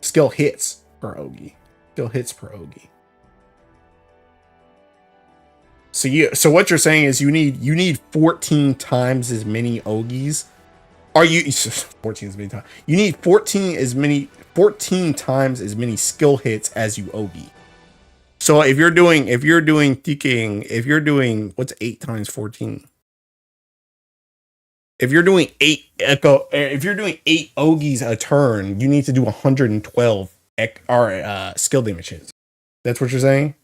[SPEAKER 2] Skill hits per Ogi. Skill hits per Ogi. So so what you're saying is you need 14 times as many Ogis. Are you 14 as many times? You need 14 times as many skill hits as you Ogi. So if you're doing what's 8 times 14? If you're doing 8 Ogis a turn, you need to do 112 skill damage hits. That's what you're saying?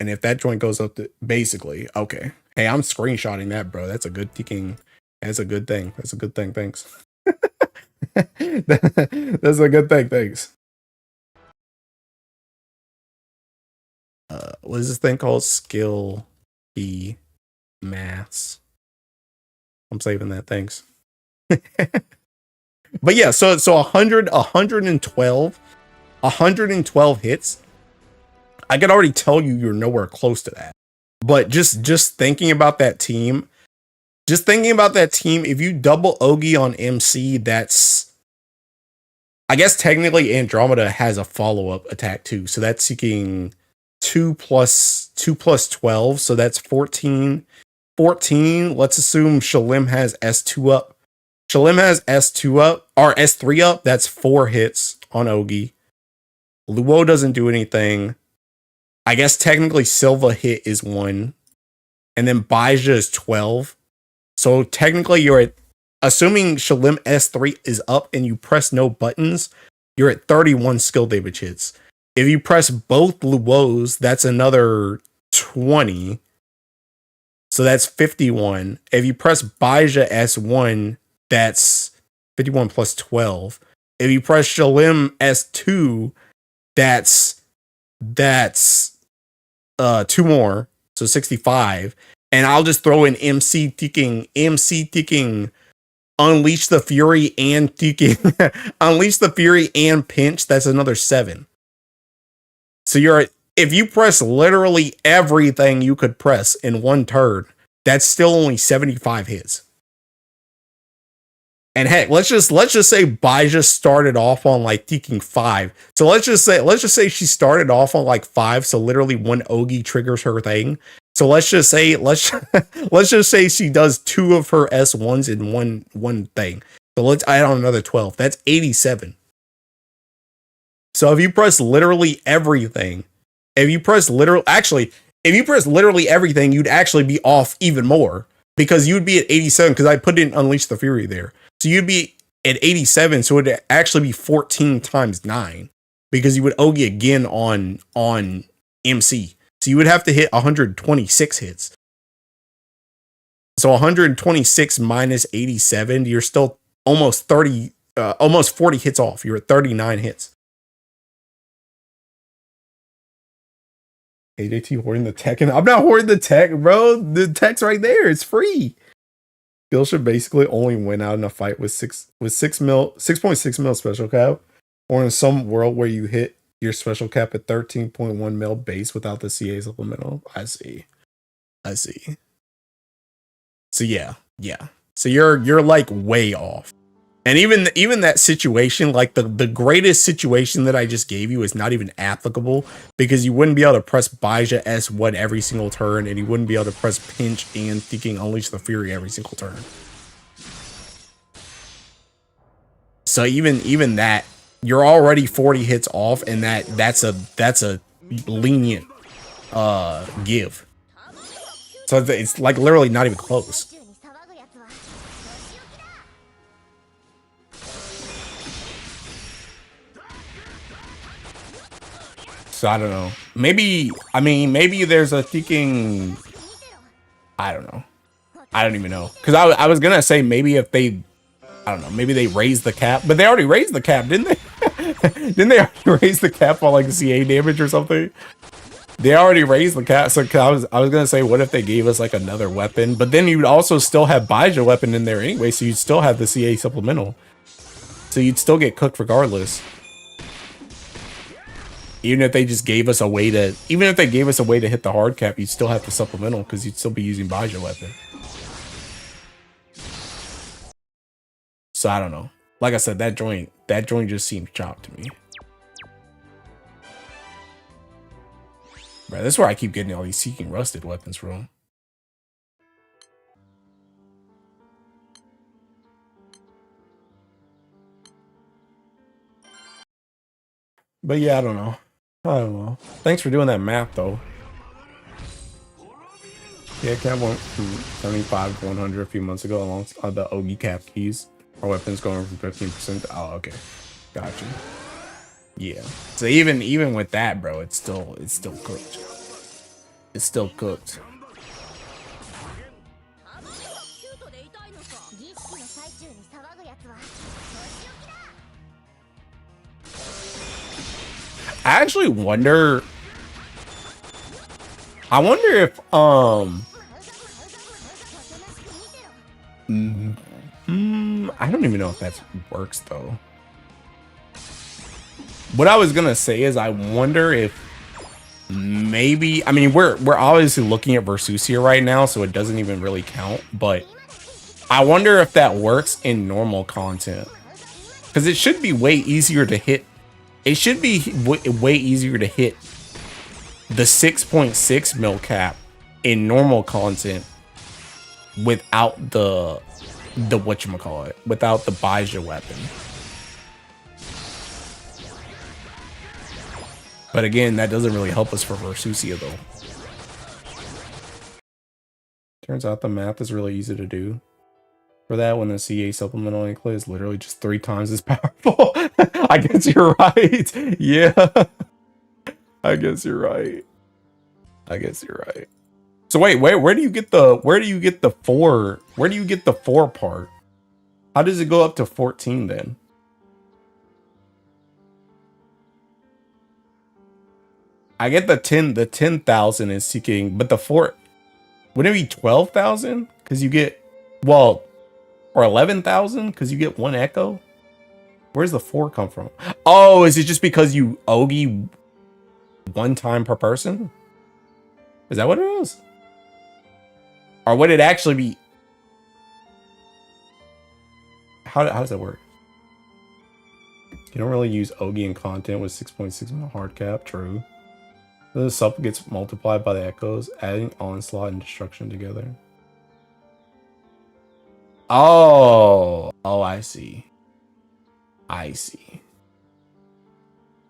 [SPEAKER 2] And if that joint goes up to basically, okay. Hey, I'm screenshotting that, bro. That's a good thing. That's a good thing. That's a good thing. Thanks. That's a good thing. Thanks. What is this thing called? Skill E mass. I'm saving that. Thanks. But yeah, so 112 hits. I could already tell you're nowhere close to that. But just thinking about that team, if you double Ogi on MC, that's, I guess technically Andromeda has a follow-up attack too. So that's seeking 2 plus 12. So that's 14. 14. Let's assume Shalim has S2 up. Shalim has S2 up or S3 up. That's 4 hits on Ogi. Luo doesn't do anything. I guess technically Silva hit is 1. And then Baija is 12. So technically you're at, assuming Shalim S3 is up and you press no buttons, you're at 31 skill damage hits. If you press both Luos, that's another 20. So that's 51. If you press Baija S1, that's 51 plus 12. If you press Shalim S2, that's 2 more, so 65. And I'll just throw in MC ticking, Unleash the Fury and ticking, Unleash the Fury and pinch, that's another 7. So if you press literally everything you could press in one turn, that's still only 75 hits. And heck, let's just say Baija started off on like ticking 5. So let's just say she started off on like 5. So literally one Ogi triggers her thing. So let's just say she does 2 of her S1s in one thing. So let's add on another 12. That's 87. So if you press literally everything, if you press literally everything, you'd actually be off even more, because you'd be at 87 because I put in Unleash the Fury there. So you'd be at 87, so it'd actually be 14 times 9, because you would Ogi again on MC. So you would have to hit 126 hits. So 126 minus 87, you're still almost 40 hits off. You're at 39 hits. AJT hoarding the tech, and I'm not hoarding the tech, bro. The tech's right there. It's free. Skill should basically only win out in a fight with 6.6 mil special cap, or in some world where you hit your special cap at 13.1 mil base without the CA supplemental. I see. So yeah. So you're like way off. And even that situation, like the greatest situation that I just gave you, is not even applicable, because you wouldn't be able to press Baija S1 every single turn, and you wouldn't be able to press pinch and thinking Unleash the Fury every single turn. So even that, you're already 40 hits off, and that's a lenient give. So it's like literally not even close. So I don't know. Maybe there's a thinking. I don't know. I don't even know. Because I was gonna say maybe if they, I don't know, maybe they raised the cap, but they already raised the cap, didn't they? Didn't they already raise the cap on like CA damage or something? They already raised the cap. So I was gonna say, what if they gave us like another weapon? But then you'd also still have Baija weapon in there anyway, so you'd still have the CA supplemental. So you'd still get cooked regardless. Even if they just gave us a way to, hit the hard cap, you'd still have the supplemental, because you'd still be using Baija weapon. So I don't know. Like I said, that joint just seems chopped to me. Bro, that's where I keep getting all these Seeking Rusted weapons from. But yeah, I don't know. Thanks for doing that map, though. Yeah, cap went from 75 to 100 a few months ago along the Ogi cap keys. Our weapons going from 15% to... Oh, okay. Gotcha. Yeah. So even with that, bro, it's still cooked. It's still cooked. I actually wonder... I wonder if, I don't even know if that works, though. What I was gonna say is, I wonder if maybe... I mean, we're obviously looking at Versusia right now, so it doesn't even really count, but I wonder if that works in normal content. Because it should be way easier to hit. It should be way easier to hit the 6.6 mil cap in normal content without the whatchamacallit, without the Baija weapon. But again, that doesn't really help us for Versusia, though. Turns out the math is really easy to do. For that, when the CA supplemental anklet is literally just 3 times as powerful. I guess you're right. Yeah. I guess you're right. So wait, where do you get the 4 part? How does it go up to 14 then? I get the 10,000 is seeking, but the 4 wouldn't it be 12,000? Because you get, well, or 11,000 because you get 1 echo. Where's the 4 come from? Oh, is it just because you Ogi 1 time per person? Is that what it is? Or would it actually be? How does that work? You don't really use Ogi in content with 6.6 mil hard cap. True. The sub gets multiplied by the echoes, adding onslaught and destruction together. Oh, I see. I see.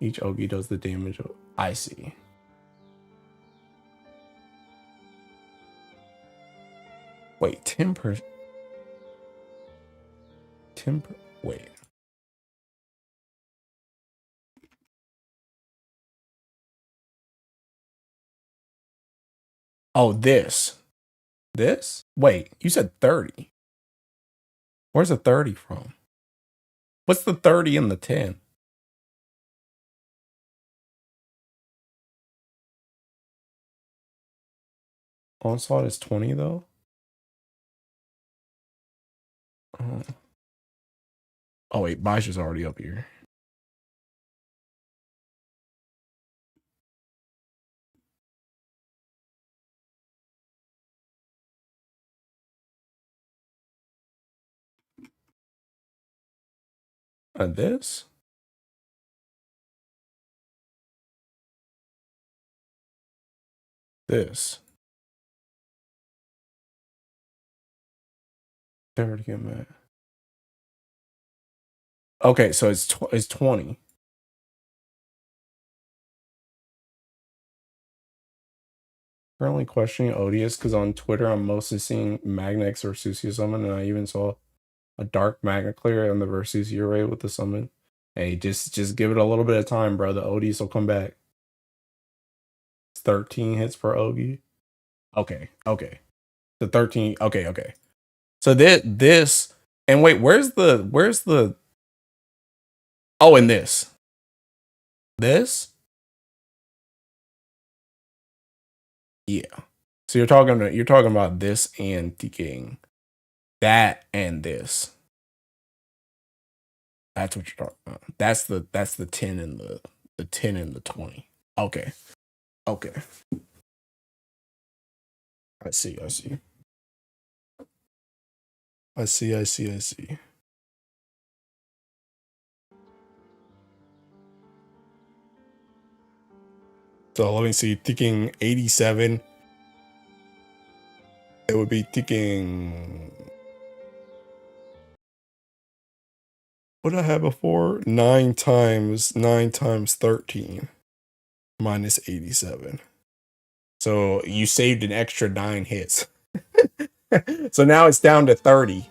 [SPEAKER 2] Each Ogi does the damage. I see. Wait, 10%. Wait. Oh, this. Wait, you said 30. Where's the 30 from? What's the 30 and the 10? Onslaught is 20 though. Oh wait, Baja's already up here. And this? This. 30 and that. Okay, so it's 20. Currently questioning Odious because on Twitter I'm mostly seeing Magnex or Susia summon, and I even saw a dark Magna clear on the versus array with the summon. Hey, just give it a little bit of time, bro. The Odious will come back. It's 13 hits per Ogi. Okay. The 13. Okay. So this and wait, where's the oh, and this. Yeah. So you're talking about this and TKing that and this. That's what you're talking about. That's the 10 and the 10 and the 20. Okay. I see. So let me see, ticking 87. It would be ticking. What did I have before? 9 times 13 minus 87. So you saved an extra 9 hits. So now it's down to 30.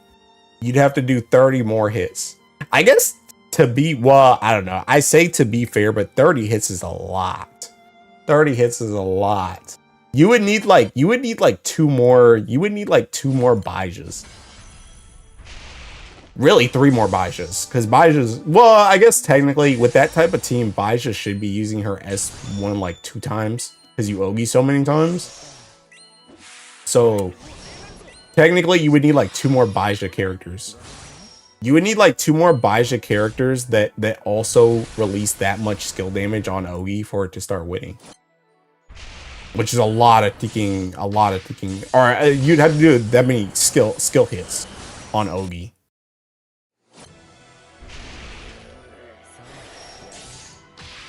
[SPEAKER 2] You'd have to do 30 more hits. I guess to be, well, I don't know. I say to be fair, but 30 hits is a lot. 30 hits is a lot. You would need like 2 more. You would need like 2 more Bajas. Really 3 more Bajas. Because Bajas, well, I guess technically with that type of team, Baja should be using her S1 like 2 times. Because you Ogi so many times. So technically you would need like 2 more Baja characters. You would need like 2 more Baja characters that also release that much skill damage on Ogi for it to start winning. Which is a lot of ticking. Or you'd have to do that many skill hits on Ogi.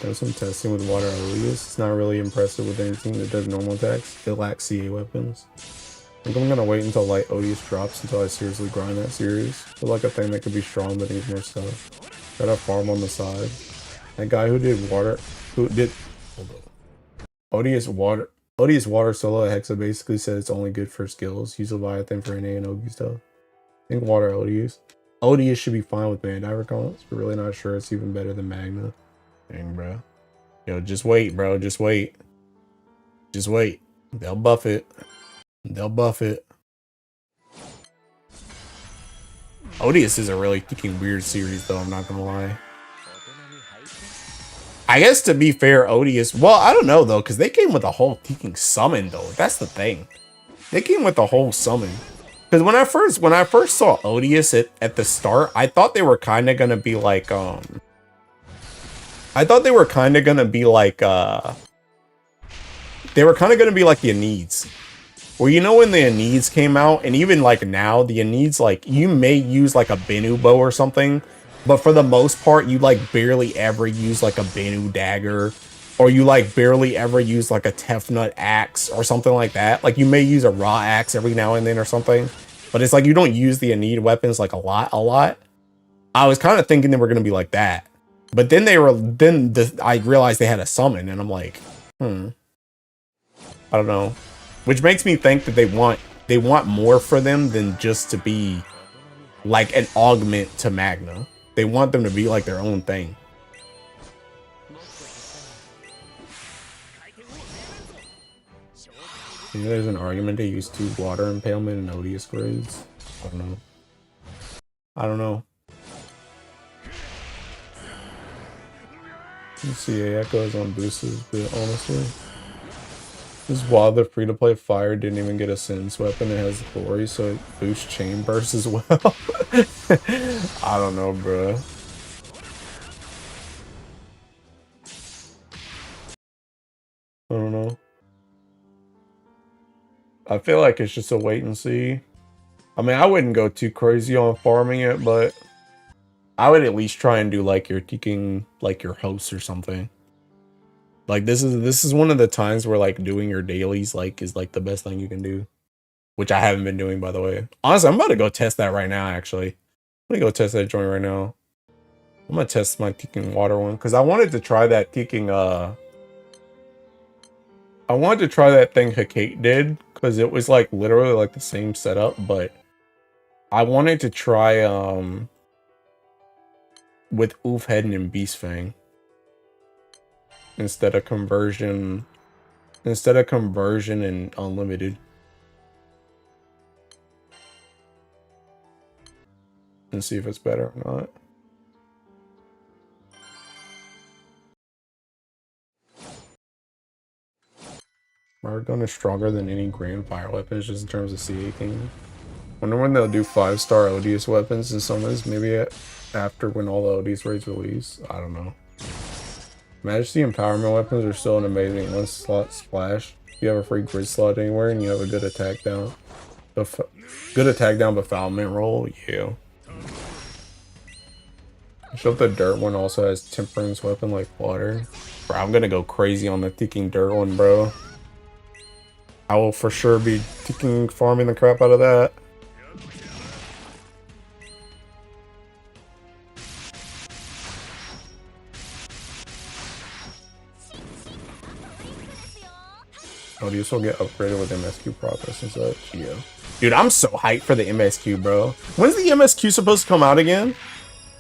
[SPEAKER 2] Done some testing with water Odious. It's not really impressive with anything that does normal attacks. It lacks CA weapons. I think I'm gonna wait until light Odious drops until I seriously grind that series. I feel like a thing that could be strong but needs more stuff. Got a farm on the side. That guy who did Odious water solo at Hexa basically said it's only good for skills. Use Leviathan for NA and Ogi stuff. I think water Odious. Odious should be fine with Mandiver comments, but really not sure it's even better than Magna. Dang, bro. Yo, just wait, bro. Just wait. They'll buff it. Odious is a really fucking weird series, though. I'm not gonna lie. I guess to be fair, Odious. Well, I don't know though, because they came with a whole freaking summon though. That's the thing. They came with a whole summon. Because when I first saw Odious at the start, I thought they were kind of gonna be like I thought they were kind of gonna be like the Anids. Well, you know when the Anids came out, and even like now, the Anids, like you may use like a Benu bow or something, but for the most part, you like barely ever use like a Benu dagger, or you like barely ever use like a Tefnut axe or something like that. Like you may use a raw axe every now and then or something, but it's like you don't use the Anid weapons like a lot. I was kind of thinking they were gonna be like that, but then I realized they had a summon, and I'm like, I don't know, which makes me think that they want more for them than just to be like an augment to Magna. They want them to be like their own thing. You know, there's an argument to use 2 water impalement and Odious grades. I don't know. CA echoes on boosters, but honestly, this is wild that free-to-play Fire didn't even get a Sins weapon. It has glory, so it boosts chain burst as well. I don't know, bro. I don't know. I feel like it's just a wait and see. I mean, I wouldn't go too crazy on farming it, but I would at least try and do like your taking like your hosts or something. Like this is one of the times where like doing your dailies like is like the best thing you can do, which I haven't been doing, by the way. Honestly, I'm about to go test that right now. Actually, I'm gonna go test that joint right now. I'm gonna test my taking water one because I wanted to try that taking I wanted to try that thing Hecate did because it was like literally like the same setup, but I wanted to try with Ulfheden and Beastfang instead of conversion and unlimited, and see if it's better or not. Margun is stronger than any Grand Fire weapons just in terms of CA King. Wonder when they'll do 5-star Odious weapons and summons, maybe after when all the Odious raids release. I don't know. Majesty Empowerment weapons are still an amazing 1-slot splash. If you have a free grid slot anywhere and you have a good attack down. Befoulment roll, yeah. I hope the dirt one also has temperance weapon like water. Bro, I'm gonna go crazy on the ticking dirt one, bro. I will for sure be farming the crap out of that. Odious will get upgraded with MSQ progress and such. Yeah. Dude, I'm so hyped for the MSQ, bro. When's the MSQ supposed to come out again?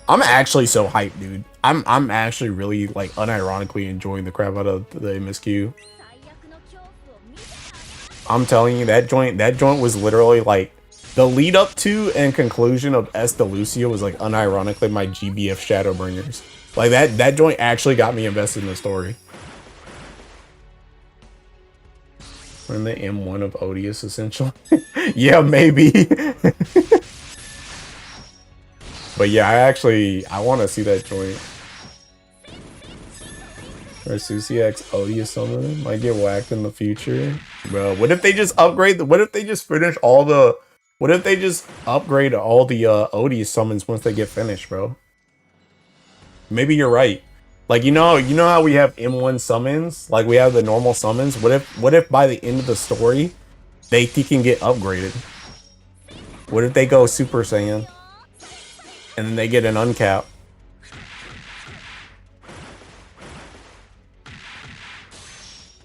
[SPEAKER 2] I'm actually so hyped, dude. I'm actually really like unironically enjoying the crap out of the MSQ. I'm telling you, that joint was literally like the lead up to and conclusion of Esta Lucia was like unironically my GBF Shadowbringers. Like that joint actually got me invested in the story. We're in the M1 of Odious, essentially. Yeah, maybe. But yeah, I want to see that joint. Or Susie X Odious summon might get whacked in the future. Bro, what if they just upgrade what if they just finish all the, what if they just upgrade all the Odious summons once they get finished, bro? Maybe you're right. Like, you know how we have M1 summons? Like, we have the normal summons? What if by the end of the story, they can get upgraded? What if they go Super Saiyan? And then they get an uncap?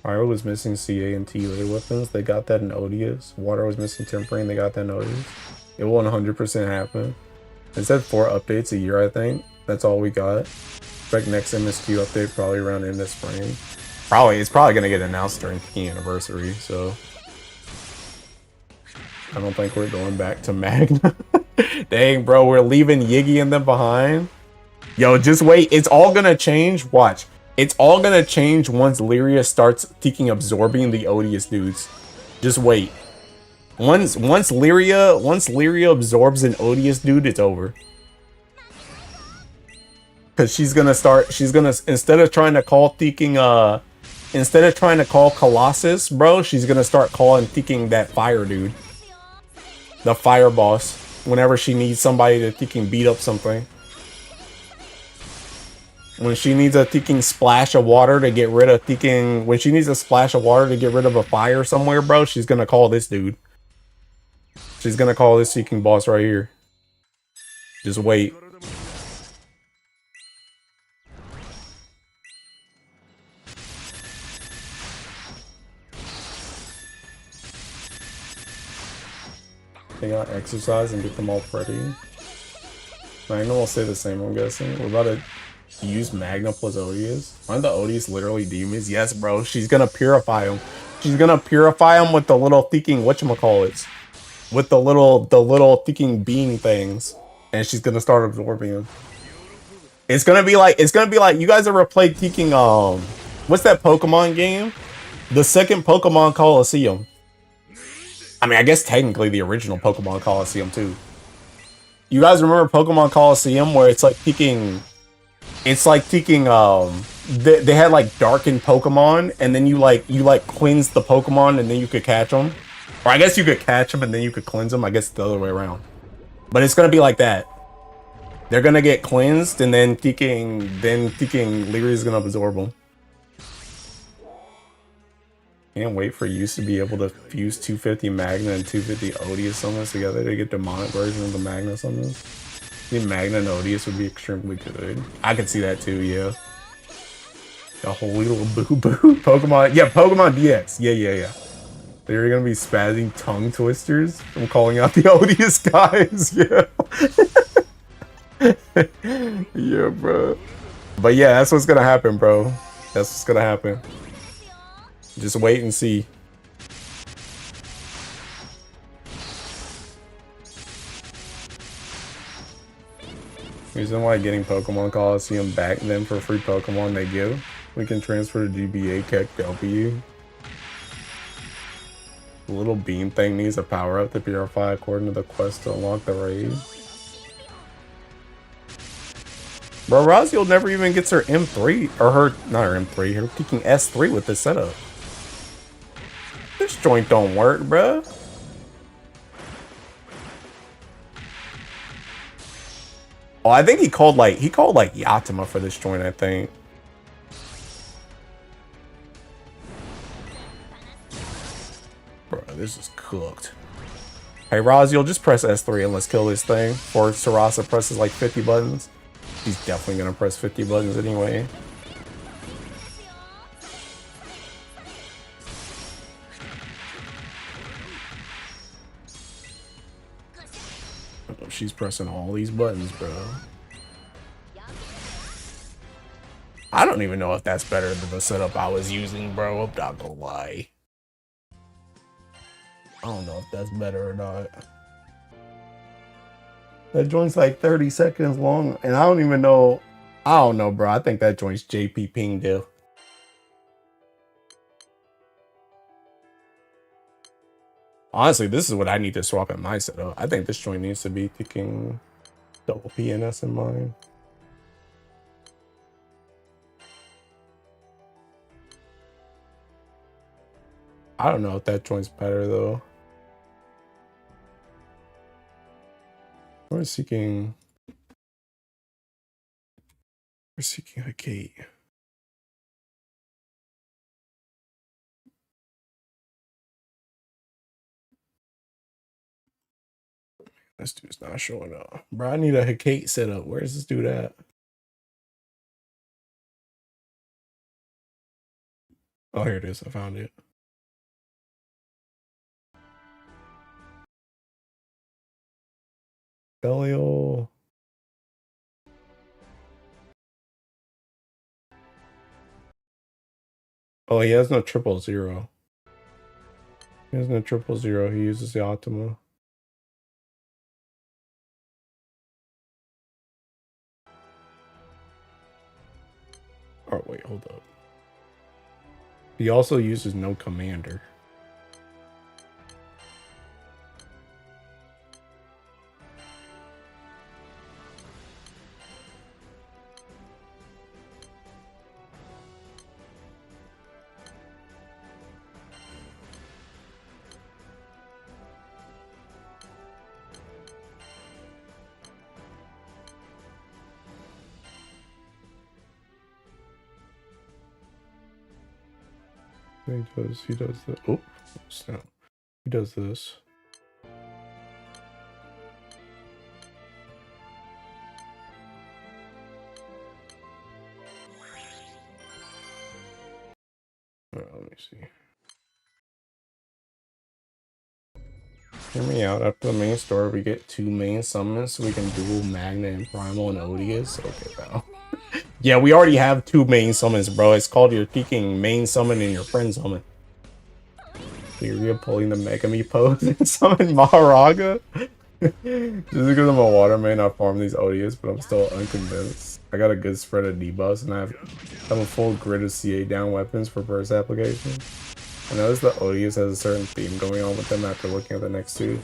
[SPEAKER 2] Pyro was missing CA and T layer weapons. They got that in Odious. Water was missing Tempering. They got that in Odious. It will 100% happen. It said 4 updates a year, I think. That's all we got. Expect next MSQ update probably around end of spring. It's probably gonna get announced during the anniversary, so I don't think we're going back to Magna. Dang, bro, we're leaving Yiggy and them behind. Yo, just wait. It's all gonna change. Watch. It's all gonna change once Lyria starts taking absorbing the odious dudes. Just wait. Once Lyria absorbs an odious dude, it's over. Cause she's gonna instead of trying to call Colossus, bro, she's gonna start thinking that fire dude. The fire boss. Whenever she needs somebody to beat up something. When she needs a splash of water to get rid of when she needs a splash of water to get rid of a fire somewhere, bro, she's gonna call this dude. She's gonna call this boss right here. Just wait. They gotta exercise and get them all pretty. Magna will stay the same, I'm guessing. We're about to use Magna plus Odious. Aren't the Odious literally demons? Yes, bro. She's gonna purify them. She's gonna purify them with the little whatchamacallits. With the little beam things. And she's gonna start absorbing them. It's gonna be like, you guys ever played what's that Pokemon game? The second Pokemon Coliseum. I mean, I guess technically the original Pokemon Coliseum too. You guys remember Pokemon Coliseum where it's like they had like darkened Pokemon and then you cleanse the Pokemon and then you could catch them. Or I guess you could catch them and then you could cleanse them. I guess the other way around. But it's gonna be like that. They're gonna get cleansed and then Lyria's gonna absorb them. Can't wait for you to be able to fuse 250 Magna and 250 Odious summons together to get demonic version of the Magna summons. I think Magna and Odious would be extremely good. I could see that too, yeah. The holy little boo-boo Pokemon. Yeah, Pokemon DX. Yeah. They're gonna be spazzing tongue twisters from calling out the Odious guys, yeah. Yeah, bro. But yeah, that's what's gonna happen, bro. That's what's gonna happen. Just wait and see. Reason why getting Pokemon Coliseum back then for free Pokemon they give. We can transfer to GBA KW. The little beam thing needs a power up to purify according to the quest to unlock the raid. Bro, Raziel never even gets her M3 or not her M3, her kicking S3 with this setup. This joint don't work, bruh. Oh, I think he called like Yatima for this joint, I think. Bro, this is cooked. Hey, Raziel, just press S3 and let's kill this thing. Or Sarasa presses like 50 buttons. He's definitely gonna press 50 buttons anyway. She's pressing all these buttons, bro. I don't even know if that's better than the setup I was using, bro. I'm not gonna lie. I don't know if that's better or not. That joint's like 30 seconds long, and I don't even know. I don't know, bro. I think that joint's JP ping diff. Honestly, this is what I need to swap in my setup. I think this joint needs to be taking double PNS in mine. I don't know if that joint's better though. We're seeking a gate. This dude's not showing up. Bro, I need a Hecate setup. Where's this dude at? Oh, here it is. I found it. Belial. Oh, he has no 000. He has no 000. He uses the Optima. Oh, wait, hold up. He also uses no commander. He does the, oh, snap. He does this. Let me see. Hear me out. After the main story, we get 2 main summons so we can duel Magna and Primal and Odious. Okay, pal. Yeah, we already have 2 main summons, bro. It's called your peeking main summon and your friend summon. So you're pulling the Megami pose and summon Maharaga? Just because I'm a water main, I farm these Odious, but I'm still unconvinced. I got a good spread of debuffs, and I have a full grid of CA down weapons for burst application. I noticed the Odious has a certain theme going on with them after looking at the next 2.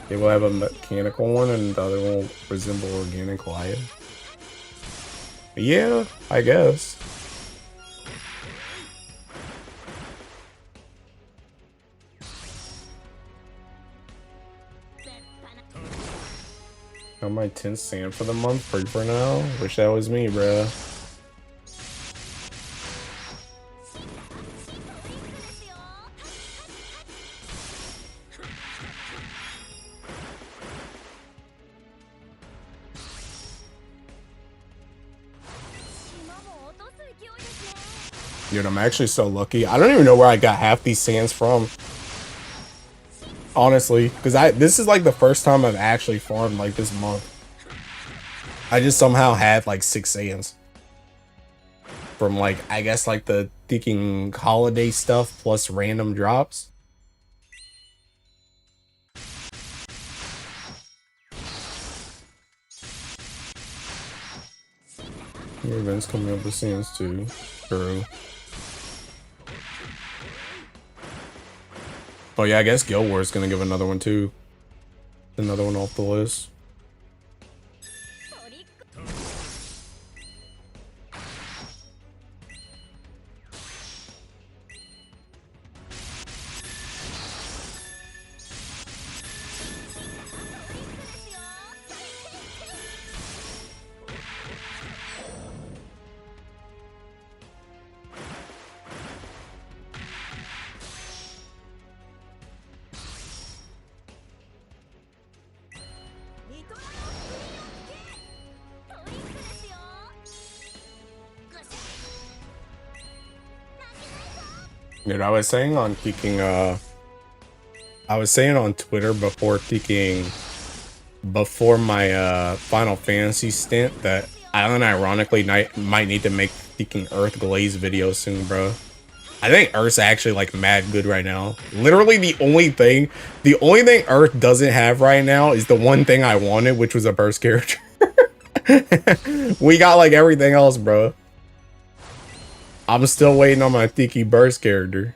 [SPEAKER 2] They will have a mechanical one, and the other one will resemble organic life. Yeah, I guess. Got my 10th sand for the month free for now. Wish that was me, bruh. Dude, I'm actually so lucky. I don't even know where I got half these sands from. Honestly, because this is like the first time I've actually farmed like this month. I just somehow had like 6 sands. From like, I guess like the thinking holiday stuff plus random drops. Your events coming up with sands too. True. Oh yeah, I guess Guild Wars is gonna give another one too. Another one off the list. Dude, I was saying on peeking, I was saying on Twitter before peeking, before my Final Fantasy stint that I unironically might need to make peeking Earth Glaze video soon, bro. I think Earth's actually like mad good right now. Literally the only thing Earth doesn't have right now is the one thing I wanted, which was a burst character. We got like everything else, bro. I'm still waiting on my Tiki burst character.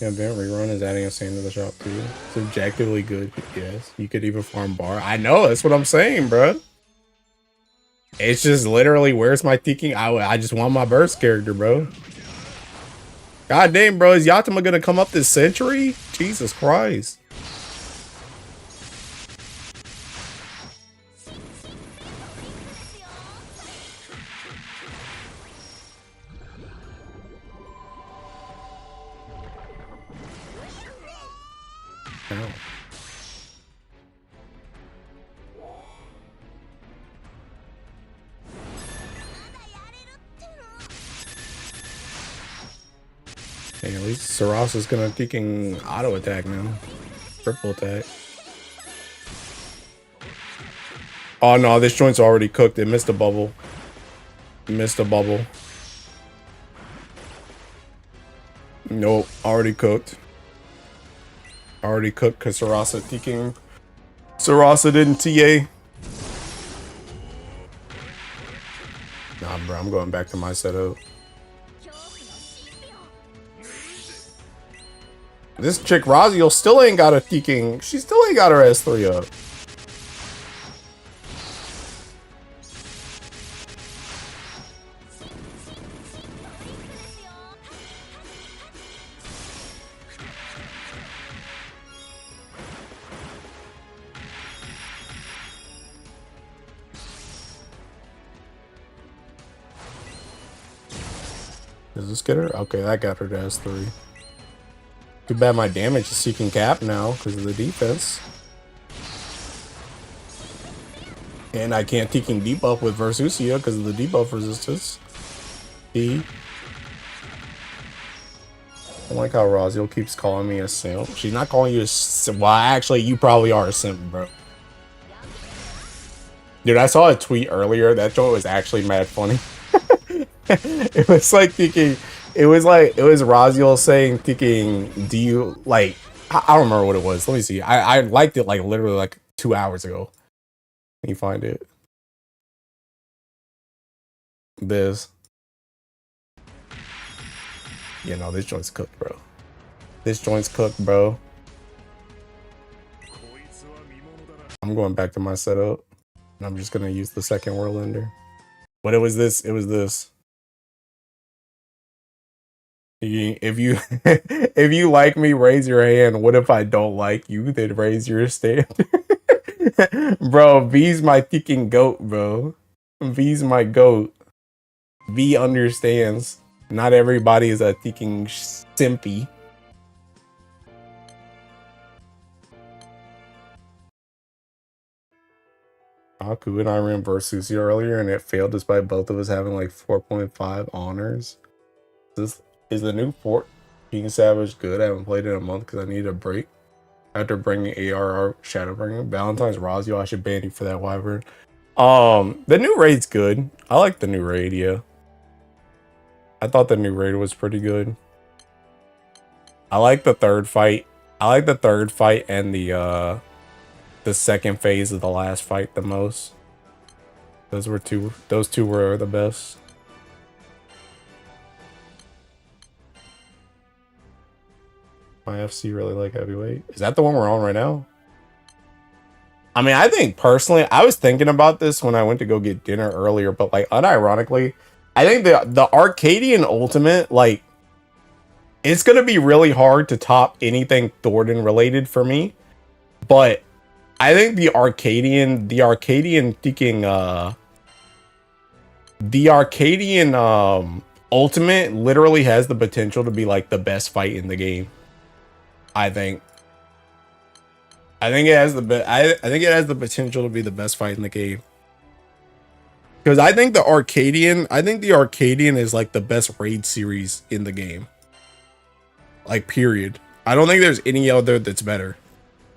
[SPEAKER 2] Yeah, Vent Rerun is adding a sand to the shop too. It's objectively good, yes. You could even farm bar. I know, that's what I'm saying, bro. It's just literally, where's my thinking? I just want my burst character, bro. God damn, bro. Is Yatima gonna come up this century? Jesus Christ. Ow. Hey, at least Sarasa's gonna thinking auto attack now. Triple attack. Oh no, this joint's already cooked. It missed a bubble. Missed a bubble. Nope, already cooked. Already cooked because Sarasa TKing. Sarasa didn't TA. Nah, bro, I'm going back to my setup. This chick Razio still ain't got a TKing. She still ain't got her S3 up. Does this get her? Okay, that got her to S3. Too bad my damage is seeking cap now because of the defense. And I can't taking debuff with Versusia because of the debuff resistance. I like how Razio keeps calling me a simp. She's not calling you a simp. Well, actually, you probably are a simp, bro. Dude, I saw a tweet earlier. That joke was actually mad funny. It was like thinking, it was Razio saying, thinking, do you, like, I don't remember what it was. Let me see. I liked it, like, literally, like, 2 hours ago. Can you find it? This. Yeah, no, this joint's cooked, bro. This joint's cooked, bro. I'm going back to my setup. And I'm just gonna use the second Whirlender. But it was this. It was this. If you if you like me, raise your hand. What if I don't like you? Then raise your stand. Bro, V's my ticking goat, bro. V's my goat. V understands. Not everybody is a ticking simpy. Aku and I ran Versus earlier and it failed despite both of us having like 4.5 honors. This is the new Fort King Savage good. I haven't played it in a month because I needed a break. After bringing ARR Shadowbringer. Valentine's Razio, I should ban you for that wyvern. The new raid's good. I like the new raid, yeah. I thought the new raid was pretty good. I like the third fight. I like the third fight and the second phase of the last fight the most. Those two were the best. My FC really like heavyweight. Is that the one we're on right now? I mean, I think personally, I was thinking about this when I went to go get dinner earlier, but like unironically, I think the Arcadian Ultimate, like, it's gonna be really hard to top anything Thornton related for me. But I think the Arcadian Ultimate literally has the potential to be like the best fight in the game. I think it has the potential to be the best fight in the game. Because I think the Arcadian is like the best raid series in the game. Like, period. I don't think there's any other that's better.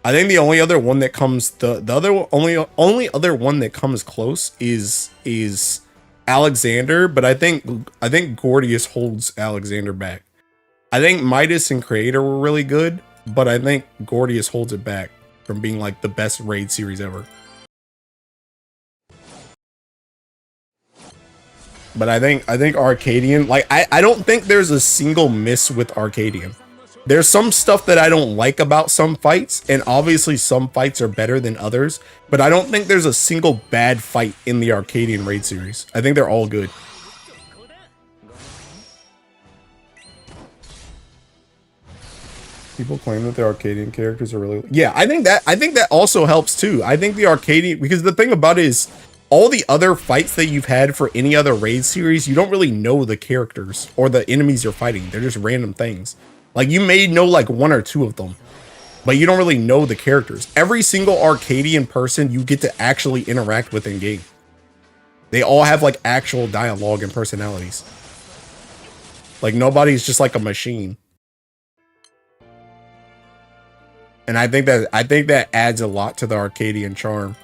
[SPEAKER 2] I think the only other one that comes only other one that comes close is Alexander, but I think Gordius holds Alexander back. I think Midas and Creator were really good, but I think Gordius holds it back from being like the best raid series ever. But I think Arcadian, like, I don't think there's a single miss with Arcadian. There's some stuff that I don't like about some fights, and obviously some fights are better than others, but I don't think there's a single bad fight in the Arcadian raid series. I think they're all good. People claim that the Arcadian characters are really... Yeah, I think that also helps too. I think the Arcadian... Because the thing about it is, all the other fights that you've had for any other raid series, you don't really know the characters or the enemies you're fighting. They're just random things. Like, you may know like one or two of them, but you don't really know the characters. Every single Arcadian person you get to actually interact with in game. They all have like actual dialogue and personalities. Like, nobody's just like a machine. And I think that adds a lot to the Arcadian charm.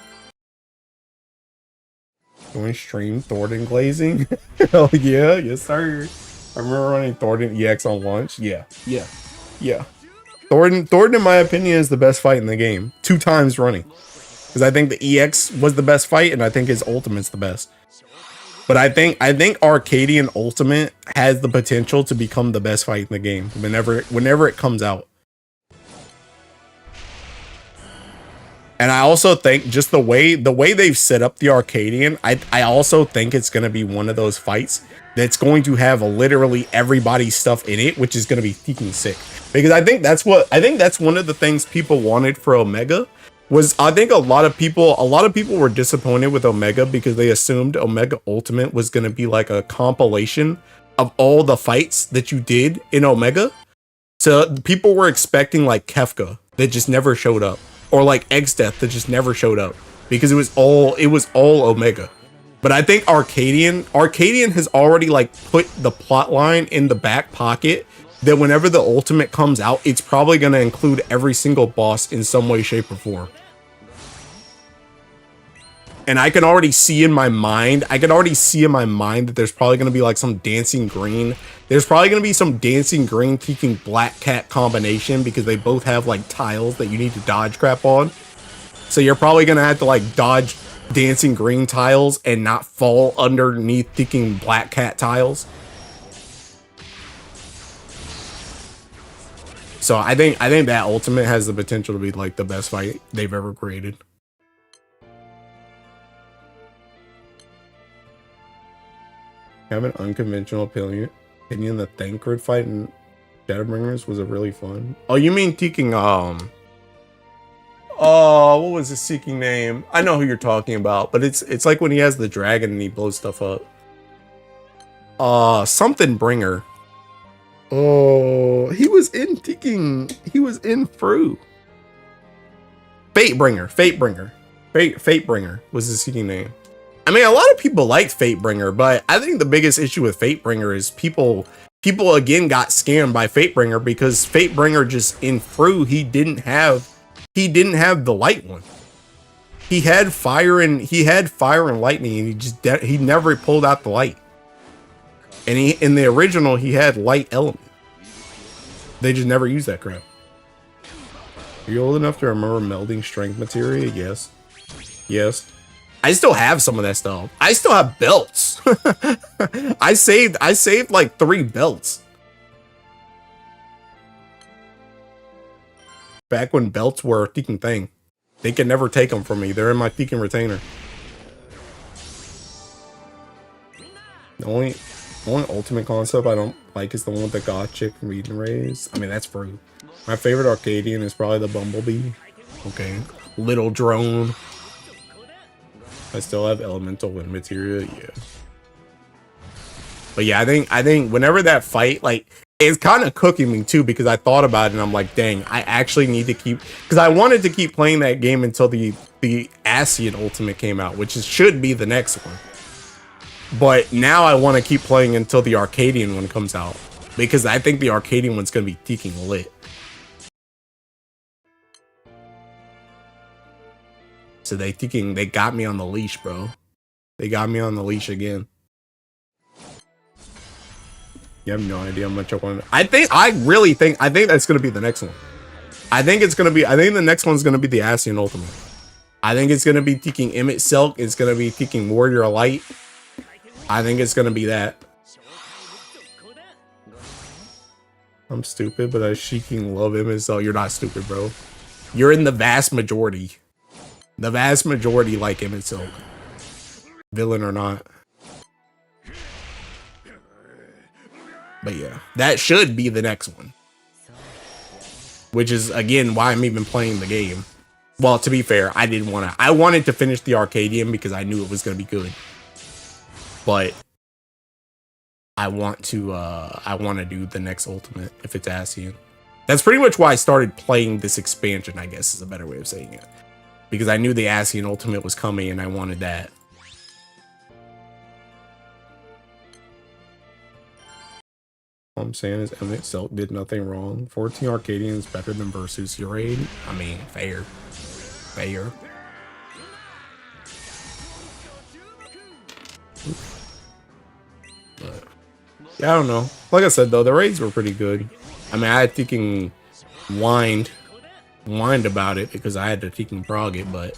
[SPEAKER 2] Going stream Thornton glazing. Hell yeah, yes sir. I remember running Thornton EX on launch. Yeah. Thornton, in my opinion, is the best fight in the game. 2 times running. Because I think the EX was the best fight, and I think his ultimate's the best. But I think Arcadian Ultimate has the potential to become the best fight in the game whenever it comes out. And I also think just the way they've set up the Arcadian, I also think it's going to be one of those fights that's going to have literally everybody's stuff in it, which is going to be freaking sick. Because I think that's one of the things people wanted for Omega. I think a lot of people were disappointed with Omega because they assumed Omega Ultimate was going to be like a compilation of all the fights that you did in Omega. So people were expecting like Kefka that just never showed up, or like Egg's-Death that just never showed up because it was all Omega. But I think Arcadian has already like put the plot line in the back pocket that whenever the Ultimate comes out, it's probably going to include every single boss in some way, shape, or form. And I can already see in my mind, that there's probably going to be like some Dancing Green. There's probably going to be some Dancing Green Peeking Black Cat combination because they both have like tiles that you need to dodge crap on. So you're probably going to have to like dodge Dancing Green tiles and not fall underneath Peeking Black Cat tiles. So I think that Ultimate has the potential to be like the best fight they've ever created. I have an unconventional opinion. The Thancred fight in Shadowbringers was a really fun. Oh, you mean taking what was his seeking name? I know who you're talking about, but it's like when he has the dragon and he blows stuff up. Something Bringer. Oh, he was in Fru. Fatebringer was his seeking name. I mean, a lot of people liked Fatebringer, but I think the biggest issue with Fatebringer is people again got scammed by Fatebringer because Fatebringer just in Fru, he didn't have the light one. He had fire and lightning, and he never pulled out the light. And in the original, he had light element. They just never used that crap. Are you old enough to remember melding strength materia? Yes. I still have some of that stuff. I still have belts. I saved like 3 belts. Back when belts were a freaking thing. They can never take them from me. They're in my freaking retainer. The only ultimate concept I don't like is the one with the goth chick from Eden Rays. I mean, that's free. My favorite Arcadian is probably the Bumblebee. Okay. Little drone. I still have elemental wind materia, yeah. But yeah, I think whenever that fight, like, it's kind of cooking me too because I thought about it and I'm like, dang, I actually need to keep, because I wanted to keep playing that game until the Ascian Ultimate came out, which should be the next one. But now I want to keep playing until the Arcadian one comes out because I think the Arcadian one's gonna be freaking lit. So they got me on the leash, bro. They got me on the leash again. You have no idea how much I want. I think that's gonna be the next one. I think the next one's gonna be the Ascian Ultimate. I think it's gonna be taking Emmett Silk. It's gonna be taking Warrior Light. I think it's gonna be that. I'm stupid, but I freaking love Emmett Silk. You're not stupid, bro. You're in the vast majority. The vast majority like Emmett Silk. Villain or not. But yeah, that should be the next one. Which is, again, why I'm even playing the game. Well, to be fair, I wanted to finish the Arcadian because I knew it was going to be good. But I want to do the next Ultimate if it's Ascian. That's pretty much why I started playing this expansion, I guess is a better way of saying it. Because I knew the Ascian Ultimate was coming and I wanted that. All I'm saying is Emmett Silk did nothing wrong. 14 Arcadian is better than Versus Uraid. I mean, fair. But yeah, I don't know. Like I said though, the raids were pretty good. I mean, I had thinking whined about it because I had to Tekken prog it, but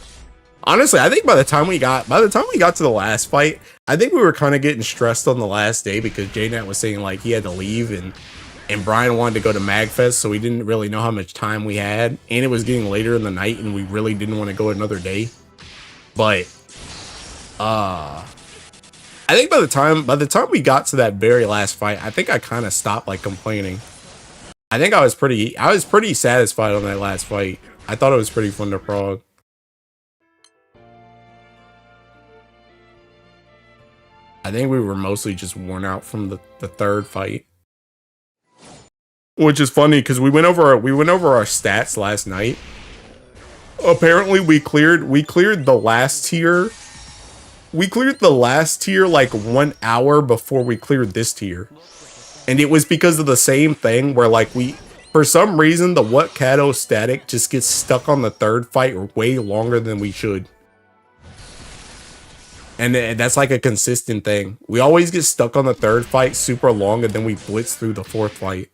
[SPEAKER 2] honestly, I think by the time we got to the last fight, I think we were kind of getting stressed on the last day because JNat was saying like he had to leave and Brian wanted to go to MagFest, so we didn't really know how much time we had, and it was getting later in the night, and we really didn't want to go another day. But I think by the time we got to that very last fight, I think I kind of stopped like complaining. I think I was pretty satisfied on that last fight. I thought it was pretty fun to prog. I think we were mostly just worn out from the third fight. Which is funny because we went over our stats last night. Apparently we cleared the last tier. We cleared the last tier like 1 hour before we cleared this tier. And it was because of the same thing where like for some reason the What Kato static just gets stuck on the third fight way longer than we should. And that's like a consistent thing. We always get stuck on the third fight super long and then we blitz through the fourth fight.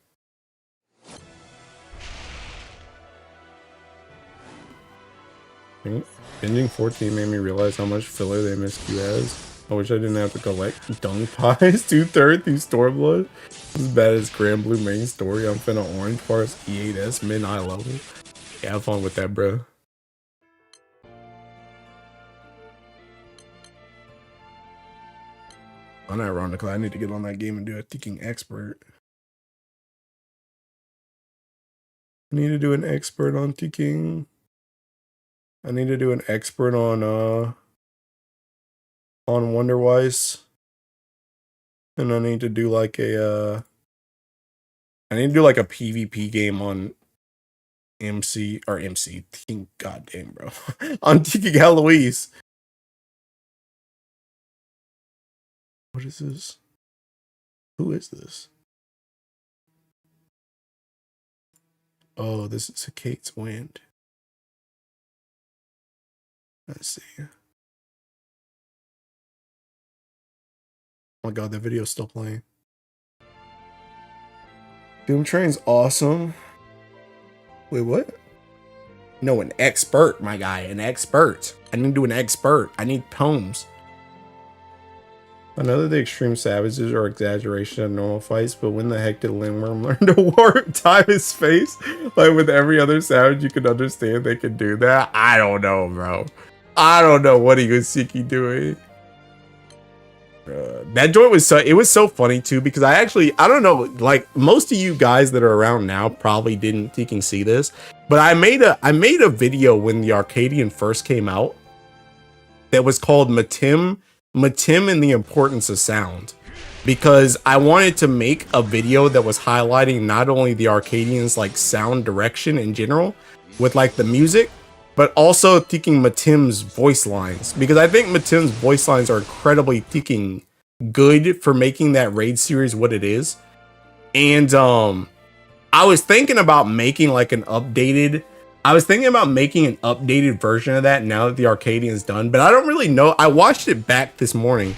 [SPEAKER 2] Binging 14 made me realize how much filler they MSQ has. I wish I didn't have to collect dung pies 2/3 through Stormblood. As bad as Grand Blue main story, I'm finna orange parse E8S mid high level. Yeah, have fun with that, bro. Unironically, I need to get on that game and do a Tekken expert. I need to do an expert on Tekken. I need to do an expert on Wonderwise. And I need to do like a PvP game on MC. Goddamn, bro. On Tekken Eloise. What is this? Who is this? Oh, this is a Kate's Wind. Let's see. Oh my god, that video's still playing. Doom Train's awesome. Wait, what? No, an expert, my guy. An expert. I need to do an expert. I need poems. I know that the extreme savages are exaggeration of normal fights, but when the heck did Lindworm learn to warp time his face? Like with every other savage, you can understand they can do that. I don't know, bro. I don't know what he was seeking doing. That joint was so funny too, because I don't know, like most of you guys that are around now probably didn't see this, but I made a video when the Arcadian first came out that was called Matim and the Importance of Sound, because I wanted to make a video that was highlighting not only the Arcadians like sound direction in general with like the music, but also thinking Matim's voice lines, because I think Matim's voice lines are incredibly good for making that raid series what it is. And I was thinking about making like an updated version of that now that the Arcadian's done, but I don't really know. I watched it back this morning.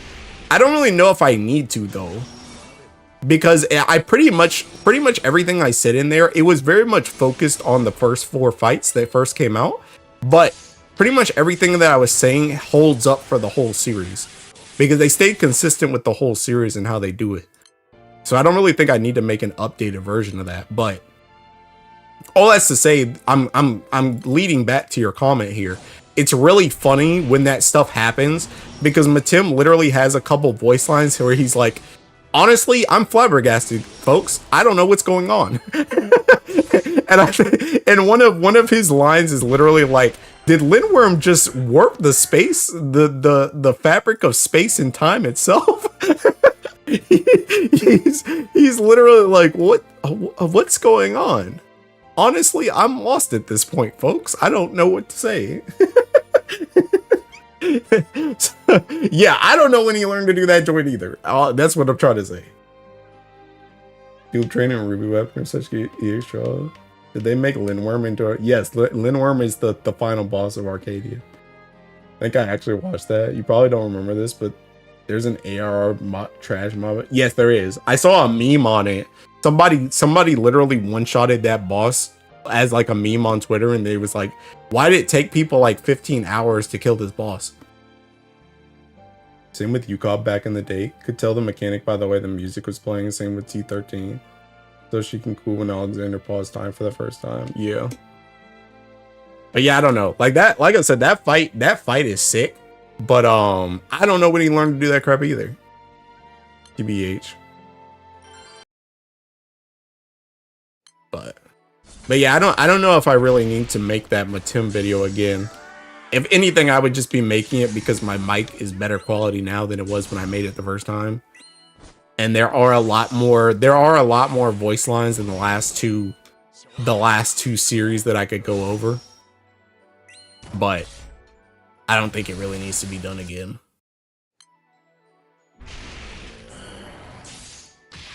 [SPEAKER 2] I don't really know if I need to though, because I pretty much everything I said in there, it was very much focused on the first 4 fights that first came out. But pretty much everything that I was saying holds up for the whole series, because they stayed consistent with the whole series and how they do it. So I don't really think I need to make an updated version of that. But all that's to say, I'm leading back to your comment here. It's really funny when that stuff happens, because Matim literally has a couple voice lines where he's like, honestly, I'm flabbergasted, folks. I don't know what's going on. and one of his lines is literally like, did Lindworm just warp the space, the fabric of space and time itself? he's literally like, what's going on? Honestly, I'm lost at this point, folks. I don't know what to say. Yeah, I don't know when he learned to do that joint either. That's what I'm trying to say. Dual training and Ruby Weapon are such extra. Did they make Lindworm into a... Yes, Lindworm is the final boss of Arcadia. I think I actually watched that. You probably don't remember this, but There's an ARR trash mob. Yes, there is. I saw a meme on it. Somebody literally one-shotted that boss as like a meme on Twitter, and they was like, why did it take people like 15 hours to kill this boss? Same with UCOB back in the day. Could tell the mechanic by the way the music was playing. Same with T13. So she can cool when Alexander paused time for the first time. Yeah. But yeah, I don't know. Like that, like I said, that fight is sick. But I don't know when he learned to do that crap either. TBH. But yeah, I don't know if I really need to make that Matim video again. If anything, I would just be making it because my mic is better quality now than it was when I made it the first time. And there are a lot more voice lines in the last two series that I could go over. But I don't think it really needs to be done again.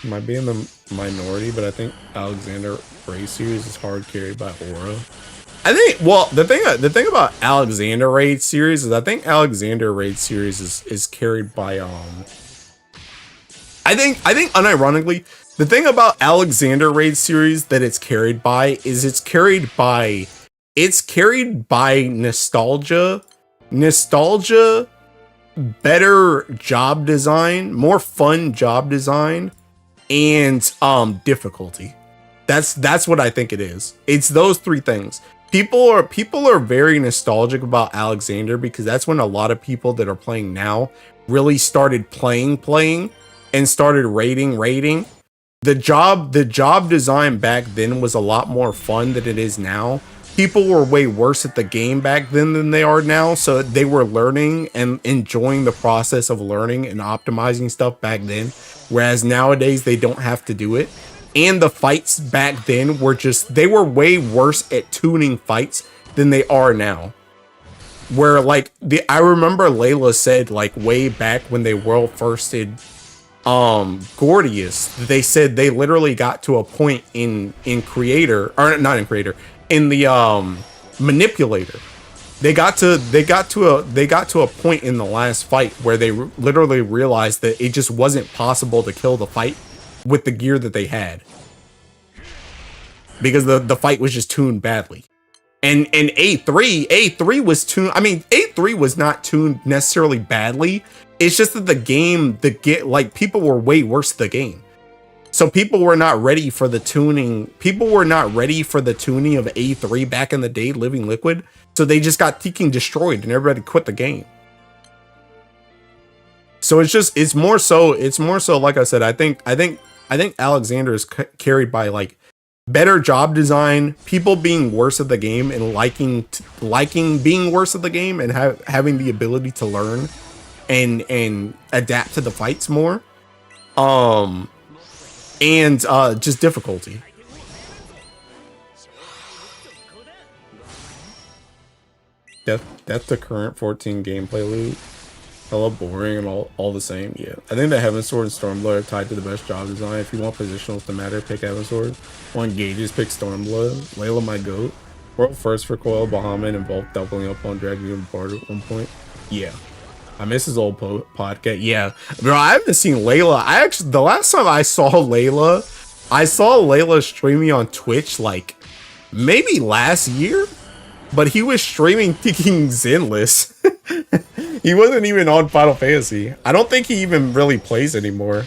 [SPEAKER 2] Might be in the minority, but I think Alexander Raid series is hard carried by Aura. I think, well, the thing about Alexander Raid series is I think Alexander Raid series is carried by I think unironically, the thing about Alexander Raid series that it's carried by is it's carried by nostalgia, better job design, more fun job design, and difficulty. That's what I think it is. It's those three things. People are very nostalgic about Alexander because that's when a lot of people that are playing now really started playing and started raiding. The job design back then was a lot more fun than it is now. People were way worse at the game back then than they are now, so they were learning and enjoying the process of learning and optimizing stuff back then, whereas nowadays they don't have to do it. And the fights back then they were way worse at tuning fights than they are now. Where like I remember Layla said like way back when they world firsted Gordius, they said they literally got to a point in Creator, or not in Creator, in the Manipulator. They got to a point in the last fight where they literally realized that it just wasn't possible to kill the fight with the gear that they had, because the fight was just tuned badly. And A3 was tuned. I mean, A3 was not tuned necessarily badly. It's just that people were way worse at the game. So people were not ready for the tuning. People were not ready for the tuning of A3 back in the day, Living Liquid. So they just got fucking destroyed and everybody quit the game. So it's more so like I said, I think Alexander is carried by like better job design, people being worse at the game and liking being worse at the game, and having the ability to learn and adapt to the fights more. And just difficulty. That's the current 14 gameplay loop. Hella boring and all the same. Yeah, I think that Heaven Sword and Stormblood are tied to the best job design. If you want positionals to matter, pick Heaven Sword. Want gauges, pick Stormblood. Layla, my goat. World first for Coil, Bahamut, and both doubling up on Dragon and Bard at one point. Yeah, I miss his old podcast. Yeah, bro, I haven't seen Layla. The last time I saw Layla streaming on Twitch like maybe last year, but he was streaming thinking Zenless. He wasn't even on Final Fantasy. I don't think he even really plays anymore.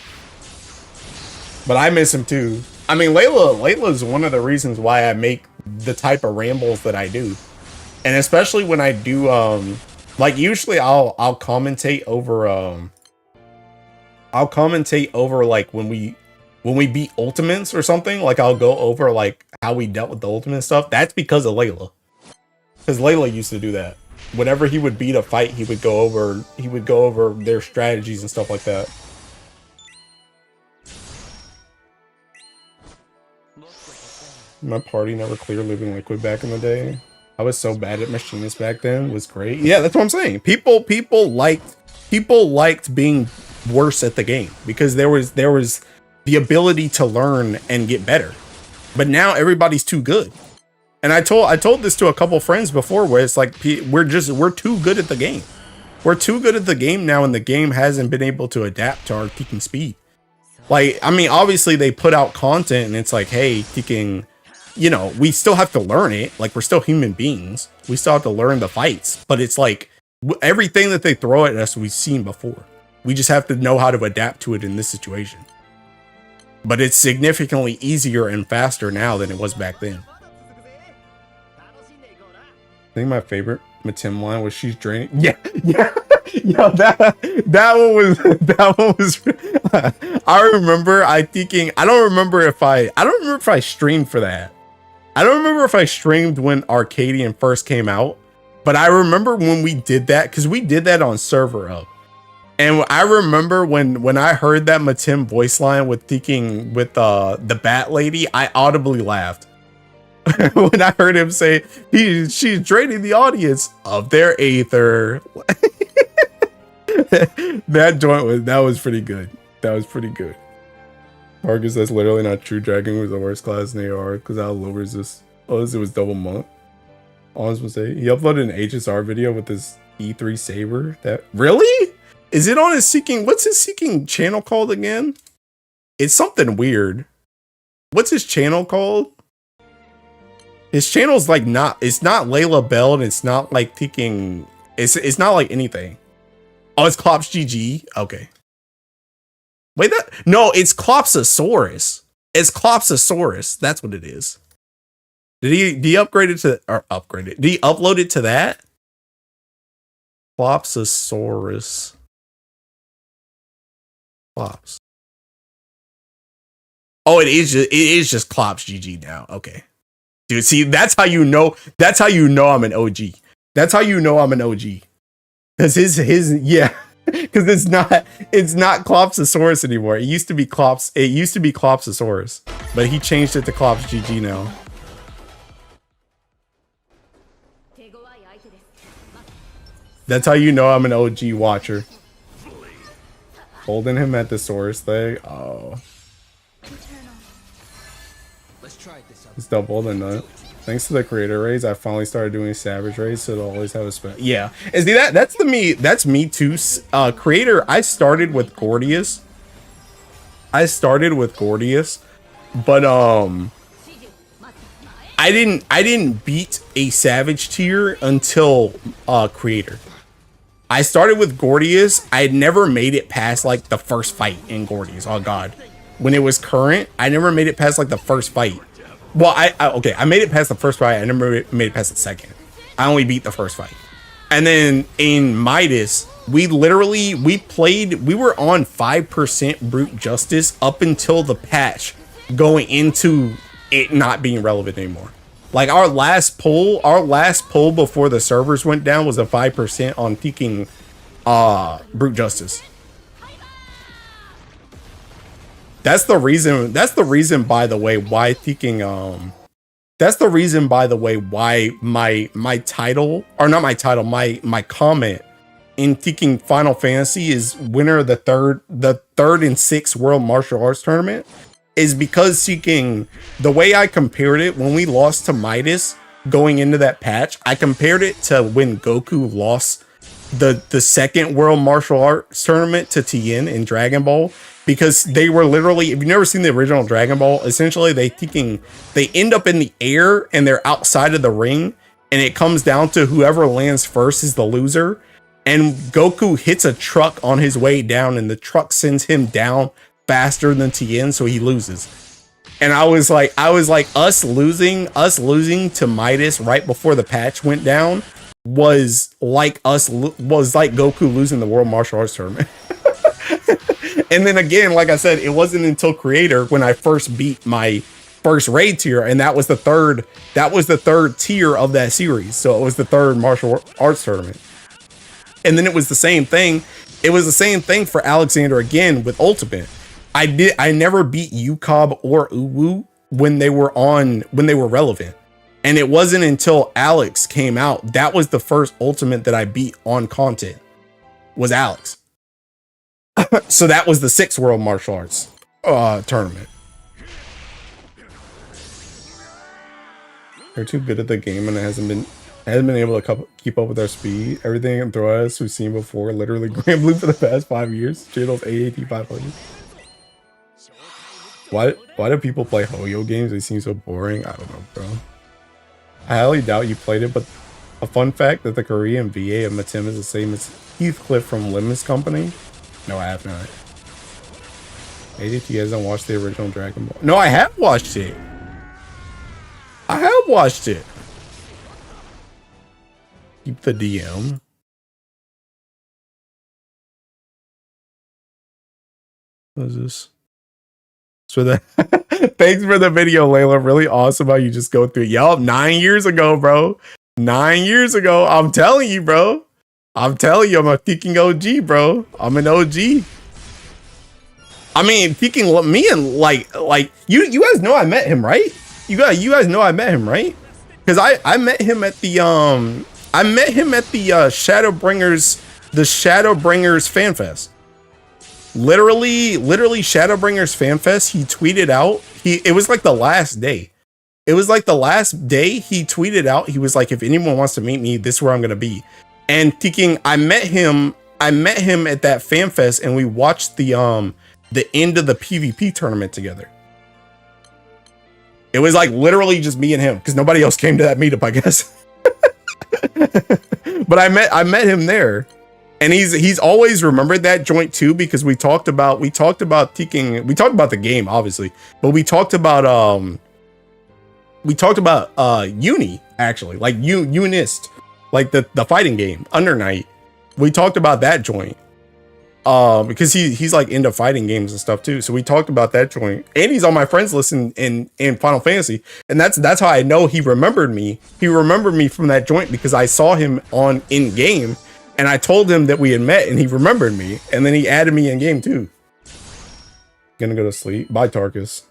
[SPEAKER 2] But I miss him too. I mean, Layla is one of the reasons why I make the type of rambles that I do. And especially when I do like usually I'll commentate over like when we beat ultimates or something. Like I'll go over like how we dealt with the ultimate stuff. That's because of Layla. Because Layla used to do that. Whenever he would beat a fight, he would go over their strategies and stuff like that. My party never cleared Living Liquid back in the day. I was so bad at machinists back then. It was great. Yeah, that's what I'm saying. People liked being worse at the game because there was the ability to learn and get better. But now everybody's too good. And I told this to a couple friends before, where it's like we're too good at the game. we're too good at the game now, and the game hasn't been able to adapt to our Tekken speed. Like, I mean, obviously they put out content, and it's like, hey, Tekken, you know, we still have to learn it. Like, we're still human beings. We still have to learn the fights. But it's like everything that they throw at us, we've seen before. We just have to know how to adapt to it in this situation. But it's significantly easier and faster now than it was back then. I think my favorite Matim line was "She's draining." Yeah. Yo, that one was. I remember. I don't remember if I streamed for that. I don't remember if I streamed when Arcadian first came out, but I remember when we did that, because we did that on Server Up. And I remember when I heard that Matim voice line with thinking with the Bat Lady, I audibly laughed. When I heard him say she's draining the audience of their aether. That was pretty good. That was pretty good. Marcus, that's literally not true. Dragon was the worst class in AR because how low is this? Oh, it was double monk. Honest mistake. He uploaded an HSR video with his E3 saber. That really? Is it on his Seeking? What's his Seeking channel called again? It's something weird. What's his channel called? His channel's like it's not Layla Bell, and it's not like Seeking. It's not like anything. Oh, it's Klops GG. Okay. Wait, no, it's Klopsosaurus. It's Klopsosaurus. That's what it is. Did he upgrade it to Did he upload it to that? Klopsosaurus. Klops. Oh, it is just Klops GG now. Okay. Dude, see, that's how you know I'm an OG. That's how you know I'm an OG. Cause yeah. Cause it's not Klopsosaurus anymore. It used to be Klopsosaurus. But he changed it to Klops GG now. That's how you know I'm an OG watcher. Holding him at the source thing. Oh. It's double the nut. Thanks to the creator raids, I finally started doing savage raids, so they'll always have a spell. Yeah. Is that's me too. Creator, I started with Gordius. But I didn't beat a savage tier until creator. I started with Gordius. I had never made it past like the first fight in Gordius. Oh god. When it was current, I never made it past like the first fight. Well, I made it past the first fight. I never made it past the second. I only beat the first fight. And then in Midas, we were on 5% brute justice up until the patch going into it not being relevant anymore. Like our last poll before the servers went down was a 5% on peaking brute justice. That's the reason, by the way, why thinking, that's the reason, by the way, why my title, or not my title, my comment in thinking Final Fantasy is winner of the third and sixth World Martial Arts Tournament, is because Seeking, the way I compared it when we lost to Midas going into that patch, I compared it to when Goku lost the second World Martial Arts Tournament to Tien in Dragon Ball. Because they were literally, if you've never seen the original Dragon Ball, essentially they end up in the air and they're outside of the ring, and it comes down to whoever lands first is the loser. And Goku hits a truck on his way down, and the truck sends him down faster than Tien, so he loses. And I was like, us losing to Midas right before the patch went down was like Goku losing the World Martial Arts Tournament. And then again, like I said, it wasn't until creator when I first beat my first raid tier, and that was the third tier of that series. So it was the third martial arts tournament. And then it was the same thing. It was the same thing for Alexander again with Ultimate. I never beat Yukab or Uwu when they were relevant. And it wasn't until Alex came out, that was the first Ultimate that I beat on content, was Alex. So that was the 6th World Martial Arts tournament. They're too good at the game and it hasn't been Hasn't been able to keep up with our speed. Everything in Throas we've seen before, literally Grand Blue for the past 5 years. Channel's AAT 500. Why do people play Hoyo games? They seem so boring. I don't know, bro. I highly doubt you played it, but a fun fact that the Korean VA of Matim is the same as Heathcliff from Lemons Company. No, I have not. ADT hasn't watched the original Dragon Ball. No, I have watched it. I have watched it. Keep the DM. What is this? So that thanks for the video, Layla. Really awesome how you just go through. Yup, 9 years ago, bro. 9 years ago. I'm telling you, bro. I'm telling you, I'm a freaking OG, bro. I'm an OG. I mean, freaking me and like you guys know I met him, right? You guys know I met him, right? Because I met him at the Shadowbringers Fan Fest. Literally Shadowbringers Fan Fest. He tweeted out. It was like the last day. It was like the last day he tweeted out. He was like, if anyone wants to meet me, this is where I'm gonna be. And thinking, I met him at that Fan Fest, and we watched the end of the PvP tournament together. It was like literally just me and him because nobody else came to that meetup, I guess. But I met him there. And he's always remembered that joint too, because we talked about the game, obviously, but we talked about Uni, actually, like Unist, like the fighting game, Under Night. We talked about that joint. Because he's like into fighting games and stuff too. So we talked about that joint. And he's on my friends list in Final Fantasy. And that's how I know he remembered me. He remembered me from that joint because I saw him in game. And I told him that we had met and he remembered me. And then he added me in game too. Gonna go to sleep. Bye, Tarkus.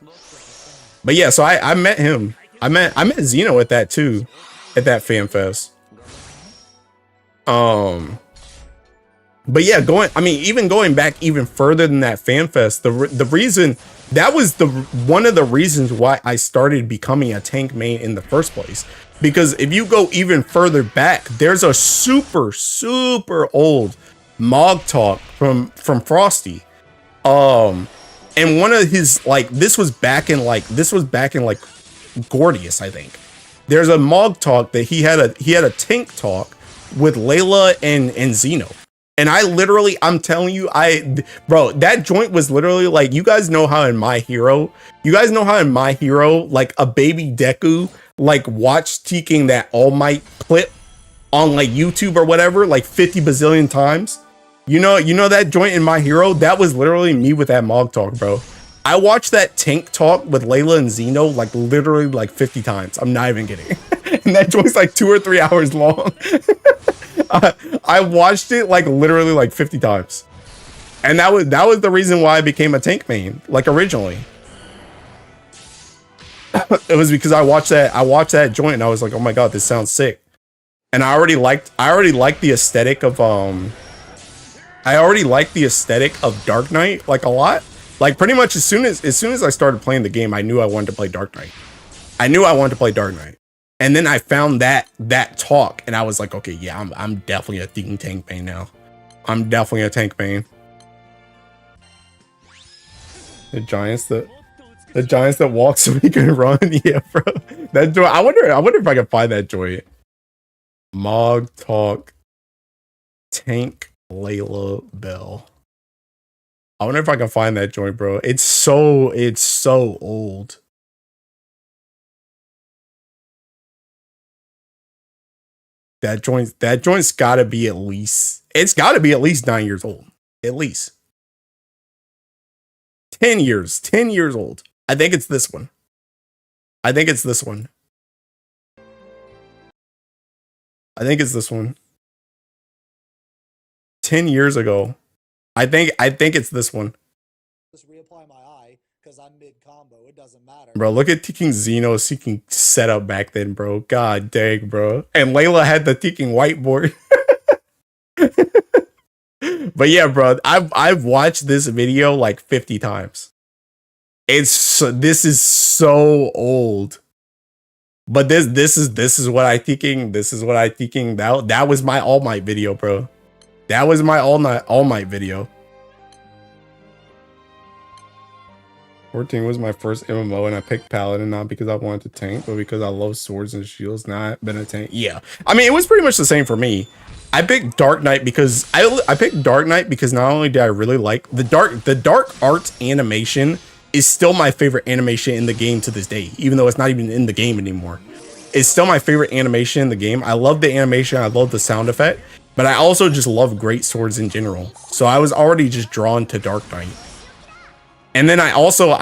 [SPEAKER 2] But yeah, so I met him. I met Zeno at that too. At that Fan Fest. But yeah, even going back even further than that Fan Fest, the reason that was one of the reasons why I started becoming a tank main in the first place. Because if you go even further back, there's a super old Mog Talk from Frosty. And one of his this was back in Gordius, I think. There's a Mog Talk that he had a tank talk with Layla and Zeno. And I'm telling you, bro, that joint was literally like, you guys know how in My Hero, like a baby Deku, like watched taking that All Might clip on like YouTube or whatever, like 50 bazillion times. You know that joint in My Hero? That was literally me with that Mog Talk, bro. I watched that tank talk with Layla and Zeno like literally like 50 times. I'm not even kidding. And that joint's like 2 or 3 hours long. I watched it like literally like 50 times. And that was the reason why I became a tank main, like originally. It was because I watched that joint and I was like, oh my god, this sounds sick. And I already liked the aesthetic of Dark Knight like a lot. Like pretty much as soon as I started playing the game, I knew I wanted to play Dark Knight. And then I found that talk and I was like, okay, yeah, I'm definitely a tank main now. I'm definitely a tank main. The giants that walk so we can run. Yeah, bro. That joy. I wonder if I can find that joy. Mog Talk Tank Layla Bell. I wonder if I can find that joint, bro. It's so old. That joint's gotta be at least 9 years old. At least 10 years old. I think it's this one. 10 years ago. I think it's this one.
[SPEAKER 5] Just reapply my eye because I'm mid combo. It doesn't matter.
[SPEAKER 2] Bro, look at Teking Zeno seeking setup back then, bro. God dang, bro. And Layla had the Teking whiteboard. But yeah, bro, I've watched this video like 50 times. This is so old. But this is what I thinking. This is what I thinking. That was my All Might video, bro. That was my All Might video. 14 was my first MMO, and I picked Paladin not because I wanted to tank, but because I love swords and shields. Not been a tank. Yeah, I mean it was pretty much the same for me. I picked Dark Knight because I picked Dark Knight because not only did I really like the dark arts animation is still my favorite animation in the game to this day, even though it's not even in the game anymore. It's still my favorite animation in the game. I love the animation. I love the sound effect, but I also just love great swords in general. So I was already just drawn to Dark Knight. And then I also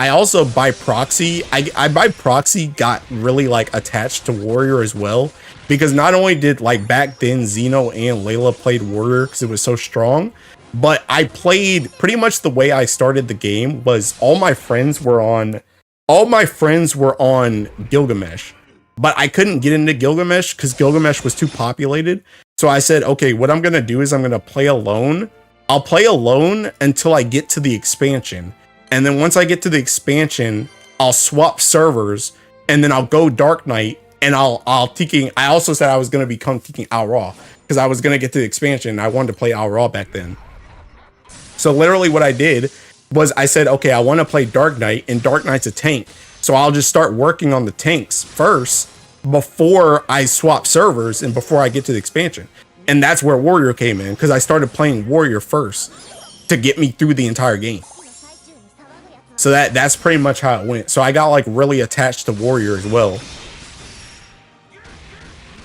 [SPEAKER 2] by proxy, I by proxy got really like attached to Warrior as well, because not only did like back then Xeno and Layla played Warrior because it was so strong, but I played pretty much the way I started the game was all my friends were on Gilgamesh, but I couldn't get into Gilgamesh because Gilgamesh was too populated. So I said, okay, what I'm gonna do is I'm gonna play alone. I'll play alone until I get to the expansion. And then once I get to the expansion, I'll swap servers and then I'll go Dark Knight and I'll Tiki. I also said I was going to become Tiki Al Ra because I was going to get to the expansion. And I wanted to play Al Ra back then. So literally what I did was I said, okay, I want to play Dark Knight and Dark Knight's a tank. So I'll just start working on the tanks first before I swap servers and before I get to the expansion. And that's where Warrior came in because I started playing Warrior first to get me through the entire game. So that's pretty much how it went. So I got like really attached to Warrior as well.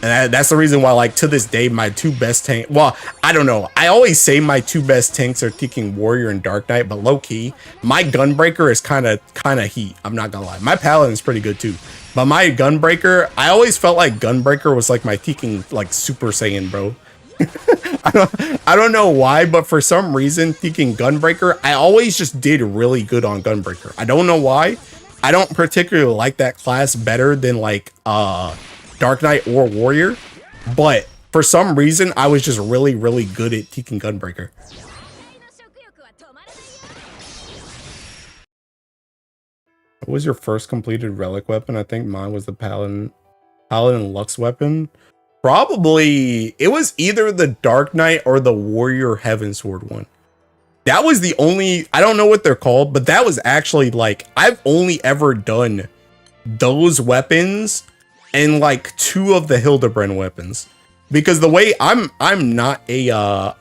[SPEAKER 2] And that's the reason why, like, to this day, my two best tanks, well, I don't know. I always say my two best tanks are Thinking Warrior and Dark Knight, but low key, my Gunbreaker is kind of heat. I'm not gonna lie. My Paladin's pretty good too. But my Gunbreaker, I always felt like Gunbreaker was like my Thinking, like, Super Saiyan, bro. I don't know why, but for some reason, thinking Gunbreaker, I always just did really good on Gunbreaker. I don't know why. I don't particularly like that class better than like Dark Knight or Warrior, but for some reason, I was just really, really good at thinking Gunbreaker. What was your first completed relic weapon? I think mine was the Paladin Lux weapon. Probably, it was either the Dark Knight or the Warrior Heavensward one. That was the only, I don't know what they're called, but that was actually like, I've only ever done those weapons and like 2 of the Hildebrand weapons. Because the way I'm not a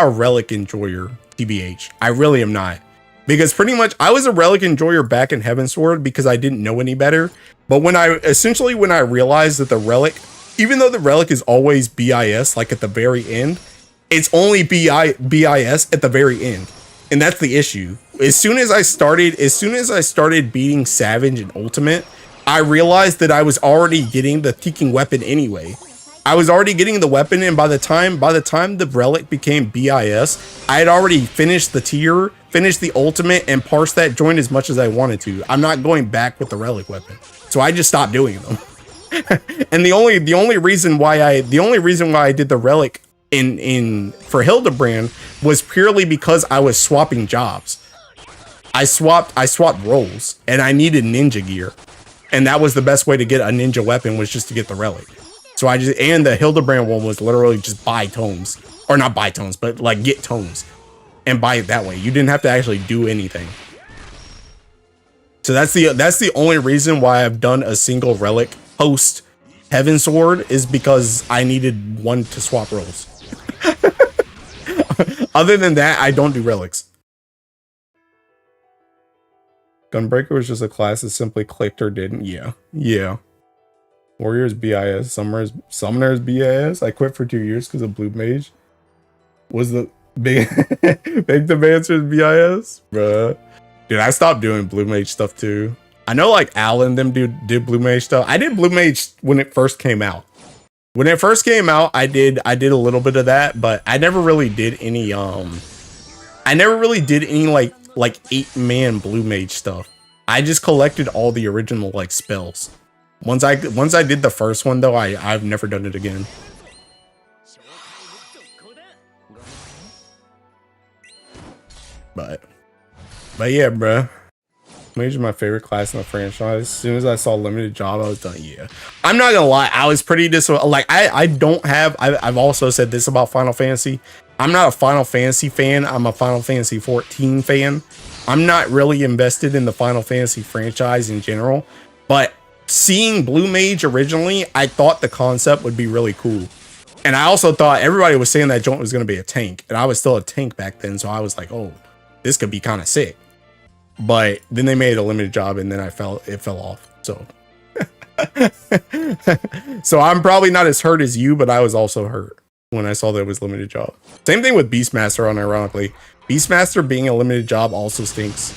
[SPEAKER 2] relic enjoyer, TBH. I really am not. Because pretty much I was a relic enjoyer back in Heavensward because I didn't know any better. But when I realized that the relic, even though the relic is always BIS, like at the very end, it's only BIS at the very end. And that's the issue. As soon as I started beating Savage in Ultimate, I realized that I was already getting the Thinking weapon anyway. I was already getting the weapon, and by the time the relic became BIS, I had already finished the tier, finished the ultimate, and parsed that joint as much as I wanted to. I'm not going back with the relic weapon. So I just stopped doing them. And the only reason why I did the relic for Hildebrand was purely because I was swapping jobs. I swapped roles and I needed ninja gear. And that was the best way to get a ninja weapon, was just to get the relic. So and the Hildebrand one was literally just buy tomes, or not buy tomes, but like get tomes and buy it that way. You didn't have to actually do anything. So that's the only reason why I've done a single relic post Heavensward, is because I needed one to swap roles. Other than that, I don't do relics. Gunbreaker was just a class that simply clicked or didn't. Yeah. Warrior's BIS, Summoner's BIS. I quit for 2 years because of Blue Mage. Was the big Advancer's BIS? Bruh. Dude, I stopped doing Blue Mage stuff too. I know like Al and them did Blue Mage stuff. I did Blue Mage when it first came out. When it first came out, I did a little bit of that, but I never really did any like 8-man Blue Mage stuff. I just collected all the original like spells. Once I did the first one though, I've never done it again. But yeah, bruh. Mage is my favorite class in the franchise. As soon as I saw limited job, I was done. Yeah, I'm not gonna lie, I was pretty like I don't have. I've also said this about Final Fantasy. I'm not a Final Fantasy fan. I'm a Final Fantasy 14 fan. I'm not really invested in the Final Fantasy franchise in general, but seeing Blue Mage originally, I thought the concept would be really cool. And I also thought everybody was saying that joint was going to be a tank, and I was still a tank back then, so I was like, oh, this could be kind of sick. But then they made a limited job, and then it fell off. So so I'm probably not as hurt as you, but I was also hurt when I saw that it was limited job. Same thing with Beastmaster, unironically. Beastmaster being a limited job also stinks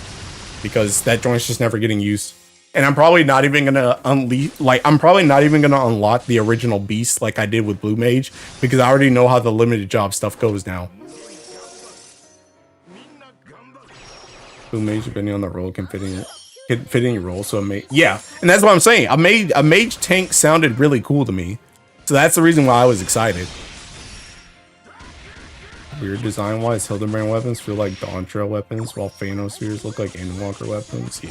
[SPEAKER 2] because that joint's just never getting used. And I'm probably not even gonna unlock the original Beast like I did with Blue Mage because I already know how the limited job stuff goes now. Blue Mage depending on the role can fit any role, so yeah, and that's what I'm saying. A mage tank sounded really cool to me, so that's the reason why I was excited. Weird design wise, Hildebrand weapons feel like Dawn Trail weapons, while Phanospheres look like Endwalker weapons.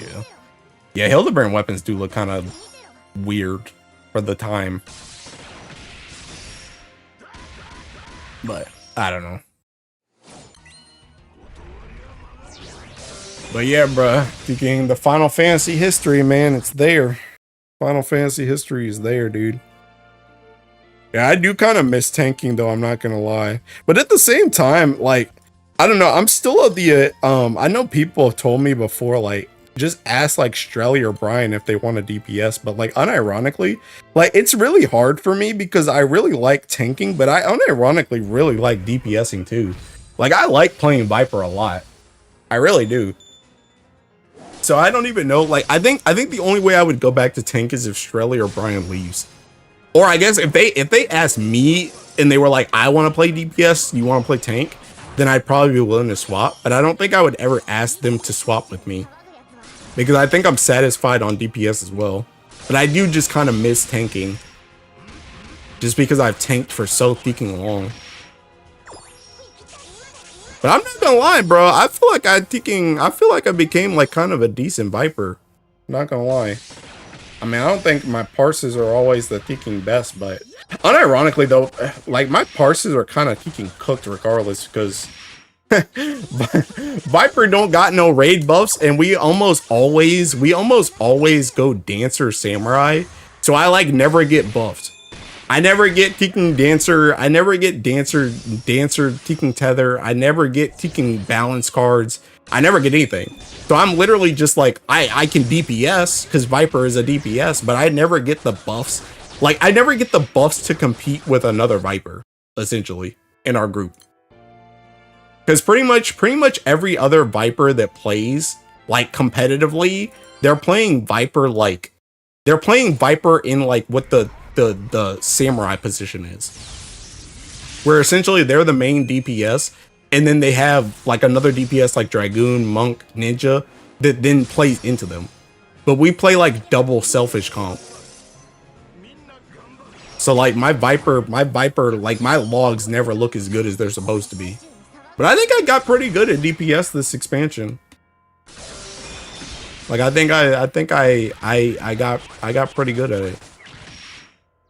[SPEAKER 2] Yeah, Hildebrand weapons do look kind of weird for the time, but I don't know. But yeah, bruh, thinking the Final Fantasy history, man, it's there. Final Fantasy history is there, dude. Yeah, I do kind of miss tanking, though, I'm not gonna lie. But at the same time, like, I don't know, I'm still of the, I know people have told me before, like, just ask, like, Strelly or Brian if they want a DPS, but, like, unironically, like, it's really hard for me because I really like tanking, but I unironically really like DPSing, too. Like, I like playing Viper a lot. I really do. So I don't even know, like, I think the only way I would go back to tank is if Strelly or Brian leaves. Or I guess if they asked me and they were like, I want to play DPS, you want to play tank, then I'd probably be willing to swap. But I don't think I would ever ask them to swap with me because I think I'm satisfied on DPS as well. But I do just kind of miss tanking just because I've tanked for so freaking long. But I'm not gonna lie, bro. I feel like I became like kind of a decent Viper. I'm not gonna lie. I mean, I don't think my parses are always the thinking best, but unironically though, like my parses are kind of thinking cooked regardless because Viper don't got no raid buffs, and we almost always go Dancer Samurai. So I like never get buffed. I never get Teking Dancer. I never get Dancer Teking Tether. I never get Teking Balance cards. I never get anything. So I'm literally just like, I can DPS because Viper is a DPS, but I never get the buffs. Like, I never get the buffs to compete with another Viper, essentially, in our group. Because pretty much every other Viper that plays, like, competitively, they're playing Viper, like, they're playing Viper in, like, what the Samurai position is. Where essentially they're the main DPS, and then they have like another DPS like Dragoon, Monk, Ninja that then plays into them. But we play like double selfish comp. So like my Viper, like my logs never look as good as they're supposed to be. But I think I got pretty good at DPS this expansion. Like I think I got pretty good at it.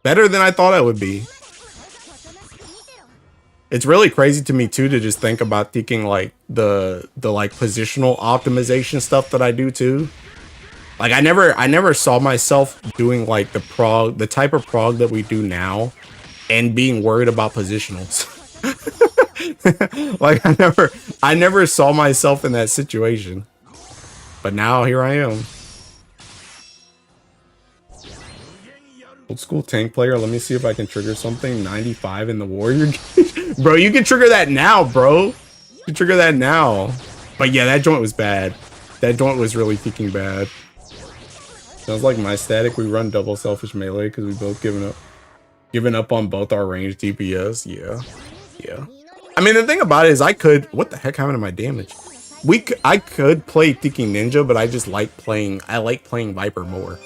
[SPEAKER 2] Better than I thought I would be. It's really crazy to me too to just think about thinking like the like positional optimization stuff that I do too. Like I never saw myself doing like the type of prog that we do now and being worried about positionals. Like I never saw myself in that situation. But now here I am. Old school tank player. Let me see if I can trigger something. 95 in the warrior gauge. Bro, you can trigger that now, bro. You can trigger that now. But yeah, that joint was bad. That joint was really freaking bad. Sounds like my static. We run double selfish melee because we both given up on both our range DPS. Yeah. I mean, the thing about it is I could... What the heck happened to my damage? I could play Tiki Ninja, but I just like playing... I like playing Viper more.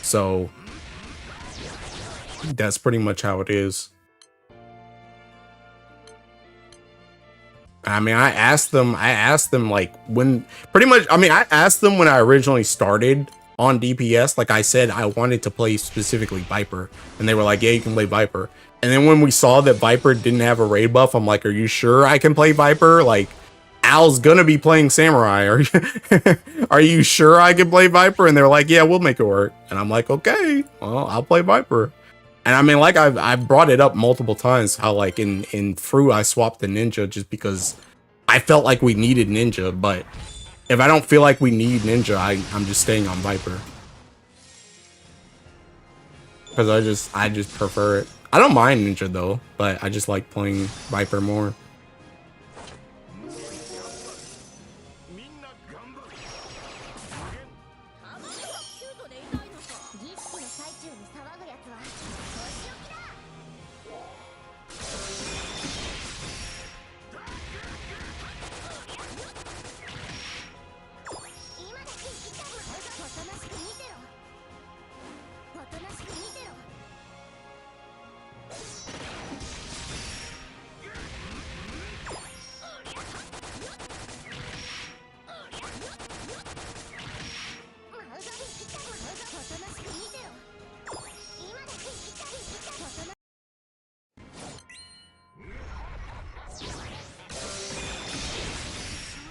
[SPEAKER 2] So... that's pretty much how it is. I mean, I asked them like when pretty much, I mean, I asked them when I originally started on DPS, like I said, I wanted to play specifically Viper, and they were like, yeah, you can play Viper. And then when we saw that Viper didn't have a raid buff, I'm like, are you sure I can play Viper? Like, Al's gonna be playing Samurai. Are you, are you sure I can play Viper? And they're like, yeah, we'll make it work. And I'm like, okay, well, I'll play Viper. And I mean, like I've brought it up multiple times how like in Fru I swapped the Ninja just because I felt like we needed Ninja, but if I don't feel like we need Ninja, I'm just staying on Viper. Because I just prefer it. I don't mind Ninja though, but I just like playing Viper more.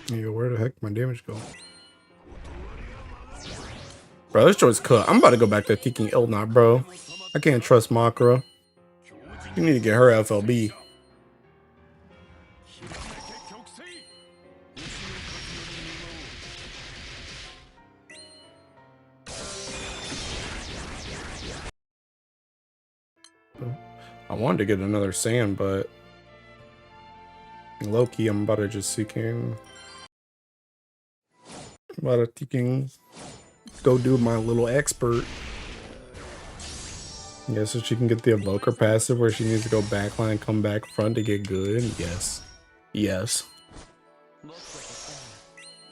[SPEAKER 2] Yeah, where the heck my damage go? Bro, this choice cut. I'm about to go back to thinking Elnot, bro. I can't trust Makra. You need to get her FLB. I wanted to get another sand, but low-key, I'm about to just seeking. I'm about to seeking. Go do my little expert. Yeah, so she can get the evoker passive where she needs to go backline, come back front to get good. Yes. Yes.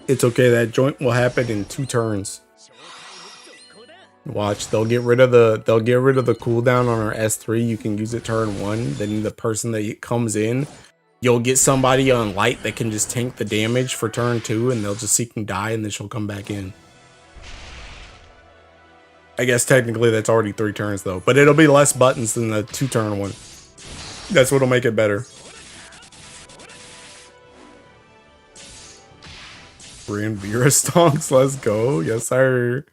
[SPEAKER 2] It's okay, that joint will happen in 2 turns. Watch, they'll get rid of the cooldown on our S3. You can use it turn 1. Then the person that comes in, you'll get somebody on light that can just tank the damage for turn 2, and they'll just seek and die, and then she'll come back in. I guess technically that's already 3 turns though, but it'll be less buttons than the 2-turn one. That's what'll make it better. Brian Vera stonks, let's go. Yes, sir.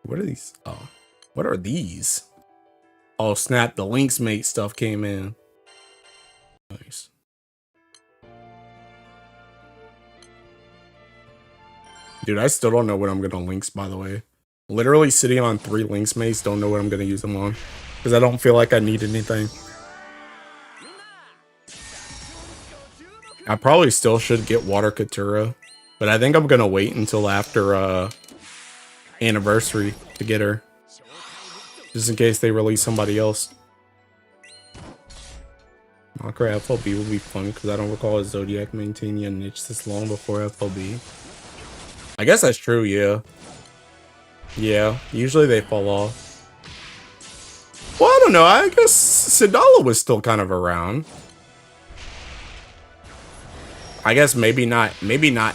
[SPEAKER 2] What are these? Oh, what are these? Oh, snap. The Lynx mate stuff came in. Nice. Dude, I still don't know what I'm going to Lynx, by the way. Literally sitting on 3 Lynx mates, don't know what I'm going to use them on. Because I don't feel like I need anything. I probably still should get Water Katura. But I think I'm going to wait until after Anniversary to get her. Just in case they release somebody else. Makra FLB will be fun because I don't recall a Zodiac maintaining a niche this long before FLB. I guess that's true, yeah. Yeah, usually they fall off. Well, I don't know. I guess Sidala was still kind of around. I guess maybe not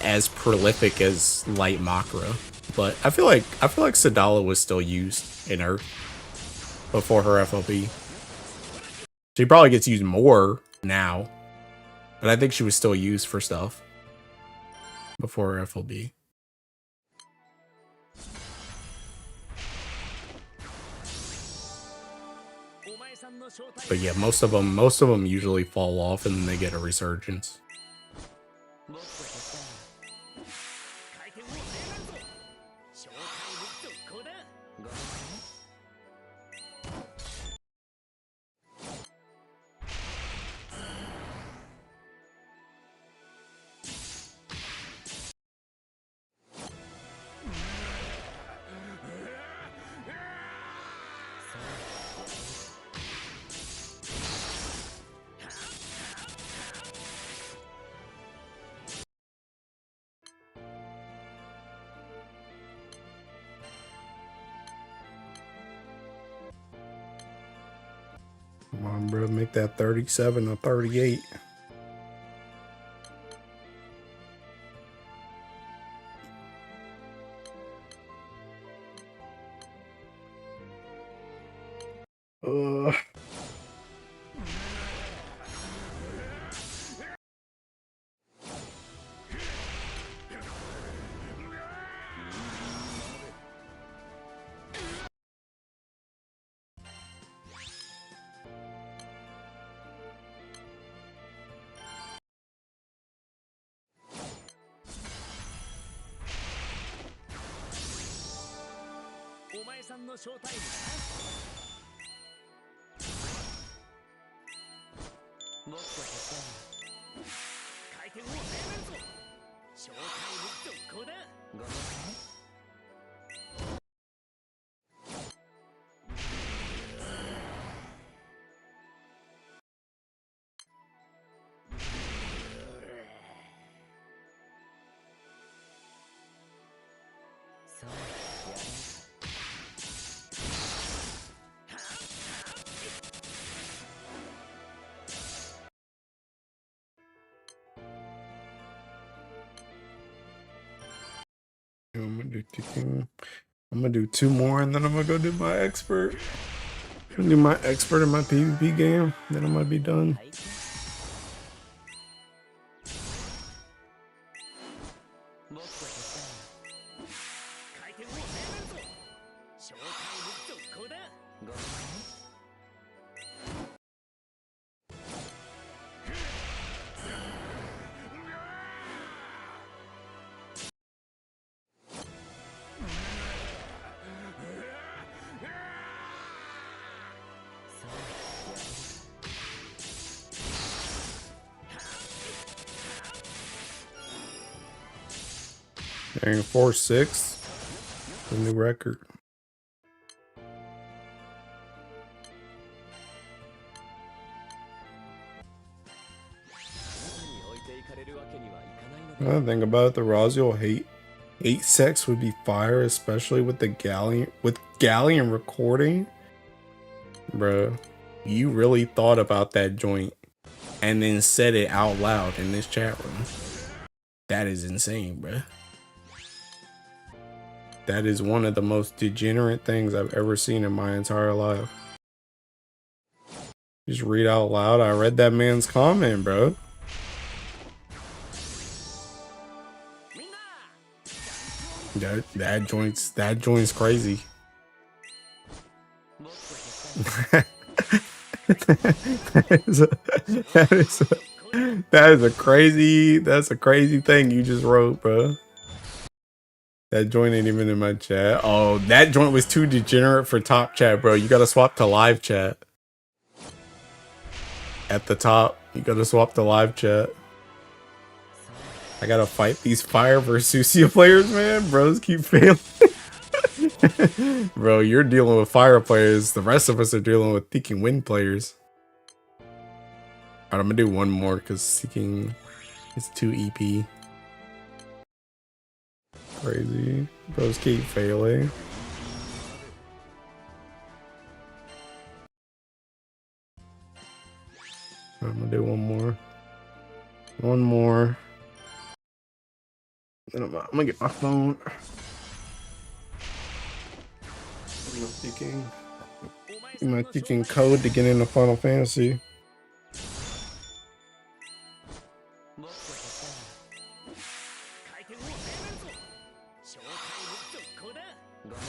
[SPEAKER 2] as prolific as Light Makra, but I feel like Sidala was still used in Earth before her FLB. She probably gets used more now, but I think she was still used for stuff before her FLB. But yeah, most of them usually fall off and then they get a resurgence. Come on, bro, make that 37 or 38.
[SPEAKER 1] さんのショータイムだな。もっと減ったら回転を速めるぞ。ショータイム続行だ。ごめんね。さあ、やろう。
[SPEAKER 2] I'm gonna do ticking. I'm gonna do 2 more and then I'm gonna go do my expert. I'm gonna do my expert in my PvP game. Then I might be done.
[SPEAKER 1] 回転もっと減ったら回転を速めるぞ。ショータイム続行だ。ごめんね。さあ、やろう。
[SPEAKER 2] Dang, 4-6. The new record.
[SPEAKER 1] 中に置いていかれるわけにはいかないの
[SPEAKER 2] Another
[SPEAKER 1] で。
[SPEAKER 2] thing about it, the Rosio hate sex would be fire, especially with the galleon recording. Bruh, you really thought about that joint and then said it out loud in this chat room. That is insane, bruh. That is one of the most degenerate things I've ever seen in my entire life. Just read out loud. I read that man's comment, bro.
[SPEAKER 1] みんな
[SPEAKER 2] That joint's crazy.
[SPEAKER 1] もっと減ったら
[SPEAKER 2] that's a crazy thing you just wrote, bro. That joint ain't even in my chat. Oh, that joint was too degenerate for top chat, bro. You gotta swap to live chat. At the top, you gotta swap to live chat. I gotta fight these Fire versus Sucia players, man. Bros keep failing. Bro, you're dealing with Fire players. The rest of us are dealing with Seeking Wind players. Alright, I'm gonna do one more because Seeking is 2 EP. Crazy. Bros keep failing. I'm gonna do one more. One more. Then I'm gonna get my phone. I'm thinking code to get into Final Fantasy.
[SPEAKER 1] もっと減ったら回転を速めるぞ。ショータイム続行だ。ごめ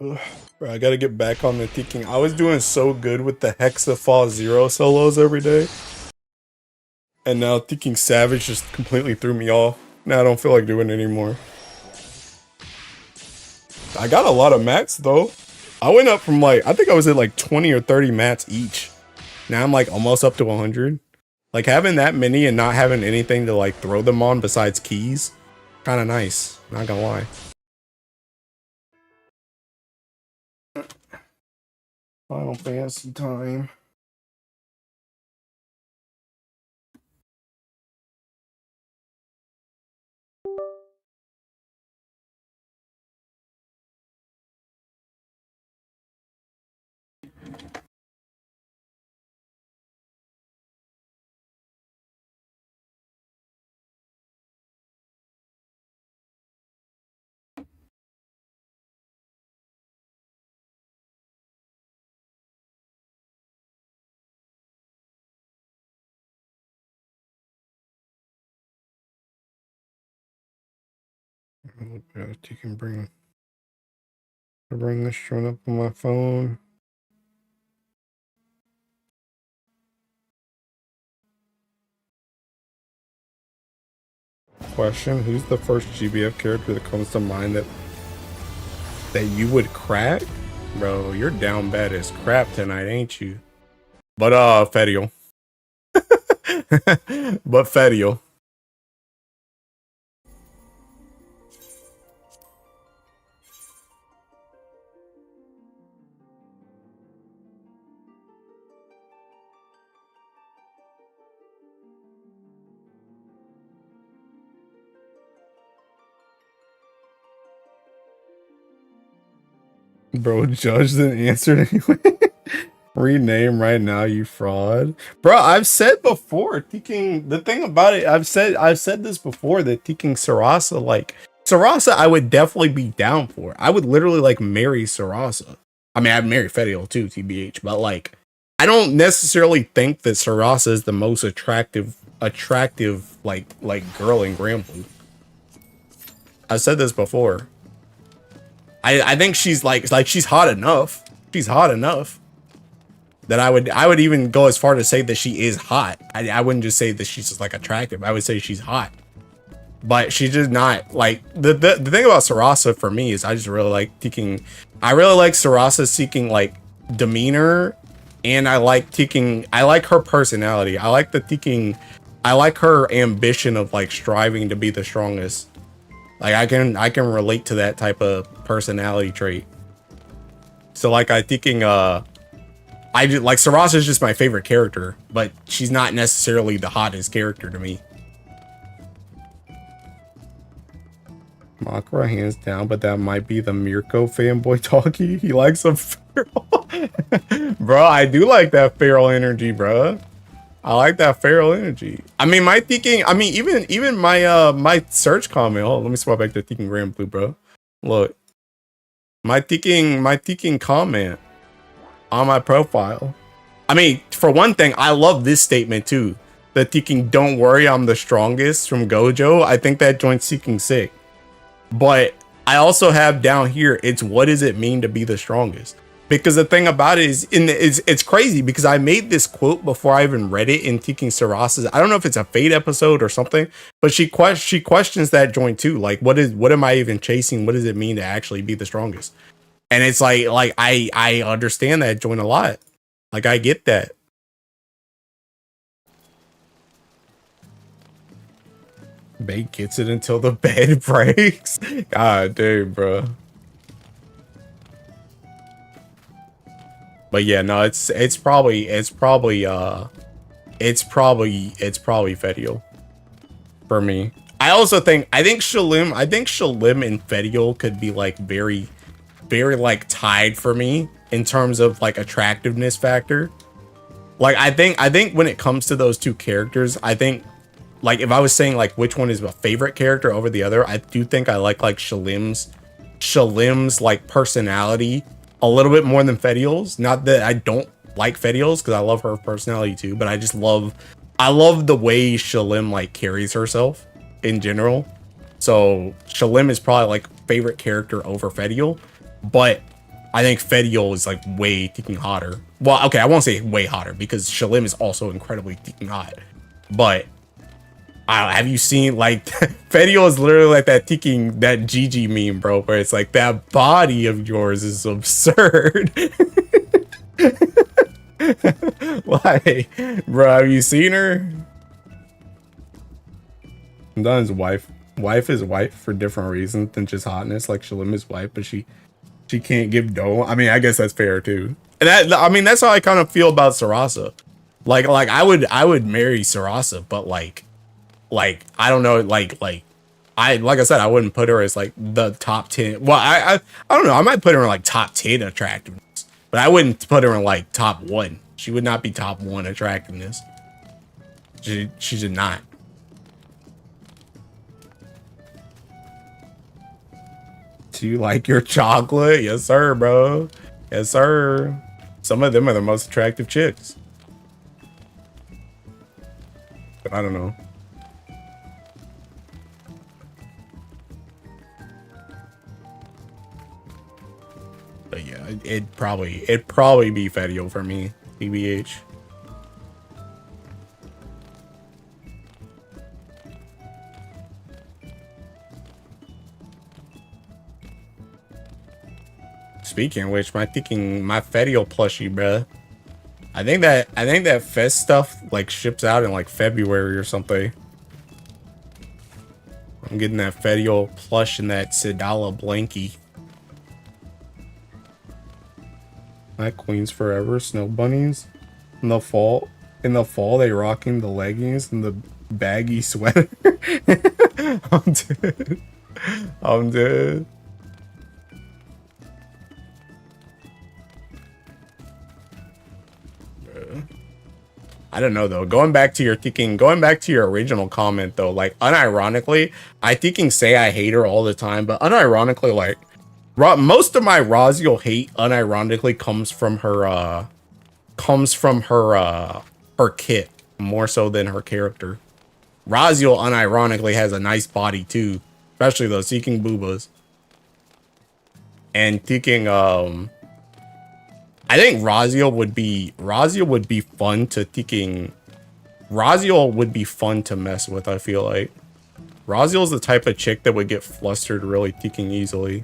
[SPEAKER 1] んね。
[SPEAKER 2] Ugh, bro, I gotta get back on the thinking. I was doing so good with the Hexafall Zero solos every day. And now thinking Savage just completely threw me off. Now I don't feel like doing it anymore. I got a lot of mats though. I went up from like, I think I was at like 20 or 30 mats each. Now I'm like almost up to 100. Like having that many and not having anything to like throw them on besides keys. Kind of nice, not gonna lie. Final Fantasy time. You can bring this joint up on my phone. question. Who's the first GBF character that comes to mind that you would crack? Bro, you're down bad as crap tonight, ain't you? But Fediel. But Fediel. Bro, Judge didn't answer anyway. Rename right now, you fraud. Bro, I've said before, taking the thing about it, I've said this before, that taking Sarasa, like Sarasa, I would definitely be down for. I would literally like marry Sarasa. I mean, I'd marry Fediel too, TBH, but like I don't necessarily think that Sarasa is the most attractive like girl in Grand Blue. I've said this before. I think she's like she's hot enough. She's hot enough that I would even go as far to say that she is hot. I wouldn't just say that she's just like attractive. I would say she's hot. But she's just not like the thing about Sarasa for me is I just really like taking I really like Sarasa seeking like demeanor, and I like her personality. I like her ambition of like striving to be the strongest. Like I can relate to that type of personality trait. So like I thinking I just like Sarasa is just my favorite character, but she's not necessarily the hottest character to me. Makara hands down, but that might be the Mirko fanboy talkie. He likes a feral. Bro, I do like that feral energy, bro. I like that feral energy. I mean, my thinking, I mean, even my my search comment. Oh, let me swap back to thinking Grand Blue, bro. Look. My thinking comment on my profile. I mean, for one thing, I love this statement too. The thinking, don't worry, I'm the strongest from Gojo. I think that joint's seeking sick. But I also have down here, it's what does it mean to be the strongest? Because the thing about it is, it's crazy because I made this quote before I even read it in Teking Sarasa's. I don't know if it's a Fate episode or something, but she questions that joint too. Like, what am I even chasing? What does it mean to actually be the strongest? And it's like I understand that joint a lot. Like I get that. Bait gets it until the bed breaks. God damn, bro. But yeah, no, it's probably Fediel for me. I think Shalim and Fediel could be like very like tied for me in terms of like attractiveness factor. Like I think when it comes to those two characters, I think like if I was saying like which one is my favorite character over the other, I do think I like Shalim's like personality a little bit more than Fediel's. Not that I don't like Fediel's, because I love her personality too, but I love the way Shalim like carries herself in general. So Shalim is probably like favorite character over Fediel, but I think Fediel is like way ticking hotter. Well, okay, I won't say way hotter because Shalim is also incredibly ticking hot, but have you seen like Fediel is literally like that GG meme, bro, where it's like that body of yours is absurd. Like, bro, have you seen her? Sometimes wife is wife for different reasons than just hotness. Like Shalim is wife, but she can't give dough. I mean, I guess that's fair too. And that's how I kind of feel about Sarasa. Like I would marry Sarasa, but like I don't know, like I said, I wouldn't put her as like the top 10. Well, I don't know, I might put her in like top 10 attractiveness, but I wouldn't put her in like top 1. She would not be top 1 attractiveness. She should not. Do you like your chocolate? Yes, sir, bro. Yes, sir. Some of them are the most attractive chicks. But I don't know. But yeah, it'd probably be Fediel for me, TBH. Speaking of which, my Fetio plushie, bruh. I think that Fest stuff like ships out in like February or something. I'm getting that Fetio plush and that Sidala blankie. Not Queens Forever, Snow Bunnies. In the fall, they rocking the leggings and the baggy sweater. I'm dead. I'm dead. I don't know though. Going back to your original comment though, like unironically, I say I hate her all the time, but unironically, like most of my Raziel hate unironically comes from her kit more so than her character. Raziel unironically has a nice body too, especially those Seeking Boobas. And thinking I think Raziel would be fun to mess with, I feel like. Raziel's the type of chick that would get flustered really easily.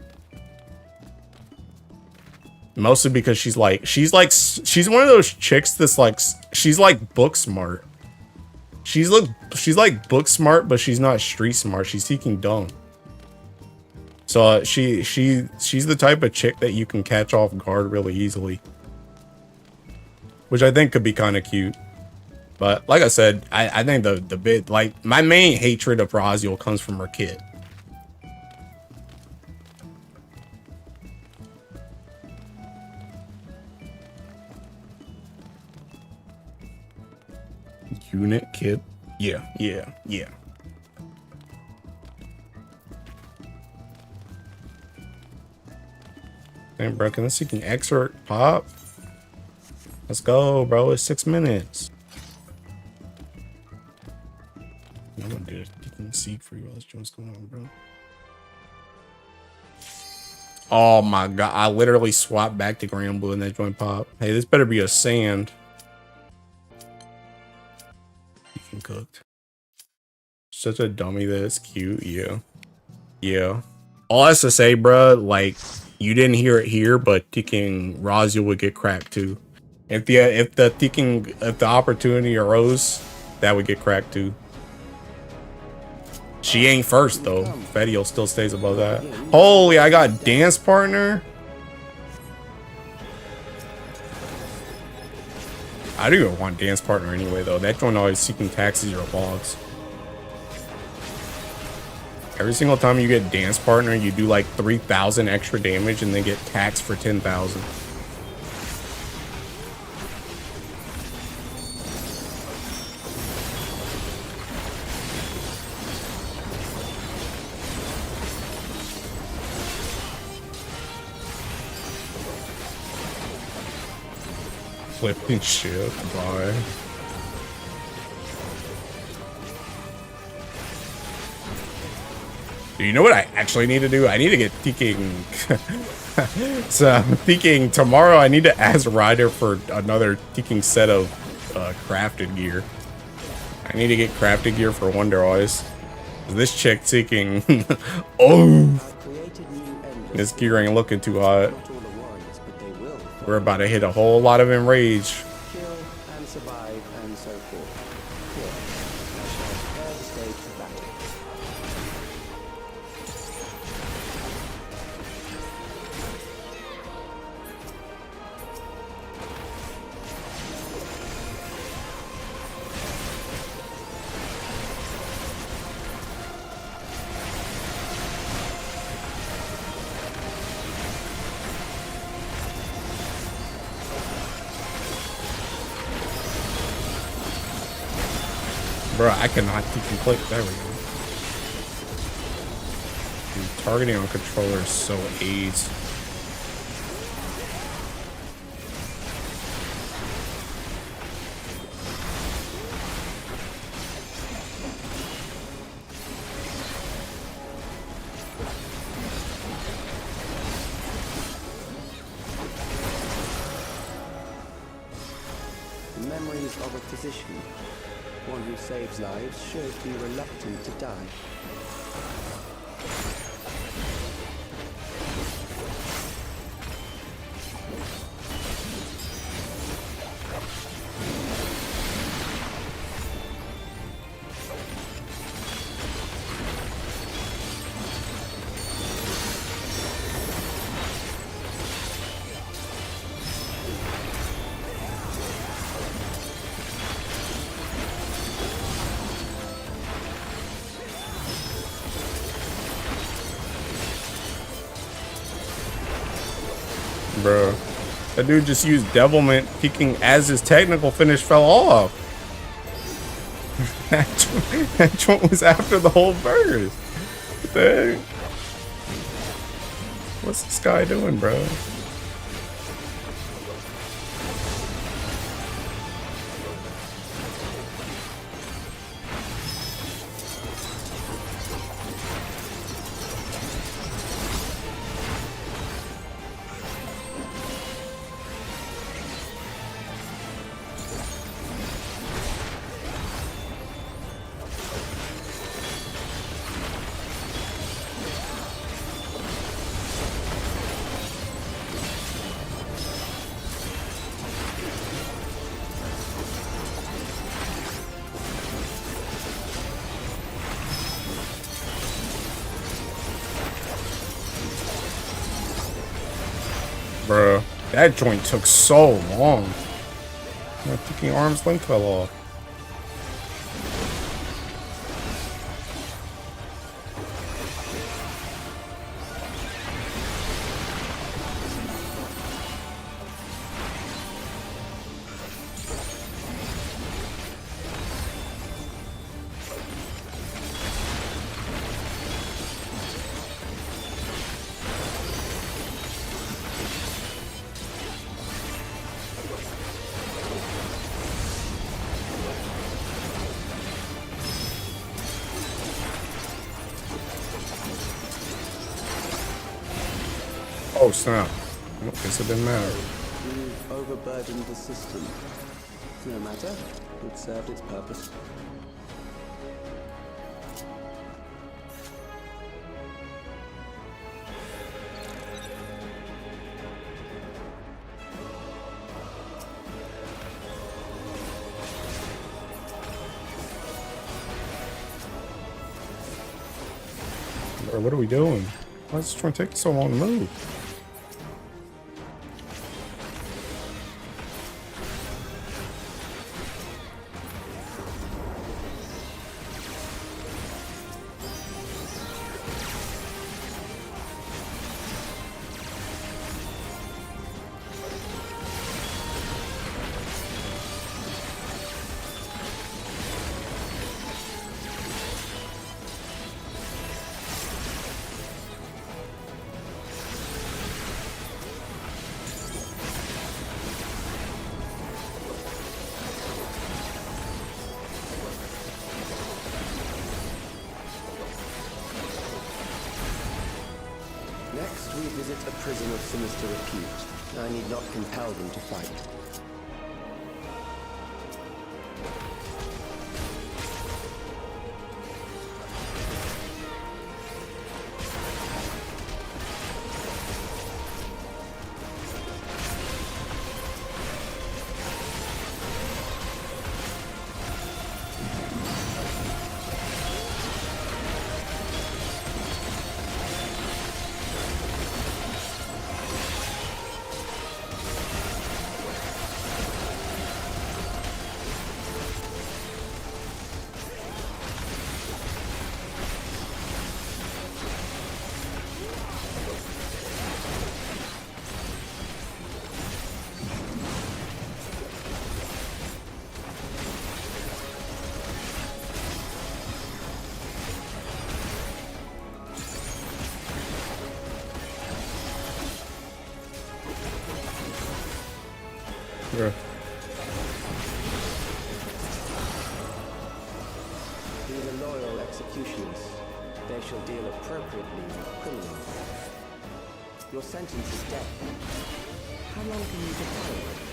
[SPEAKER 2] Mostly because she's one of those chicks that's like, she's like book smart. She's like book smart, but she's not street smart. She's seeking dumb. So she's the type of chick that you can catch off guard really easily. Which I think could be kind of cute. But like I said, I think the bit, like, my main hatred of Raziel comes from her kid. Unit kit. Yeah. Damn, bro, can this seeking excerpt pop? Let's go, bro. It's 6 minutes. I'm gonna do a freaking seat for you. Let's see what's going on, bro. Oh my god, I literally swapped back to Grand Blue and that joint pop. Hey, this better be a sand. You can cooked. Such a dummy that it's cute, yeah. All that's to say, bro, like, you didn't hear it here, but thinking Raziel would get cracked too. If the opportunity arose, that would get cracked too. She ain't first though. Fetio still stays above that. Holy, I got dance partner. I don't even want dance partner anyway though. That joint always seeking taxis or logs. Every single time you get dance partner, you do like 3,000 extra damage and then get taxed for 10,000. Flipping shit, bye. Do you know what I actually need to do? I need to get thinking. So I'm thinking tomorrow I need to ask Ryder for another thinking set of crafted gear. I need to get crafted gear for Wonder Eyes. This chick seeking. Oh, this gear ain't looking too hot. We're about to hit a whole lot of enrage.
[SPEAKER 6] Kill and survive and so forth. Here, I shall prepare the stage for battle.
[SPEAKER 2] Bro, I cannot click. There we go. Dude, targeting on controller is so AIDS.
[SPEAKER 6] The memories of a physician. One who saves lives should be reluctant to die.
[SPEAKER 2] bro. That dude just used Devilment peeking as his technical finish fell off. That joint was after the whole burst. What the heck? What's this guy doing, bro? Bro, that joint took so long. My fucking arm's length fell off. Oh snap. I guess it didn't matter.
[SPEAKER 6] You've overburdened the system. No matter. It served its purpose.
[SPEAKER 2] Bro, what are we doing? Why is this trying to take so long to move?
[SPEAKER 6] Next, we visit a prison of sinister repute. I need not compel them to fight.
[SPEAKER 2] Yeah.
[SPEAKER 6] These are loyal executioners. They shall deal appropriately with criminals. Your sentence is death. How long can you defy it?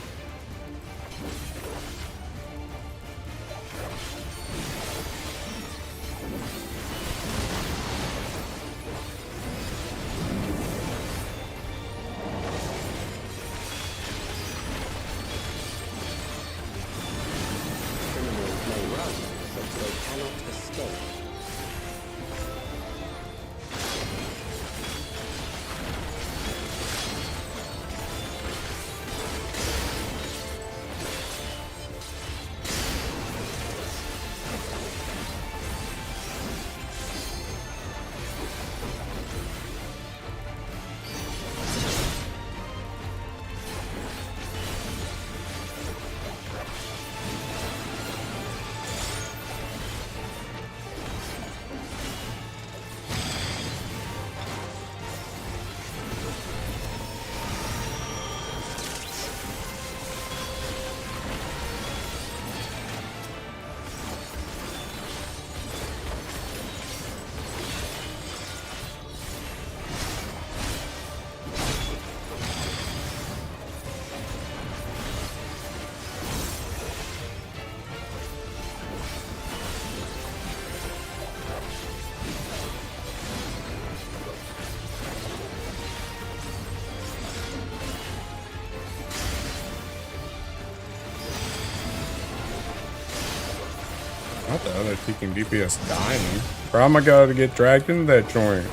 [SPEAKER 2] Not the other Tekken DPS dying. Bro, I'm gonna get dragged into that joint.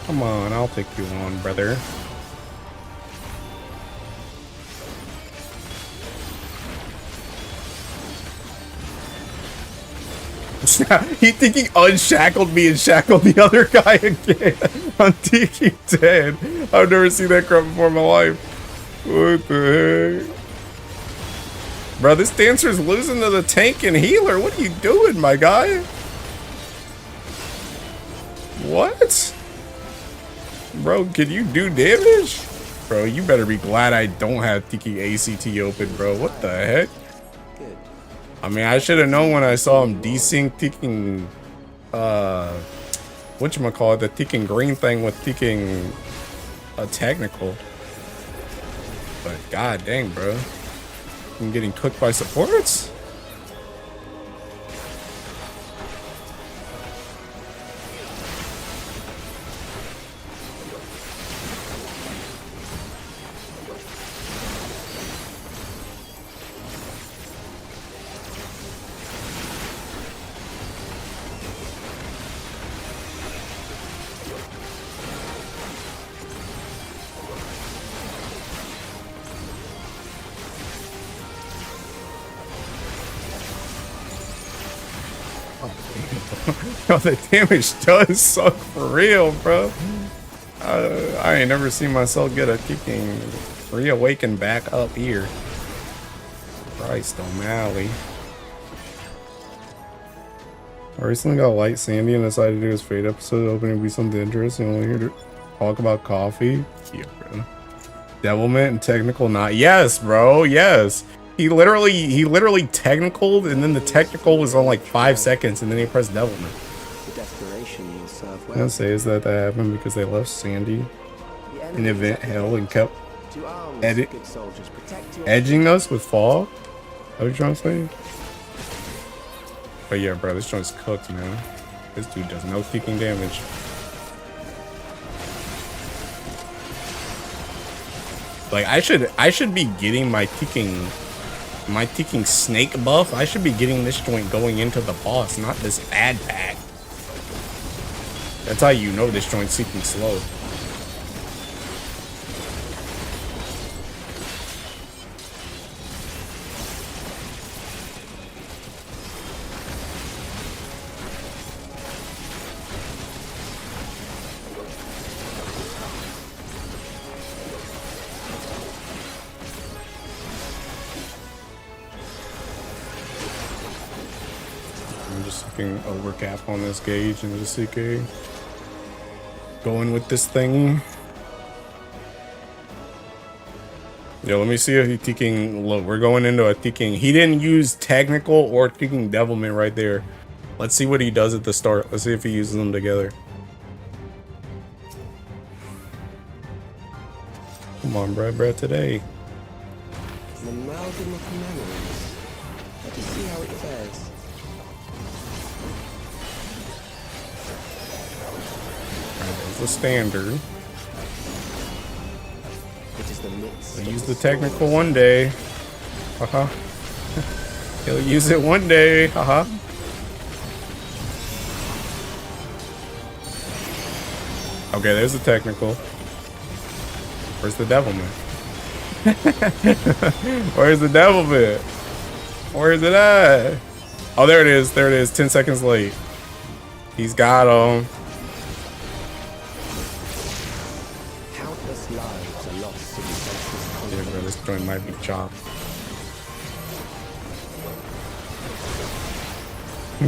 [SPEAKER 2] Come on, I'll take you on, brother. He think he unshackled me and shackled the other guy again. I'm Tekken 10. I've never seen that crap before in my life. What the heck? Bro, this dancer's losing to the tank and healer. What are you doing, my guy? What? Bro, can you do damage? Bro, you better be glad I don't have Tiki ACT open, bro. What the heck?
[SPEAKER 6] Good.
[SPEAKER 2] I mean, I should have known when I saw him desync Tekken, whatchamacallit, the Tekken green thing with Tekken technical. But god dang, bro. I'm getting cooked by supports? Yo, the damage does suck for real, bro. I ain't never seen myself get a kicking reawaken back up here. Christ O'Malley. I recently got light Sandy and decided to do his Fate episode opening to be something interesting. Only here to talk about coffee. Yeah, bro. Devilment and technical not. Yes, bro. Yes. He literally technicaled, and then the technical was on like 5 seconds, and then he pressed devilment.
[SPEAKER 6] The desperation will serve well.
[SPEAKER 2] What I say is that happened because they left Sandy in event hell and kept
[SPEAKER 6] To arms, good soldiers, protect your
[SPEAKER 2] edging us with fall. What are you trying to say? But yeah, bro, this joint's cooked, man. This dude does no kicking damage. Like I should be getting my kicking snake buff. I should be getting this joint going into the boss, not this ad pack. That's how you know this joint's seeking slow. Overcap on this gauge and the CK. Going with this thing. Yo, let me see if he's taking. Look, we're going into a taking. He didn't use technical or taking devilment right there. Let's see what he does at the start. Let's see if he uses them together. Come on, Brad, today.
[SPEAKER 6] An amalgam of memories. Let us see how it fares.
[SPEAKER 2] There's the standard.
[SPEAKER 6] It is the midst
[SPEAKER 2] He'll
[SPEAKER 6] of
[SPEAKER 2] use the technical one day. Haha. He'll use it one day. Haha. Okay, there's the technical. Where's the devilment? Where's the devilment? Where is it at? Oh, there it is. There it is. 10 seconds late. He's got him.
[SPEAKER 6] Countless lives are lost in the senseless
[SPEAKER 2] Yeah, bro, this joint might be chopped.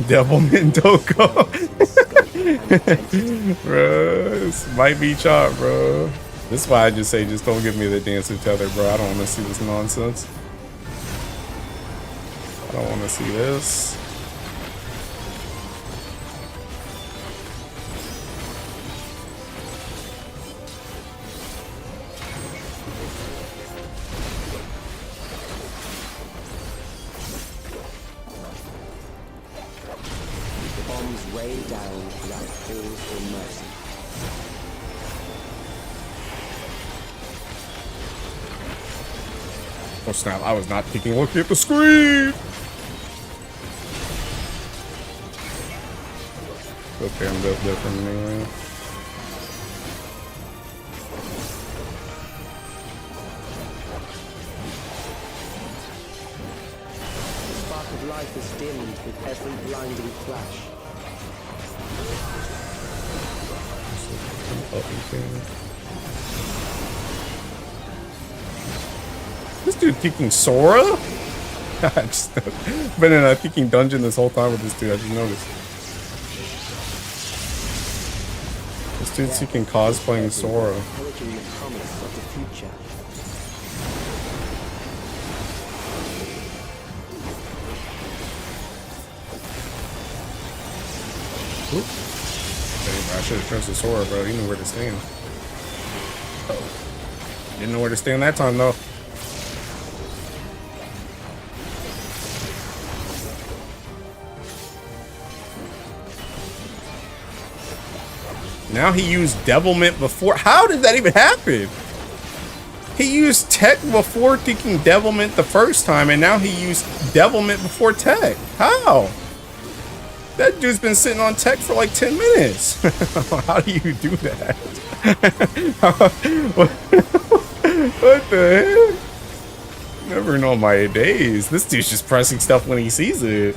[SPEAKER 2] Devilment Doko. Bro, this might be chopped, bro. This is why I just say, just don't give me the dancer tether, bro. I don't want to see this nonsense. I don't want to see this.
[SPEAKER 6] bombs rain down without pause or mercy.
[SPEAKER 2] Oh snap, I was not taking a look at the screen! Okay, I'm built different anyway.
[SPEAKER 6] The spark of life is dimmed with every blinding flash.
[SPEAKER 2] This dude kicking Sora? I just been in a kicking dungeon this whole time with this dude, I just noticed. This dude's seeking cosplaying Sora.
[SPEAKER 6] Encouraging the promise of the future.
[SPEAKER 2] Dang, I should have trusted Sora, bro. He knew where to stand. Oh. Didn't know where to stand that time, though. Now he used Devilment before. How did that even happen? He used Tech before thinking Devilment the first time, and now he used Devilment before Tech. How? That dude's been sitting on Tech for like 10 minutes. How do you do that? What the heck? Never know my days. This dude's just pressing stuff when he sees it.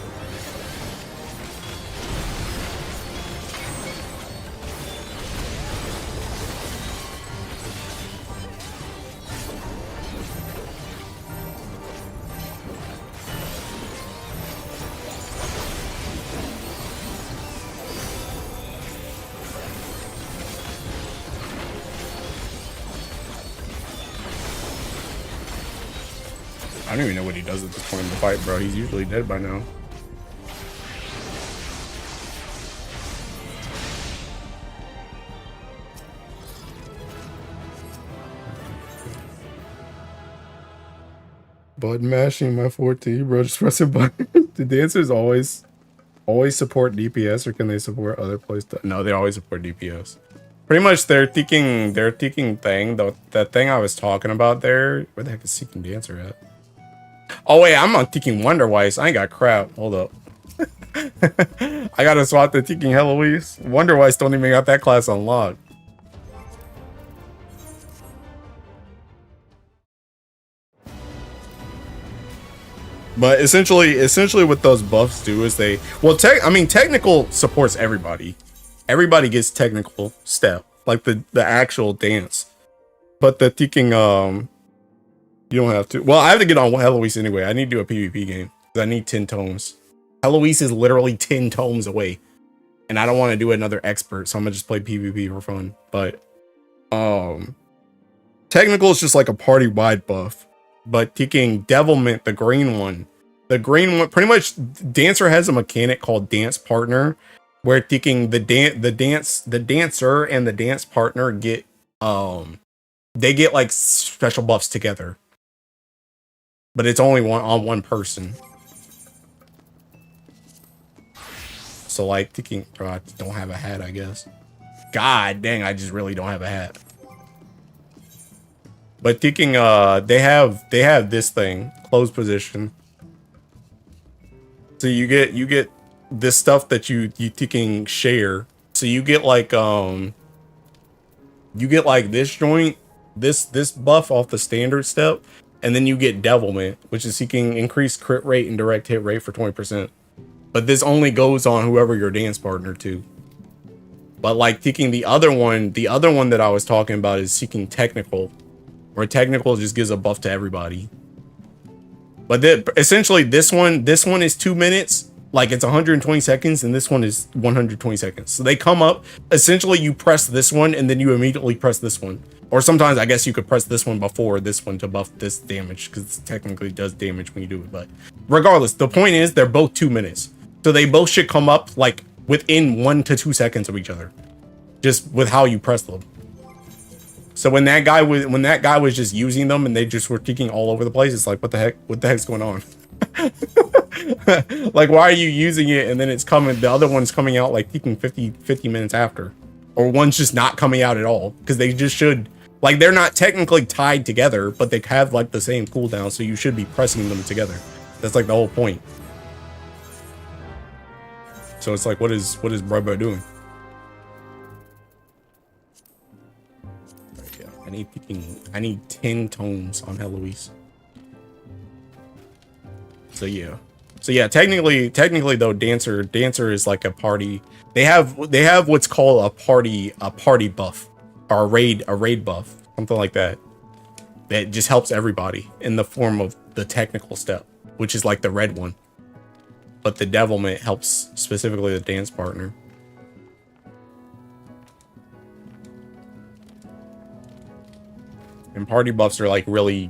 [SPEAKER 2] I don't even know what he does at this point in the fight, bro. He's usually dead by now. Button mashing my forte, bro. Just pressing button. The dancers always support DPS, or can they support other playstyle? No, they always support DPS. Pretty much their thinking thing, that thing I was talking about there. Where the heck is Seeking Dancer at? Oh wait, I'm on Thinking Wonder Weiss. I ain't got crap. Hold up. I gotta swap the Thinking Heloise. Wonder Weiss don't even got that class unlocked. But essentially what those buffs do is they, well, technical supports everybody. Everybody gets technical step, like the actual dance. But the thinking, you don't have to. Well, I have to get on Heloise anyway. I need to do a PvP game. I need 10 tomes. Heloise is literally 10 tomes away. And I don't want to do another expert, so I'm gonna just play PvP for fun. But technical is just like a party-wide buff. But taking Devilment, the green one, pretty much Dancer has a mechanic called Dance Partner, where taking the dancer and the dance partner get they get like special buffs together. But it's only one person. So like thinking, bro, I don't have a hat, I guess. God dang, I just really don't have a hat. But thinking, they have this thing, closed position. So you get this stuff that you thinking share. So you get like this joint, this buff off the standard step. And then you get Devilment, which is seeking increased crit rate and direct hit rate for 20%. But this only goes on whoever your dance partner to. But like taking the other one that I was talking about is seeking technical, where technical just gives a buff to everybody. But essentially this one is 2 minutes, like it's 120 seconds, and this one is 120 seconds. So they come up, essentially you press this one and then you immediately press this one. Or sometimes I guess you could press this one before this one to buff this damage, because it technically does damage when you do it. But regardless, the point is they're both 2 minutes. So they both should come up like within 1 to 2 seconds of each other. Just with how you press them. So when that guy was just using them and they just were kicking all over the place, it's like, what the heck's going on? Like, why are you using it and then it's coming, the other one's coming out like kicking 50 minutes after? Or one's just not coming out at all, because they just should Like, they're not technically tied together, but they have like the same cooldown, so you should be pressing them together. That's like the whole point. So it's like, what is Brubba doing? Right, yeah. I need 10 tomes on Heloise. So yeah. So yeah, technically though, Dancer is like a party. They have what's called a party buff, or a raid buff, something like that. That just helps everybody in the form of the technical step, which is like the red one. But the devilment helps specifically the dance partner. And party buffs are like really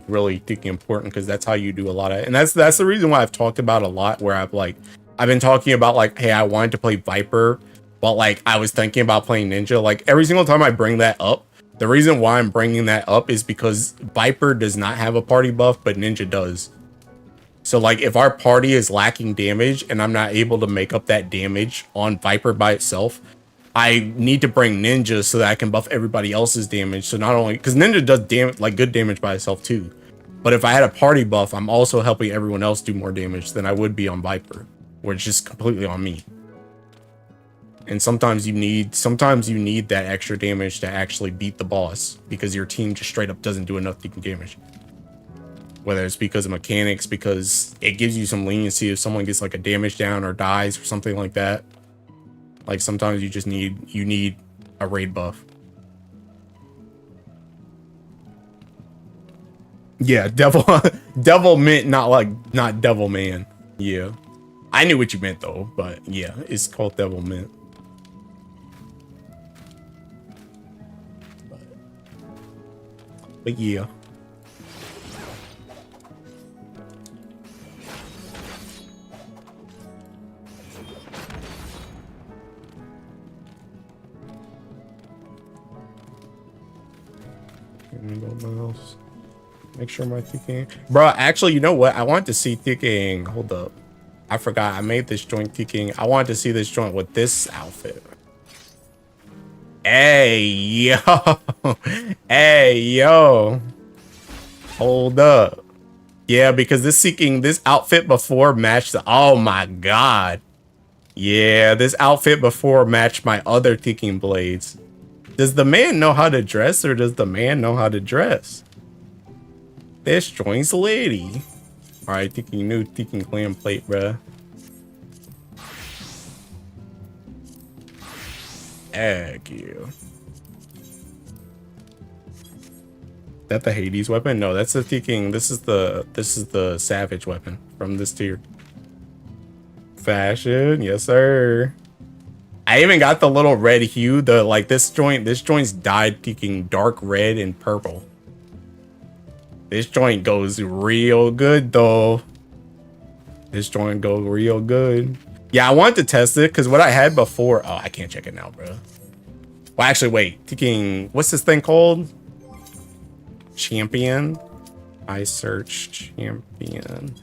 [SPEAKER 2] important, because that's how you do a lot of, and that's the reason why I've talked about a lot, where I've been talking about like, hey, I wanted to play Viper, but like I was thinking about playing Ninja. Like every single time I bring that up, the reason why I'm bringing that up is because Viper does not have a party buff, but Ninja does. So like if our party is lacking damage and I'm not able to make up that damage on Viper by itself, I need to bring Ninja so that I can buff everybody else's damage. So not only, because Ninja does damage, like good damage by itself too, but if I had a party buff, I'm also helping everyone else do more damage than I would be on Viper, where it's just completely on me. And sometimes you need that extra damage to actually beat the boss, because your team just straight up doesn't do enough damage. Whether it's because of mechanics, because it gives you some leniency if someone gets like a damage down or dies or something like that. Like sometimes you just need a raid buff. Yeah, devil mint, not devil man. Yeah, I knew what you meant though, but yeah, it's called devil mint. But yeah. Mouse. Make sure my TKing. Bro, actually, you know what? I want to see TKing. Hold up. I forgot. I made this joint TKing. I wanted to see this joint with this outfit. Hey, yo. Hey, yo. Hold up. Yeah, because this outfit before matched the, oh my god. Yeah, this outfit before matched my other TKing blades. Does the man know how to dress, or does the man know how to dress? This joins lady. Alright, TKing new TKing clan plate, bruh. Heck you. That the Hades weapon? No, that's the TKing. This is the Savage weapon from this tier. Fashion, yes sir. I even got the little red hue. The like this joint's dyed TKing dark red and purple. This joint goes real good though. This joint goes real good. Yeah, I wanted to test it because what I had before. Oh, I can't check it now, bro. Well, actually, wait. TKing. What's this thing called? Champion. I search champion.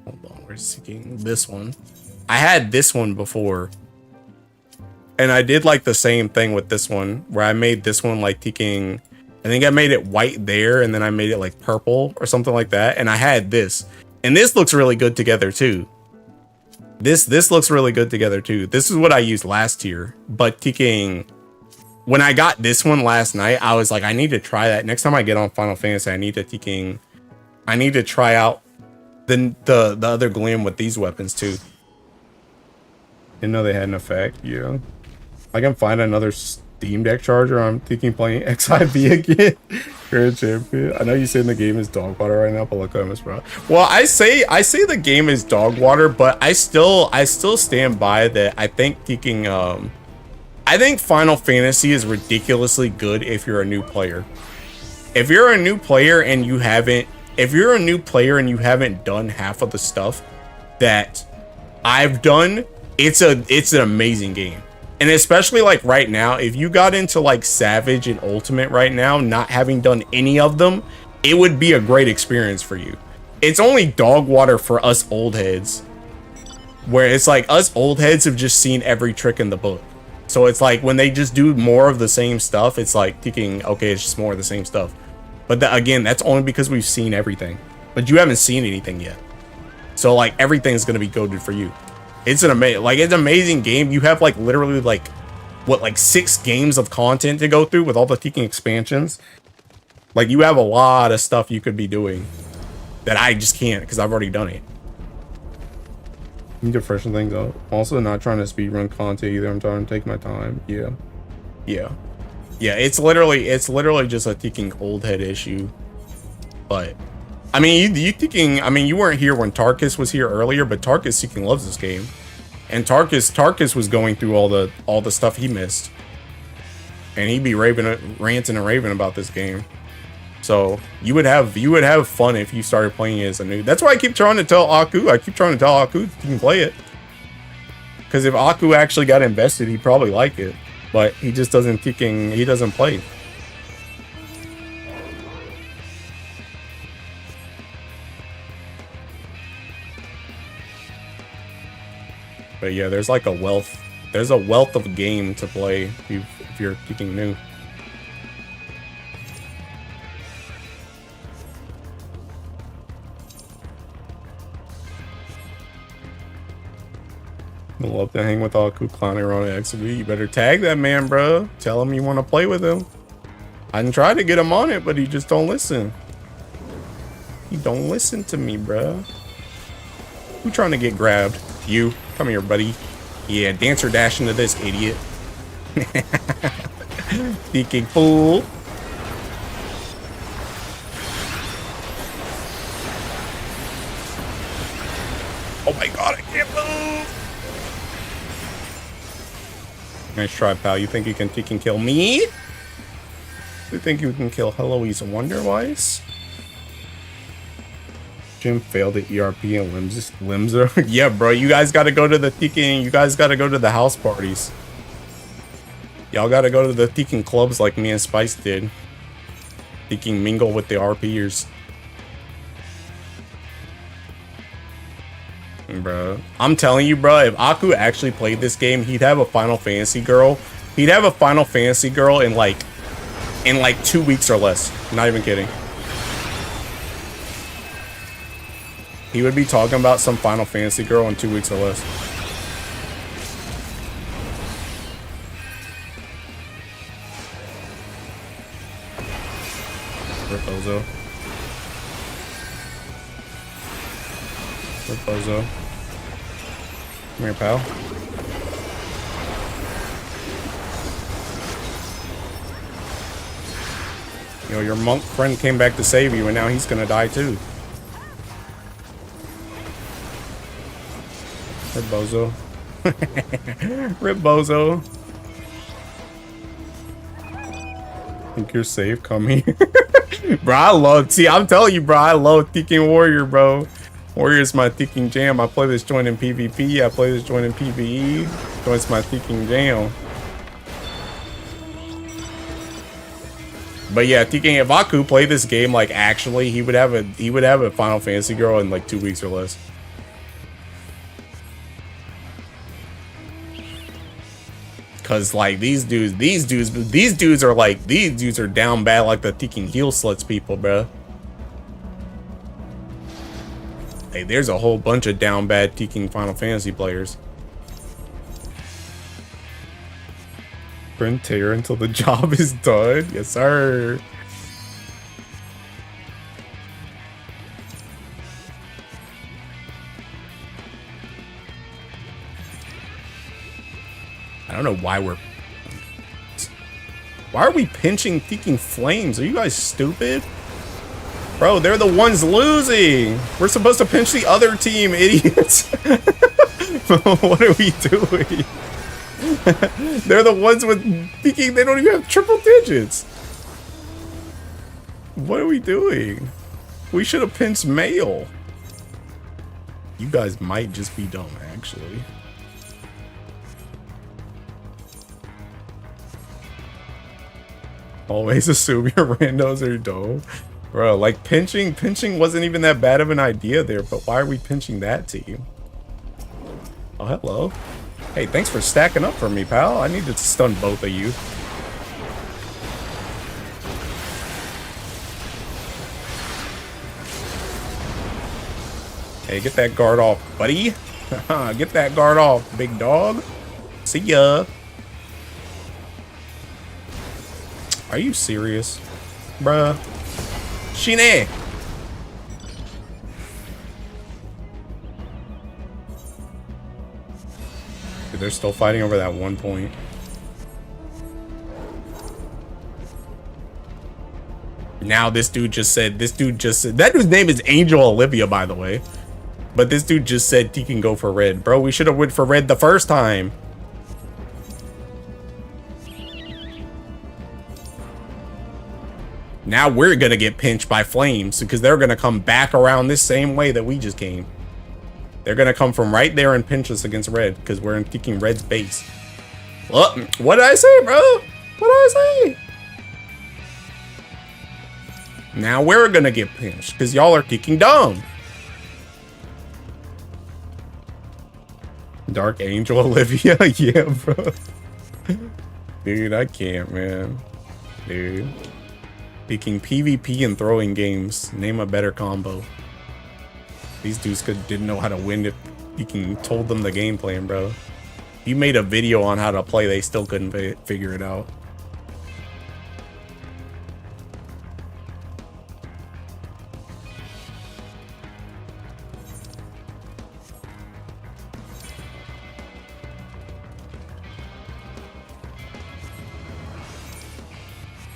[SPEAKER 2] Hold on, we're seeking this one. I had this one before. And I did like the same thing with this one, where I made this one like TKing. I think I made it white there, and then I made it like purple or something like that. And I had this. And this looks really good together too. This looks really good together too. This is what I used last year. But TKing, when I got this one last night, I was like, I need to try that. Next time I get on Final Fantasy, I need to TKing. I need to try out the other glim with these weapons too. Didn't know they had an effect. Yeah, I can find another Steam Deck charger. I'm thinking playing XIV again. Grand champion. I know you saying the game is dog water right now, but look at this, bro. Well, I say the game is dog water, but I still stand by that. I think TKing. I think Final Fantasy is ridiculously good if you're a new player. If you're a new player and you haven't. If you're a new player and you haven't done half of the stuff that I've done, it's an amazing game. And especially like right now, if you got into like Savage and Ultimate right now, not having done any of them, it would be a great experience for you. It's only dog water for us old heads. Where it's like us old heads have just seen every trick in the book. So it's like when they just do more of the same stuff, it's like thinking, okay, it's just more of the same stuff. But again, that's only because we've seen everything. But you haven't seen anything yet. So like everything's gonna be goated for you. It's an amazing game. You have like literally like what, like 6 games of content to go through with all the Tekken expansions. Like you have a lot of stuff you could be doing that I just can't because I've already done it. Need to freshen things up. Also not trying to speedrun content either. I'm trying to take my time. Yeah. It's literally just a Tekken old head issue. But I mean, you weren't here when Tarkus was here earlier, but Tarkus Tekken loves this game. And Tarkus was going through all the stuff he missed. And he'd be ranting and raving about this game. So you would have fun if you started playing it as a new. That's why I keep trying to tell Aku. I keep trying to tell Aku you can play it. Because if Aku actually got invested, he'd probably like it. But he just doesn't he doesn't play. But yeah, there's like a wealth of game to play if you're Tekken new. I love to hang with Aku clowning around at XV. You better tag that man, bro. Tell him you want to play with him. I done tried to get him on it, but he just don't listen. He don't listen to me, bro. Who trying to get grabbed? You. Come here, buddy. Yeah, dancer dash into this, idiot. Thinking fool. Oh my god, I can't move. Nice try, pal. You think you can kill me? You think you can kill Heloise Wonderwise? Jim failed at ERP and limbs are yeah, bro. You guys gotta go to the Tekken. You guys gotta go to the house parties. Y'all gotta go to the Tekken clubs like me and Spice did. Tekken mingle with the RPers. Bro, I'm telling you, bro, if Aku actually played this game, he'd have a Final Fantasy girl. He'd have a Final Fantasy girl in like 2 weeks or less. Not even kidding. He would be talking about some Final Fantasy girl in 2 weeks or less. Reposo. Reposo. Come here, pal. Yo, your monk friend came back to save you, and now he's gonna die too. Rip Bozo. Rip Bozo. Think you're safe? Come here. Bro, I'm telling you, bro, I love Tekken Warrior, bro. Warrior's my Tekken jam. I play this joint in PvP. I play this joint in PvE. Joint's my Tekken jam. But yeah, Tekken, if Aku played this game like actually, he would have a Final Fantasy girl in like 2 weeks or less. Cause like these dudes are down bad like the Tekken heel sluts people, bro. Hey, there's a whole bunch of down bad Tekken Final Fantasy players. Sprint tear until the job is done. Yes, sir. I don't know why are we pinching Tekken Flames? Are you guys stupid? Bro, they're the ones losing. We're supposed to pinch the other team, idiots. What are we doing? They're the ones with Tekken. They don't even have triple digits. What are we doing? We should have pinched male. You guys might just be dumb, actually. Always assume your randos are dope. Bro, like pinching wasn't even that bad of an idea there, but why are we pinching that team? Oh, hello. Hey, thanks for stacking up for me, pal. I needed to stun both of you. Hey, get that guard off, buddy. Get that guard off, big dog. See ya. Are you serious? Bruh. Shine! Dude, they're still fighting over that one point. Now this dude just said, that dude's name is Angel Olivia, by the way. But this dude just said he can go for red. Bro, we should have went for red the first time. Now we're gonna get pinched by flames because they're gonna come back around this same way that we just came. They're gonna come from right there and pinch us against red because we're taking red's base. What did I say, bro? What did I say? Now we're gonna get pinched because y'all are kicking dumb. Dark Angel Olivia, yeah, bro. Dude, I can't, man. Dude. Picking PvP and throwing games. Name a better combo. These dudes didn't know how to win if you told them the game plan, bro. You made a video on how to play, they still couldn't figure it out.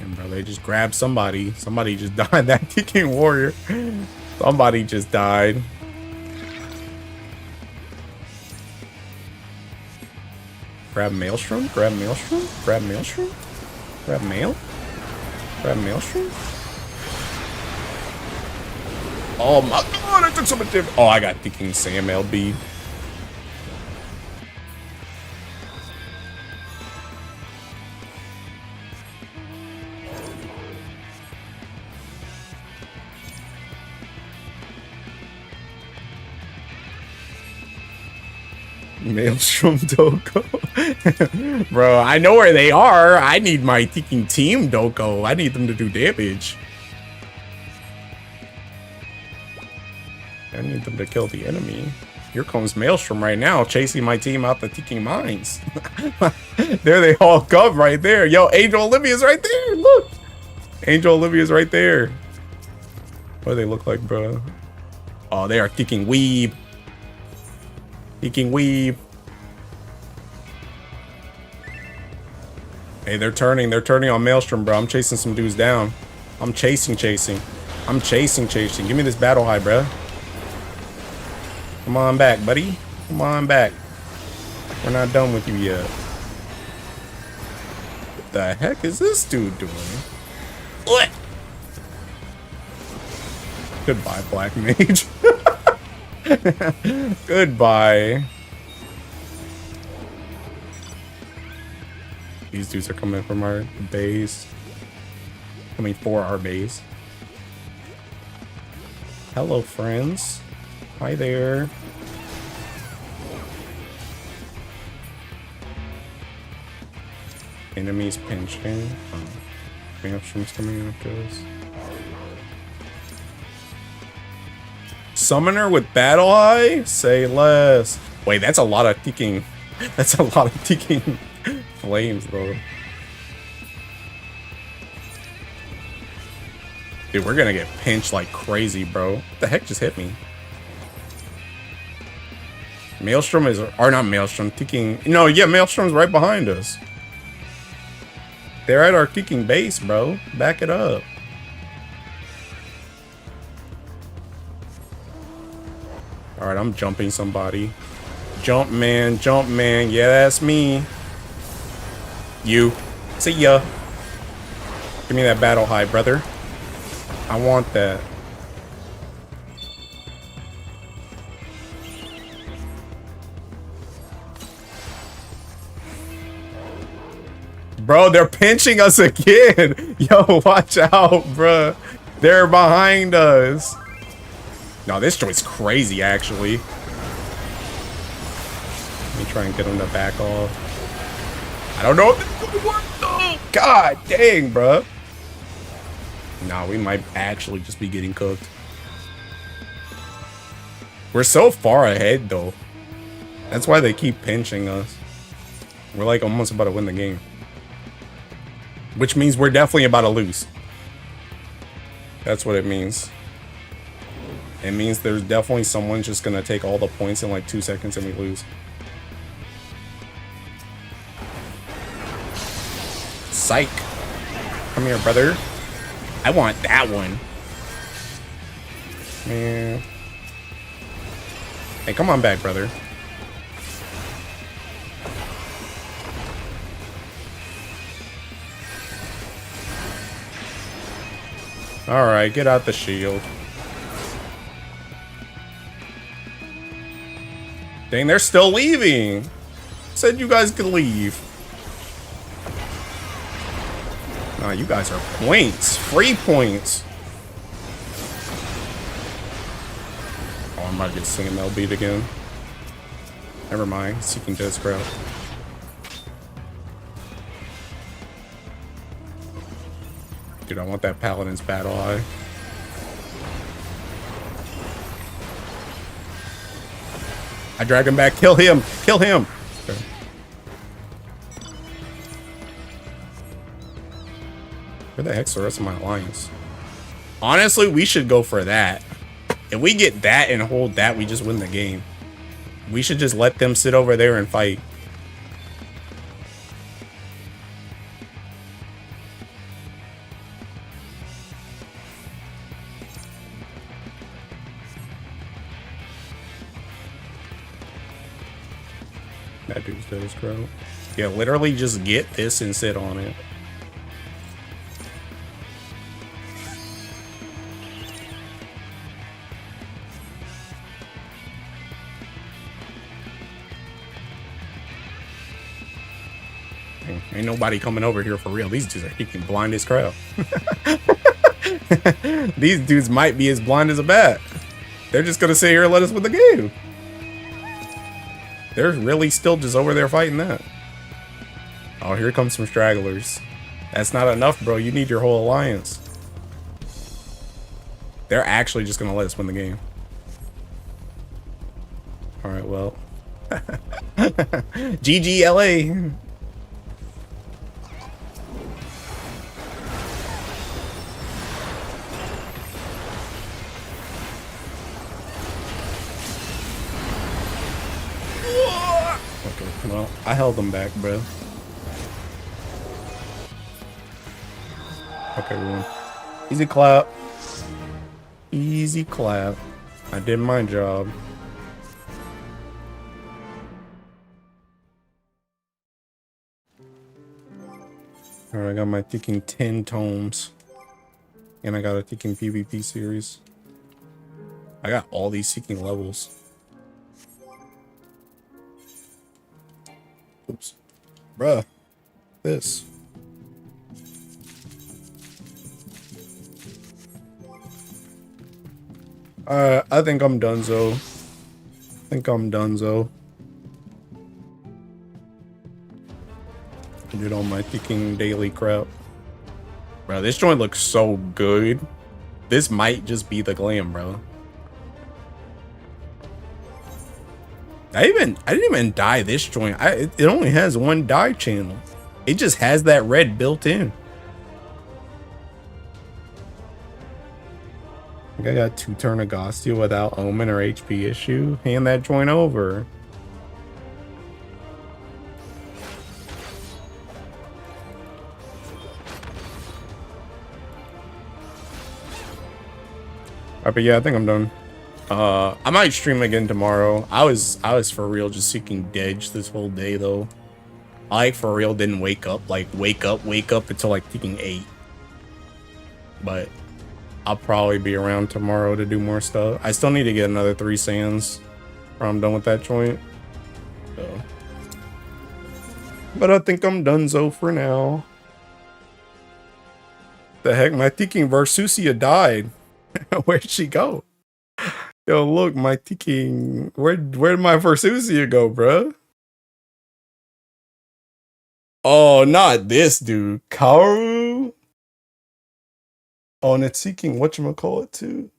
[SPEAKER 2] And bro, they just grabbed somebody. Somebody just died. That kicking warrior. Somebody just died. Grab Maelstrom? Grab Maelstrom? Grab Maelstrom? Grab Mael? Grab Maelstrom? Oh my god, I took so much damage. Oh, I got kicking Sam LB. Maelstrom Doko. Bro, I know where they are. I need my kicking team Doko. I need them to do damage. I need them to kill the enemy. Here comes Maelstrom right now, chasing my team out the kicking mines. There they all come right there. Yo, Angel Olivia's right there. Look. Angel Olivia's right there. What do they look like, bro? Oh, they are kicking Weeb. Kicking Weeb. Hey, they're turning on Maelstrom, bro. I'm chasing some dudes down. I'm chasing. I'm chasing. Give me this battle high, bro. Come on back, buddy. Come on back. We're not done with you yet. What the heck is this dude doing? What? Goodbye, Black Mage. Goodbye. These dudes are coming from our base. Coming for our base. Hello, friends. Hi there. Enemies pinching. Maelstrom's coming after us. Summoner with battle eye? Say less. Wait, that's a lot of kicking. That's a lot of kicking flames, bro. Dude, we're gonna get pinched like crazy, bro. What the heck just hit me? Maelstrom is, or not Maelstrom, kicking. No, yeah, Maelstrom's right behind us. They're at our kicking base, bro. Back it up. All right, I'm jumping somebody. Jump man. Yeah, that's me. You. See ya. Give me that battle high, brother. I want that. Bro, they're pinching us again. Yo, watch out, bro. They're behind us. No, this joint's crazy, actually. try and get him to back off. I don't know if it's gonna work though. God dang, bro. Nah, we might actually just be getting cooked. We're so far ahead though. That's why they keep pinching us. We're like almost about to win the game. Which means we're definitely about to lose. That's what it means. It means there's definitely someone just gonna take all the points in like 2 seconds and we lose. Psych. Come here, brother. I want that one. Man. Hey, come on back, brother. Alright, get out the shield. Dang, they're still leaving. Said you guys could leave. Nah, you guys are points. Free points. Oh, I'm about to get singing Mel beat again. Never mind. Seeking Death's crowd. Dude, I want that Paladin's battle eye. I drag him back. Kill him. Kill him. Okay. Where the heck's the rest of my alliance? Honestly, we should go for that. If we get that and hold that, we just win the game. We should just let them sit over there and fight. That dude's dead as crow. Yeah, literally just get this and sit on it. Ain't nobody coming over here for real. These dudes are freaking blind as crap. These dudes might be as blind as a bat. They're just gonna sit here and let us win the game. They're really still just over there fighting that. Oh, here comes some stragglers. That's not enough, bro. You need your whole alliance. They're actually just gonna let us win the game. Alright, well. GG LA. Well, I held them back, bro. Okay, we won. Easy clap. Easy clap. I did my job. Alright, I got my Thinking 10 tomes. And I got a Thinking PvP series. I got all these Seeking levels. Oops. Bruh. This. I think I'm donezo. Did all my Thinking daily crap. Bro, this joint looks so good. This might just be the glam, bro. I didn't even dye this joint. It only has one dye channel. It just has that red built in. I think I got 2 turn Agostia without Omen or HP issue. Hand that joint over. Alright, but yeah, I think I'm done. I might stream again tomorrow. I was for real just seeking Dedge this whole day though. I for real didn't wake up until like Thinking 8. But I'll probably be around tomorrow to do more stuff. I still need to get another 3 sands or I'm done with that joint. So. But I think I'm donezo for now. The heck, my Thinking Versusia died. Where'd she go? Yo, look, my Thinking. Where did my Versusia go, bruh? Oh, not this dude. Kaoru? Oh, and it's seeking whatchamacallit too.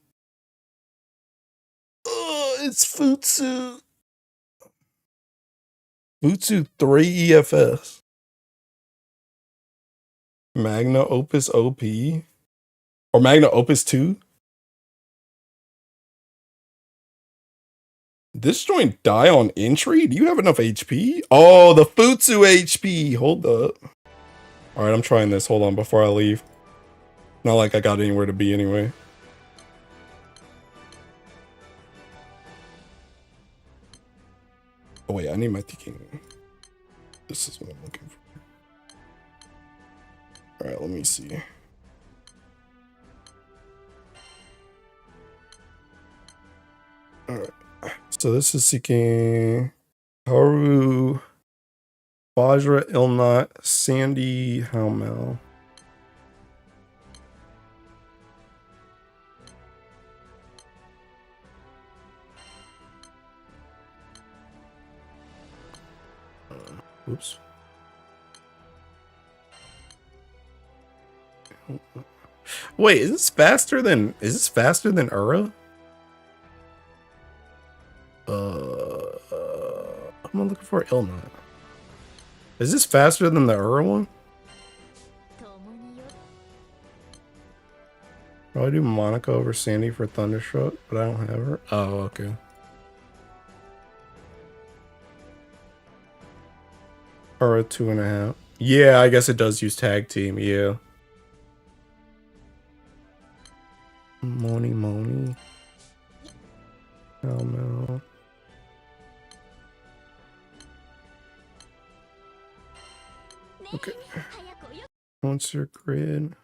[SPEAKER 2] Oh, it's Futsu. Futsu 3 EFS. Magna Opus OP. Or Magna Opus 2. This joint die on entry? Do you have enough HP? Oh, the Futsu HP. Hold up. Alright, I'm trying this. Hold on before I leave. Not like I got anywhere to be anyway. Oh wait, I need my ticking. This is what I'm looking for. Alright, let me see. Alright. So this is seeking Haru, Vajra, Ilnat, Sandy, Haumel. Oops. Wait, is this faster than Ura? I'm looking for Ilnat. Is this faster than the Ura one? Oh, I do Monica over Sandy for Thunderstruck, but I don't have her. Oh, okay. Ura 2.5. Yeah, I guess it does use tag team. Yeah. Moni. Oh no. Okay. Monster grid.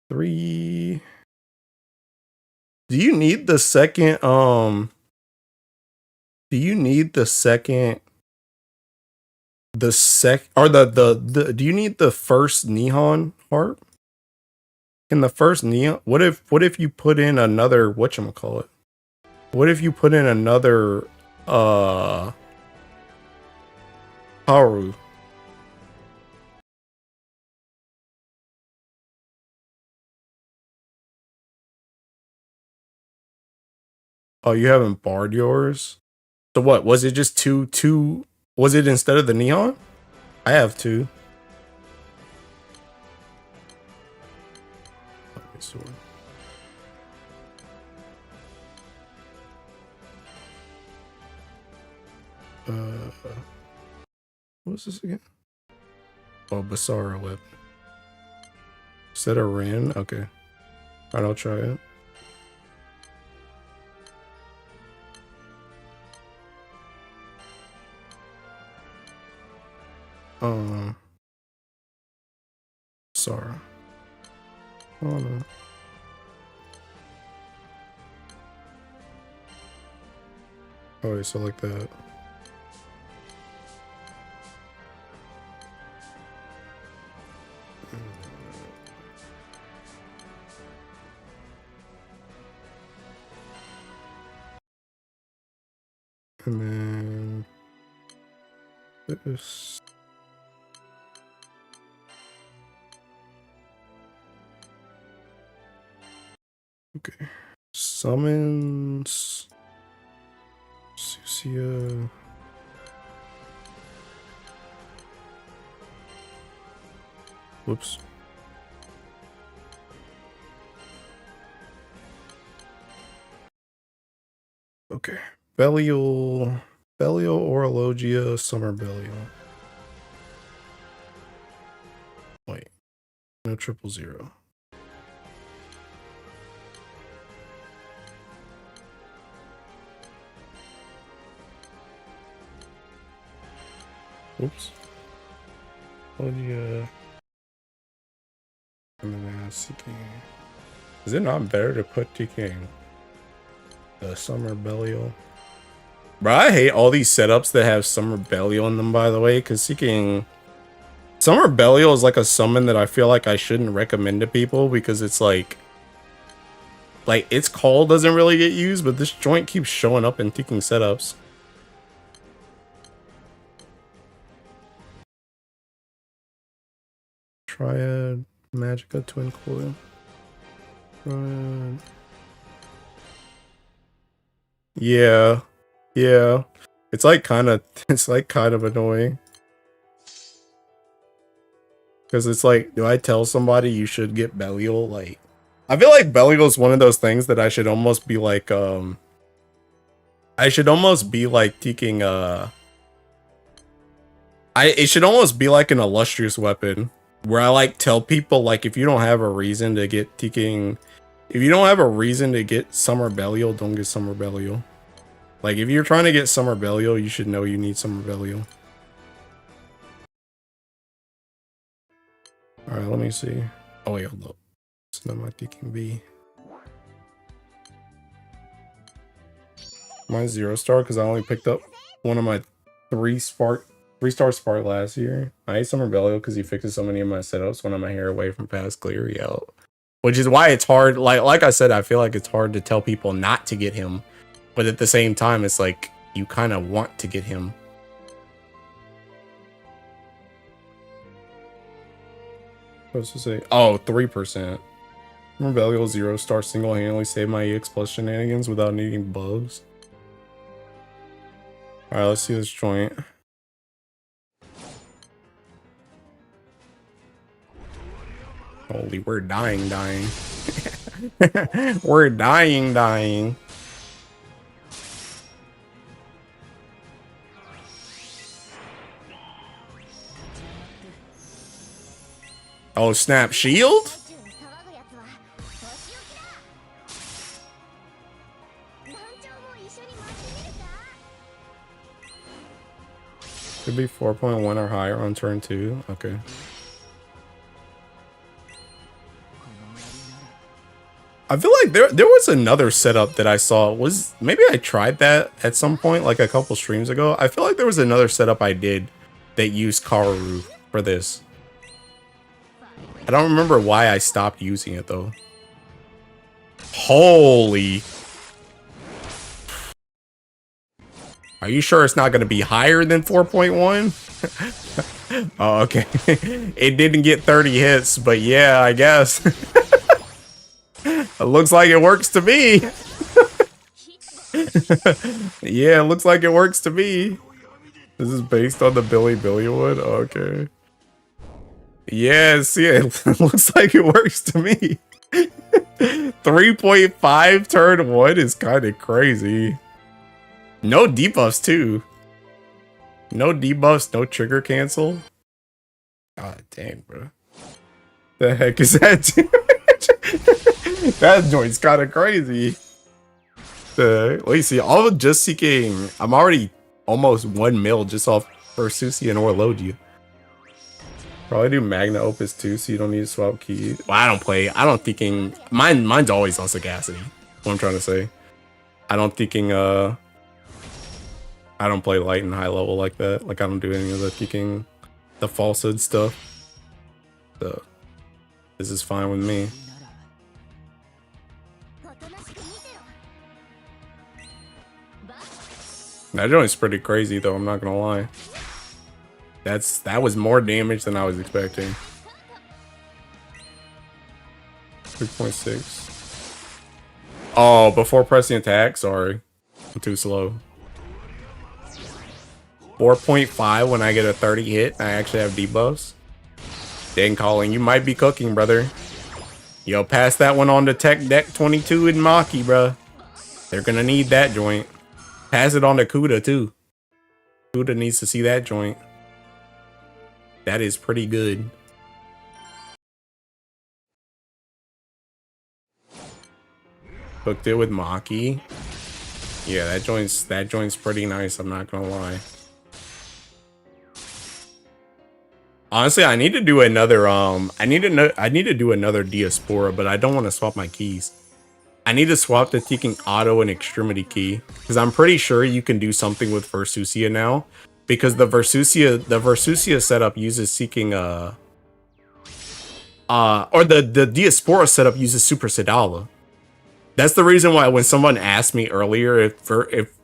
[SPEAKER 2] 3. Do you need the second do you need the second do you need the first Nihon harp? In the first Neon, what if you put in another whatchamacallit? What if you put in another Haru? Oh, you haven't barred yours? So what, was it just two was it instead of the Neon? I have 2. Okay, so what was this again? Oh, Basara whip. Is that a Ran? Okay. Alright, I'll try it. Sara. Oh no. Oh, so like that. And then this. Okay. Summons. Susia. Whoops. Okay. Belial, Orologia, Summer Belial. Wait. No 000. Oops. Orologia. And then seeking. Is it not better to put TKing the Summer Belial? Bro, I hate all these setups that have Summer Belial in them, by the way, because seeking Summer Belial is like a summon that I feel like I shouldn't recommend to people because it's like its call doesn't really get used, but this joint keeps showing up in ticking setups. Triad, Magica, Twin Coil. Triad. Yeah. Yeah. It's like kind of annoying. Because it's like, do I tell somebody you should get Belial? Like, I feel like Belial is one of those things that I should almost be like, I should almost be like taking, it should almost be like an illustrious weapon. Where I like tell people, like, if you don't have a reason to get taking, if you don't have a reason to get Summer Belial, don't get Summer Belial. Like, if you're trying to get Summer Belial, you should know you need Summer Belial. Alright, let me see. Oh, wait, hold up. It's not my taking B. Mine's 0-star because I only picked up one of my 3-star spark last year. I hate Summer Belial because he fixes so many of my setups when I'm a hair away from past clear out. Which is why it's hard. Like I said, I feel like it's hard to tell people not to get him. But at the same time, it's like you kind of want to get him. What's to say? Oh, 3%. Rebellial 0-star single-handedly saved my EX plus shenanigans without needing bugs. Alright, let's see this joint. Holy, we're dying. We're dying. Oh, snap, shield? Could be 4.1 or higher on turn 2. Okay. I feel like there was another setup that I saw. Maybe I tried that at some point, like a couple streams ago. I feel like there was another setup I did that used Karu for this. I don't remember why I stopped using it though. Holy. Are you sure it's not going to be higher than 4.1? Oh, okay. It didn't get 30 hits, but yeah, I guess. It looks like it works to me. Yeah, it looks like it works to me. This is based on the Billy one? Okay. Yeah, see, it looks like it works to me. 3.5 turn 1 is kind of crazy. No debuffs too. No debuffs, no trigger cancel. God dang, bro. The heck is that? That joint's kind of crazy. Wait, see, all just seeking. I'm already almost 1 mil just off Versusi and Orlogia. Probably do Magna Opus too, so you don't need to swap keys. Well, I don't thinking. Mine's always on Sagacity. What I'm trying to say. I don't play light and high level like that. Like I don't do any of the kicking, the falsehood stuff. So this is fine with me. That joint's pretty crazy though, I'm not gonna lie. That was more damage than I was expecting. 3.6. Oh, before pressing attack? Sorry. I'm too slow. 4.5 when I get a 30 hit. I actually have debuffs. Dang, Colin, you might be cooking, brother. Yo, pass that one on to Tech Deck 22 and Maki, bruh. They're gonna need that joint. Pass it on to Kuda, too. Kuda needs to see that joint. That is pretty good. Hooked it with Maki. Yeah, that joint's pretty nice, I'm not gonna lie. Honestly, I need to do another I need to do another Diaspora, but I don't want to swap my keys. I need to swap the Taking Auto and Extremity key because I'm pretty sure you can do something with Versusia now, because the Versusia setup uses Seeking or the Diaspora setup uses Super Sedala. That's the reason why when someone asked me earlier if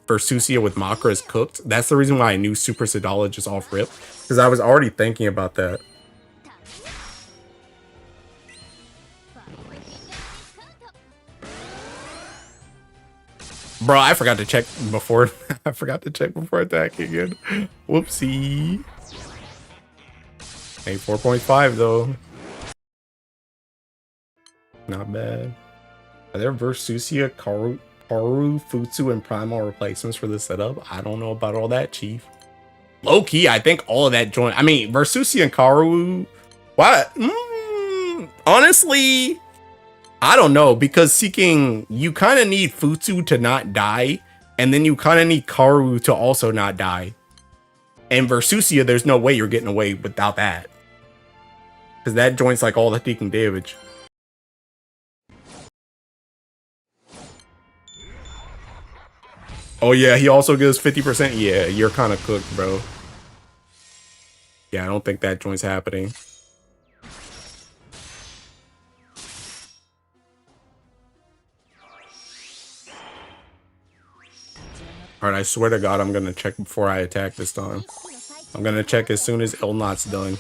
[SPEAKER 2] Versusia with Makra is cooked, that's the reason why I knew Super Sedala just off rip, because I was already thinking about that. Bro, I forgot to check before. I forgot to check before attacking again. Whoopsie. Hey, 4.5 though. Not bad. Are there Versusia, Karu, Futsu, and Primal replacements for this setup? I don't know about all that, Chief. Low key, I think all of that joint. I mean, Versusia and Karu. What? Honestly, I don't know, because Seeking, you kind of need Futsu to not die, and then you kind of need Karu to also not die. And Versusia, there's no way you're getting away without that, because that joint's like all the taking damage. Oh yeah, he also gives 50%. Yeah, you're kind of cooked, bro. Yeah, I don't think that joint's happening. Alright, I swear to God, I'm gonna check before I attack this time. I'm gonna check as soon as Ilnat's done.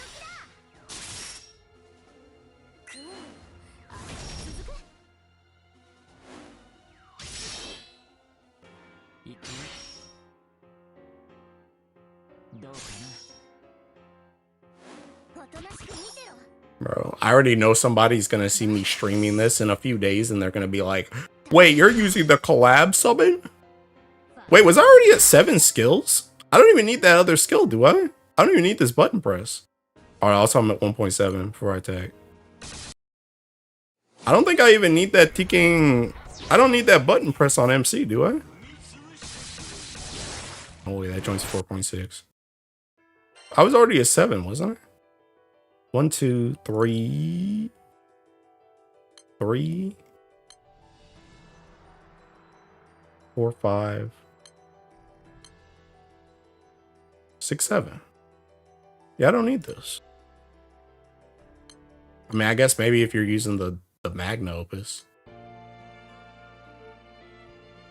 [SPEAKER 2] Bro, I already know somebody's gonna see me streaming this in a few days and they're gonna be like, wait, you're using the collab summon? Wait, was I already at 7 skills? I don't even need that other skill, do I? I don't even need this button press. Alright, I'll tell him at 1.7 before I attack. I don't think I even need that ticking. I don't need that button press on MC, do I? Oh wait, that joint's 4.6. I was already at 7, wasn't I? 1, 2, 3. 3. 4, 5. 6, 7. Yeah, I don't need this. I mean, I guess maybe if you're using the Magna Opus.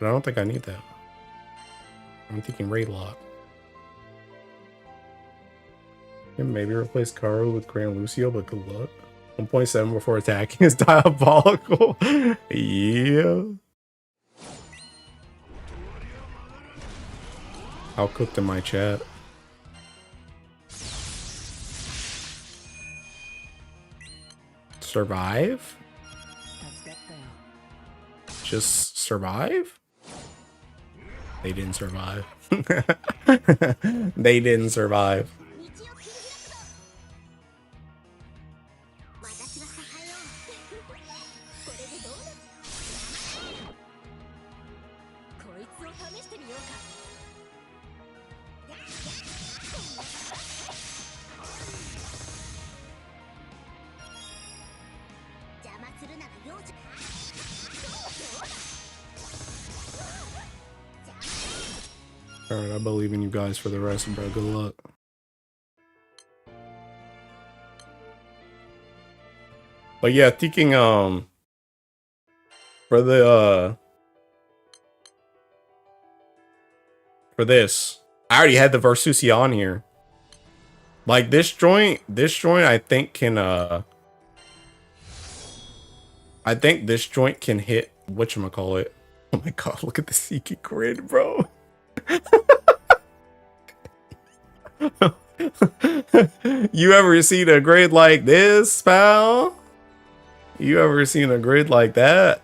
[SPEAKER 2] But I don't think I need that. I'm thinking Raid Lock. And maybe replace Karu with Gran Lucio, but good luck. 1.7 before attacking is diabolical. Yeah. How cooked in my chat? Survive? Just survive? They didn't survive. They didn't survive. Alright, I believe in you guys for the rest, bro. Good luck. But yeah, thinking for the for this, I already had the Versusia on here. Like this joint I think can I think this joint can hit whatchamacallit. Oh my god, look at the Seeking grid, bro. You ever seen a grid like this, pal? You ever seen a grid like that?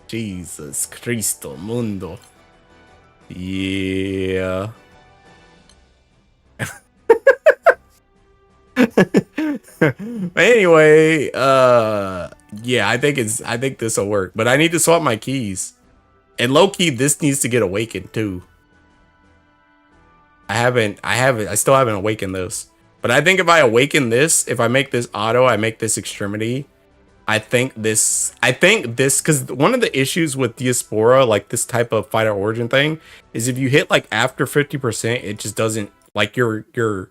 [SPEAKER 2] Jesus Cristo Mundo. Yeah. Anyway, yeah, I think this will work, but I need to swap my keys. And low key, this needs to get awakened too. I still haven't awakened this. But I think if I awaken this, if I make this auto, I make this extremity. I think this, because one of the issues with Diaspora, like this type of fighter origin thing, is if you hit like after 50%, it just doesn't, like your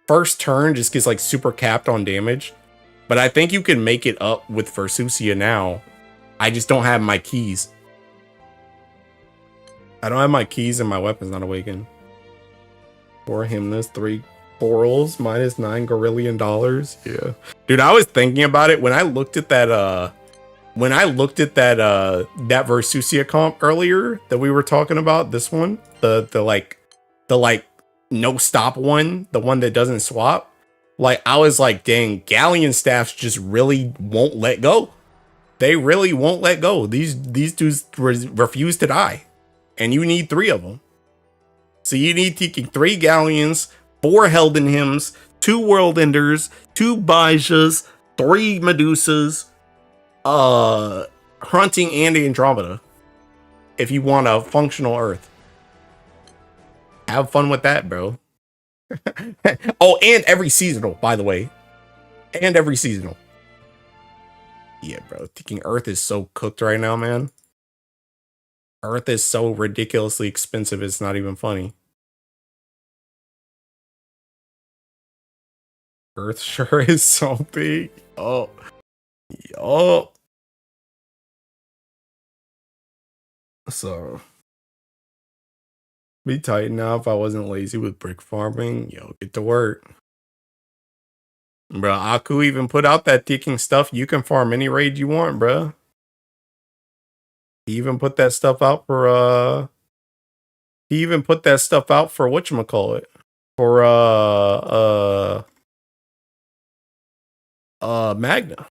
[SPEAKER 2] first turn just gets like super capped on damage. But I think you can make it up with Versusia now. I just don't have my keys. I don't have my keys and my weapon's not awakened. 4 Hymnus, 3 Corals, -$9 Gorillion. Yeah. Dude, I was thinking about it when I looked at that when I looked at that that Versusia comp earlier that we were talking about, this one, the no stop one, the one that doesn't swap, like I was like, dang, Galleon staffs just really won't let go. They really won't let go. These dudes refuse to die, and you need 3 of them. So you need taking 3 Galleons, 4 Helden Hymns, 2 World Enders, 2 Bajas, 3 Medusas, Hunting, and Andromeda. If you want a functional Earth, have fun with that, bro. Oh, and every seasonal, by the way, and every seasonal. Yeah, bro. Thinking Earth is so cooked right now, man. Earth is so ridiculously expensive, it's not even funny. Earth sure is so big. Oh. Yo. So. Be tight now if I wasn't lazy with brick farming. Yo, get to work. Bro, Aku even put out that ticking stuff. You can farm any raid you want, bro. He even put that stuff out for whatchamacallit? For Magna.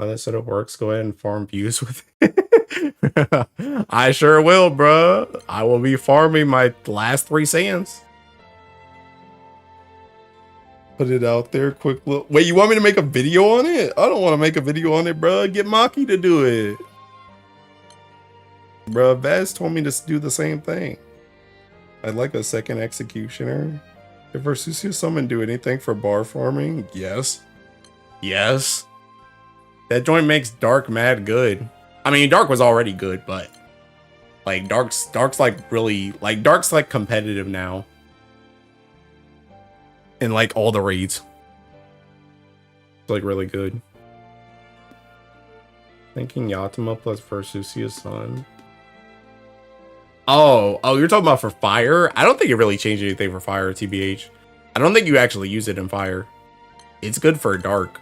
[SPEAKER 2] Oh, that setup works. Go ahead and farm views with it. I sure will, bro. I will be farming my last 3 sands. Put it out there, quick look. Wait, you want me to make a video on it? I don't want to make a video on it, bro. Get Maki to do it. Bro, Vaz told me to do the same thing. I'd like a second executioner. Did Versusia summon do anything for bar farming? Yes. Yes. That joint makes Dark mad good. I mean, Dark was already good, but like Dark's like really like Dark's like competitive now. In like all the raids. It's like really good. Thinking Yatima plus Versusia's son. Oh, you're talking about for fire? I don't think it really changed anything for fire, TBH. I don't think you actually use it in fire. It's good for dark.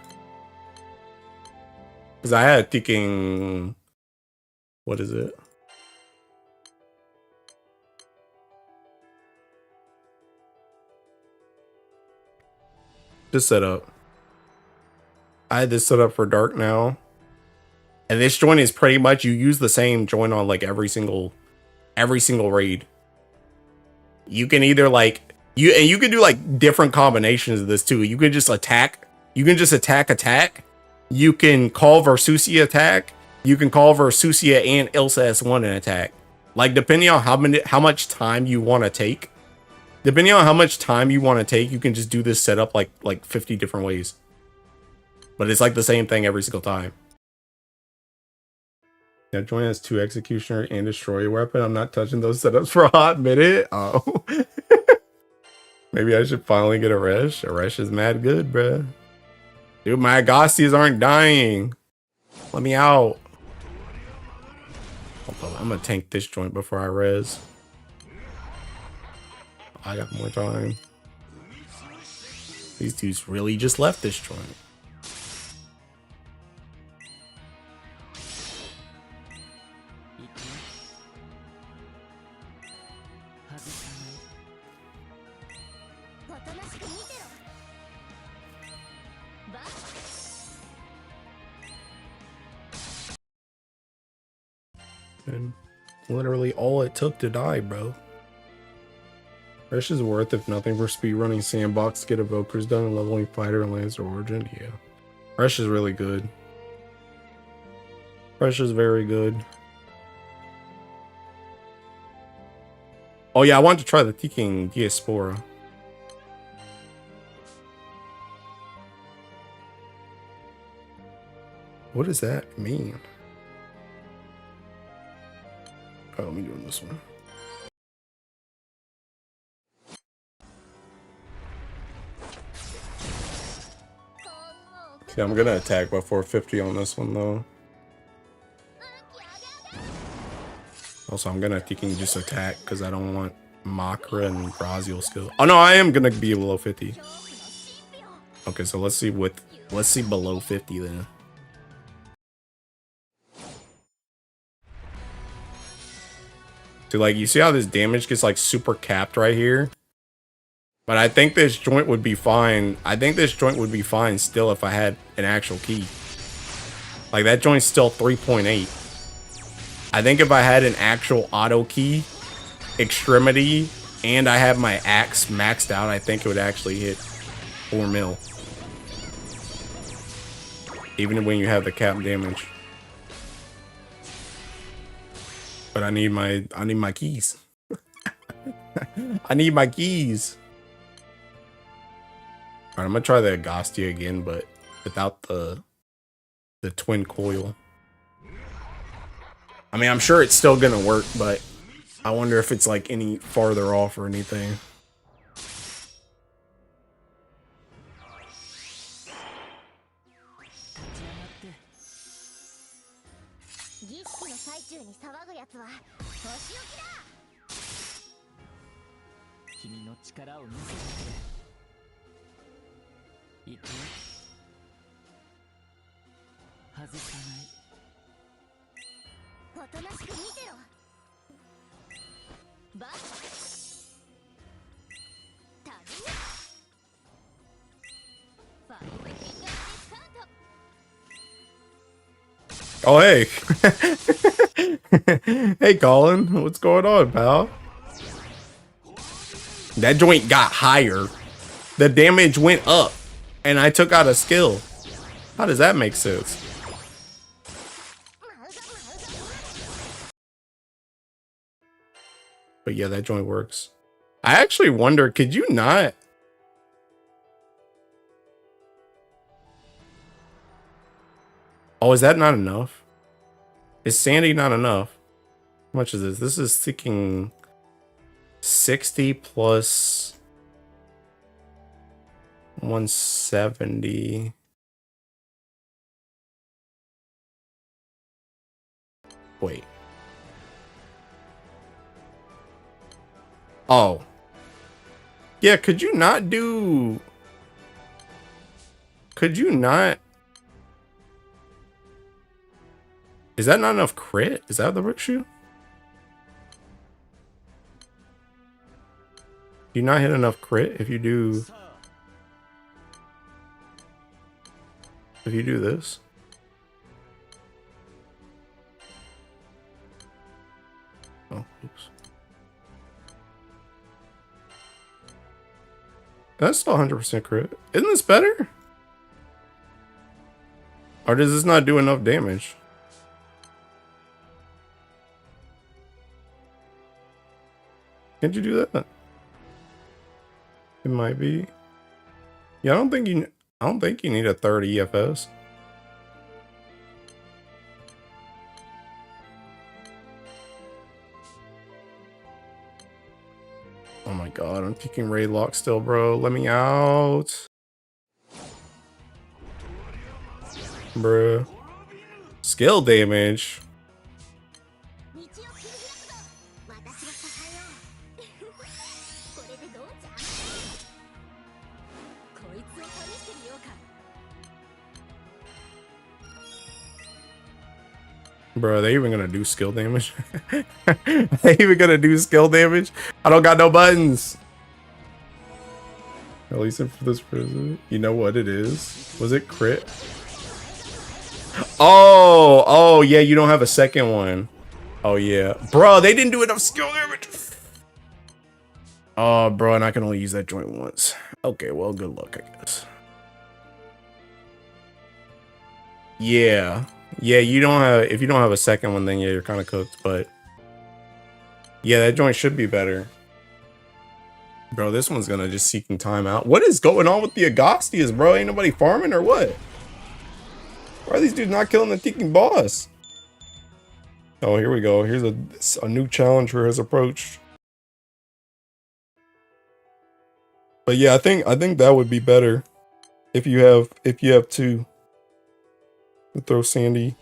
[SPEAKER 2] Because I had thinking... What is it? Just set up. I had this set up for dark now. And this joint is pretty much, you use the same joint on like every single raid. You can either like you can do like different combinations of this too. You can just attack. You can just attack. You can call Versusia attack. You can call Versusia and Ilsa S1 an attack. Like depending on how much time you want to take. Depending on how much time you want to take, you can just do this setup like 50 different ways. But it's like the same thing every single time. Yeah, joint has 2 executioner and destroyer weapon. I'm not touching those setups for a hot minute. Oh. Maybe I should finally get a Resh. A Resh is mad good, bruh. Dude, my Agassias aren't dying. Let me out. Hold on, I'm gonna tank this joint before I res. I got more time. These dudes really just left this joint. And literally all it took to die, bro. Resh is worth, if nothing, for speedrunning sandbox to get evokers done and leveling fighter and Lancer Origin. Yeah. Resh is really good. Resh is very good. Oh yeah, I wanted to try the Ticking Diaspora. What does that mean? Oh, let me do this one. Okay, I'm gonna attack by 450 on this one though. Also, I'm gonna thinking just attack because I don't want Makra and Braziel skill. Oh no, I am gonna be below 50. Okay, so let's see below 50 then. So like, you see how this damage gets like super capped right here? But I think this joint would be fine. I think this joint would be fine still if I had an actual key. Like, that joint's still 3.8. I think if I had an actual auto key, extremity, and I have my axe maxed out, I think it would actually hit 4 mil. Even when you have the cap damage. But I need my keys. I need my keys. Alright, I'm gonna try the Agostia again, but without the twin coil. I mean, I'm sure it's still gonna work, but I wonder if it's like any farther off or anything. Oh, hey. Hey, Colin. What's going on, pal? That joint got higher. The damage went up. And I took out a skill. How does that make sense? But yeah, that joint works. I actually wonder, could you not... Oh, is that not enough? Is Sandy not enough? How much is this? This is seeking 60 plus 170. Wait. Oh. Yeah, could you not do... Could you not... Is that not enough crit? Is that the brick shoe? Do you not hit enough crit if you do... If you do this? Oh, oops. That's still 100% crit. Isn't this better? Or does this not do enough damage? Can't you do that? It might be. Yeah, I don't think you need a 3rd EFS. Oh my god, I'm kicking raid lock still, bro. Let me out. Bruh. Skill damage. Bro, they even gonna do skill damage? They even gonna do skill damage? I don't got no buttons. At least for this prison. You know what it is? Was it crit? Oh, yeah, you don't have a second one. Oh, yeah. Bro, they didn't do enough skill damage. Oh, bro, and I can only use that joint once. Okay, well, good luck, I guess. Yeah. Yeah, you don't have, if you don't have a second one, then yeah, you're kind of cooked, but yeah, that joint should be better. Bro, this one's gonna just seeking time out. What is going on with the Agostias, bro? Ain't nobody farming or what? Why are these dudes not killing the Teking boss? Oh, here we go. Here's a new challenger has approached. But yeah, I think that would be better if you have two. Throw Sandy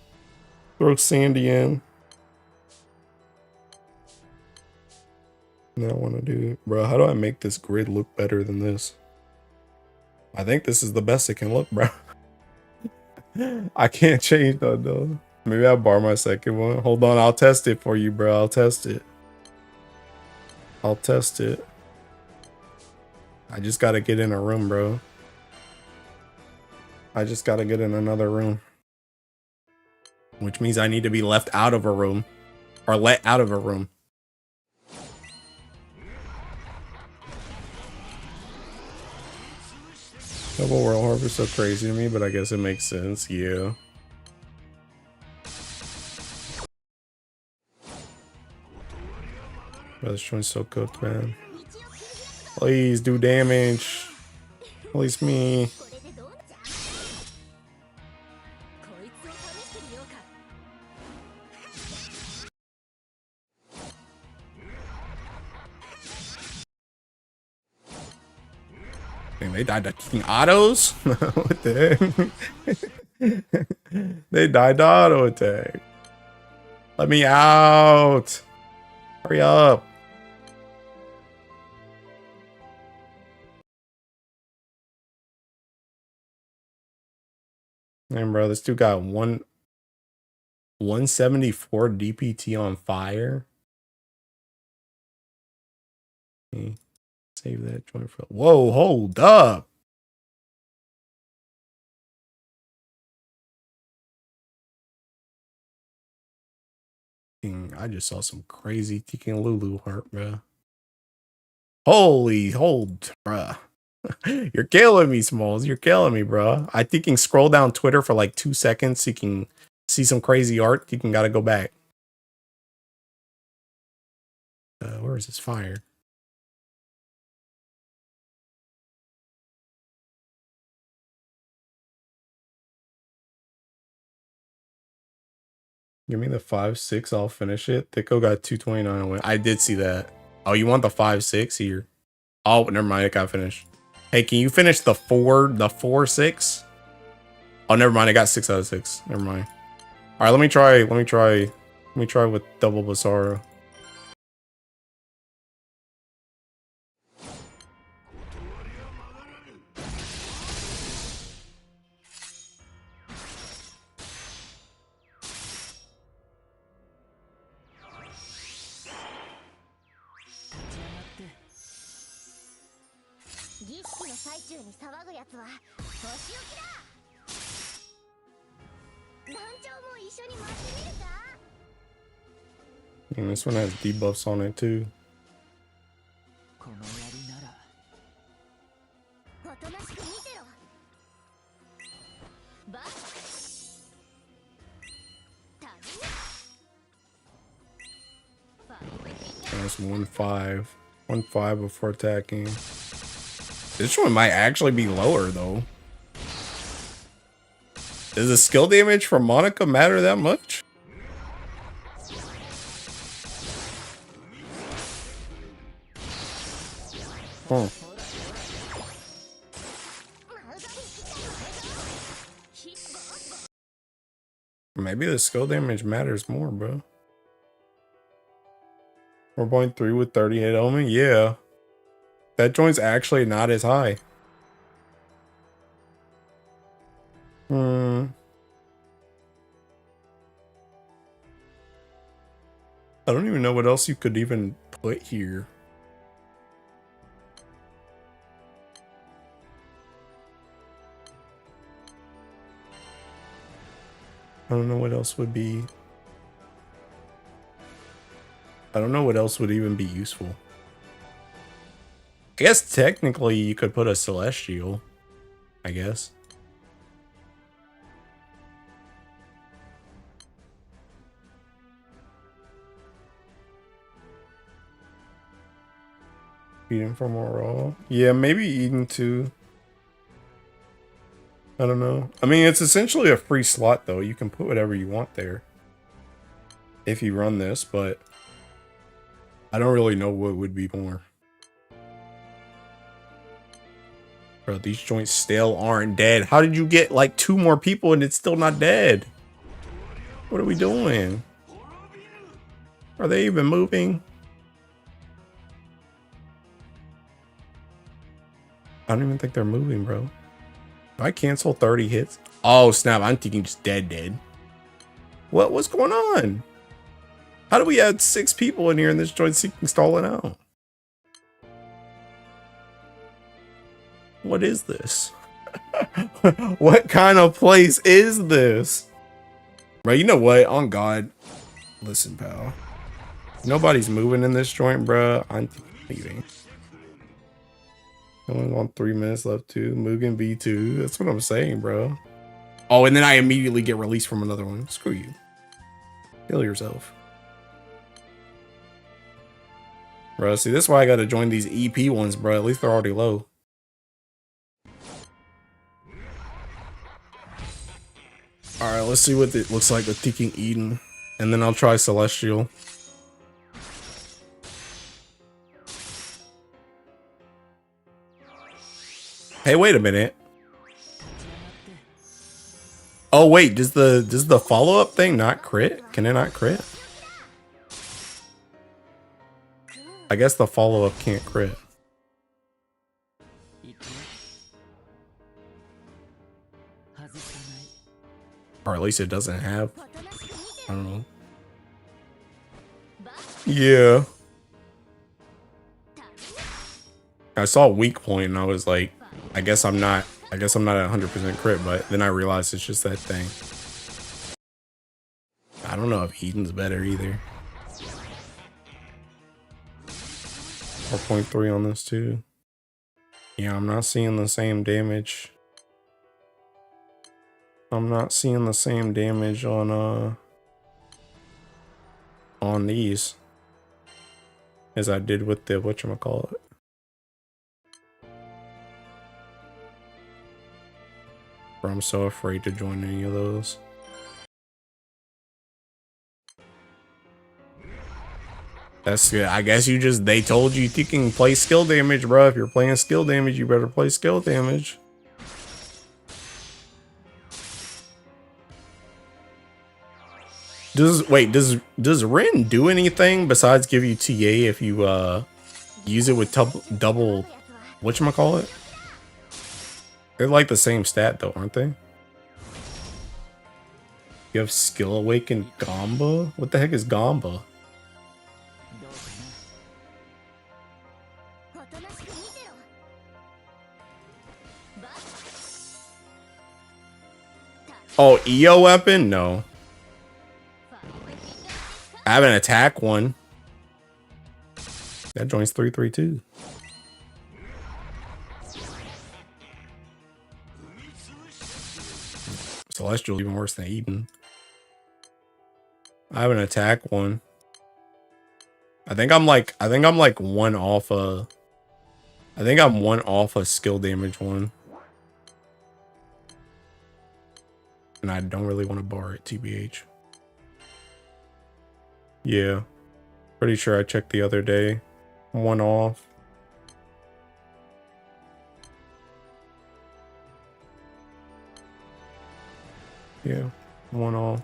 [SPEAKER 2] in. Now I want to do, bro, how do I make this grid look better than this? I think this is the best it can look, bro. I can't change that though. Maybe I'll borrow my second one. Hold on, I'll test it for you, bro. I'll test it. I'll test it. I just gotta get in a room, bro. I just gotta get in another room. Which means I need to be left out of a room. Or let out of a room. Double World Harp is so crazy to me, but I guess it makes sense, yeah. Bro, this joint's so cooked, man. Please do damage. Please me. Dang, they died to kicking autos? What the heck? They died to auto attack. Let me out. Hurry up. Man, bro, this dude got 174 DPT on fire. Okay. Save that joint for. Whoa, hold up. I just saw some crazy Tekken Lulu heart, bro. Holy, hold, bruh. You're killing me, Smalls. You're killing me, bro. I think you can scroll down Twitter for like 2 seconds. You can see some crazy art. You can gotta go back. Where is this fire? Give me the 5-6. I'll finish it. Thicko got 229 away. I did see that. Oh, you want the 5-6 here? Oh, never mind. It got finished. Hey, can you finish the 4-6? Oh, never mind. I got 6 out of 6. Never mind. All right, let me try with double Basara. And this one has debuffs on it too. That's 1-5. 1-5 before attacking. This one might actually be lower though. Does the skill damage from Monica matter that much? Huh. Maybe the skill damage matters more, bro. 4.3 with 38 element? Yeah. That joint's actually not as high. I don't even know what else you could even put here. I don't know what else would be. I don't know what else would even be useful. I guess technically you could put a Celestial. I guess. Eden for more raw. Yeah, maybe Eden too. I don't know. I mean, it's essentially a free slot though. You can put whatever you want there. If you run this, but I don't really know what would be more. Bro, these joints still aren't dead. How did you get like 2 more people and it's still not dead? What are we doing? Are they even moving? I don't even think they're moving, bro. I cancel 30 hits. Oh snap! I'm thinking just dead. What's going on? How do we add 6 people in here and this joint seeking stalling out? What is this? What kind of place is this? Bro, you know what? On God. Listen, pal. Nobody's moving in this joint, bro. I'm leaving. Only on 3 minutes left too. Mugen B2. That's what I'm saying, bro. Oh, and then I immediately get released from another one. Screw you. Kill yourself. Bro, see, this is why I gotta join these EP ones, bro. At least they're already low. Alright, let's see what it looks like with Teking Eden. And then I'll try Celestial. Hey, wait a minute. Oh wait, does the follow-up thing not crit? Can it not crit? I guess the follow-up can't crit. Or at least it doesn't have. I don't know. Yeah. I saw a weak point and I was like, I guess I'm not at 100% crit, but then I realized it's just that thing. I don't know if Eden's better either. 4.3 on this too. Yeah, I'm not seeing the same damage. I'm not seeing the same damage on these as I did with the whatchamacallit. I'm so afraid to join any of those. That's good. I guess they told you can play skill damage, bro. If you're playing skill damage, you better play skill damage. Does Rin do anything besides give you TA if you use it with double whatchamacallit? They're like the same stat though, aren't they? You have Skill Awaken Gamba? What the heck is Gamba? Oh, EO weapon? No. I have an attack one. That joins 332. Celestial even worse than Eden. I have an attack one. I think I'm like one off a. I think I'm one off a skill damage one. And I don't really want to bar it, TBH. Yeah. Pretty sure I checked the other day. One off. Yeah, one off.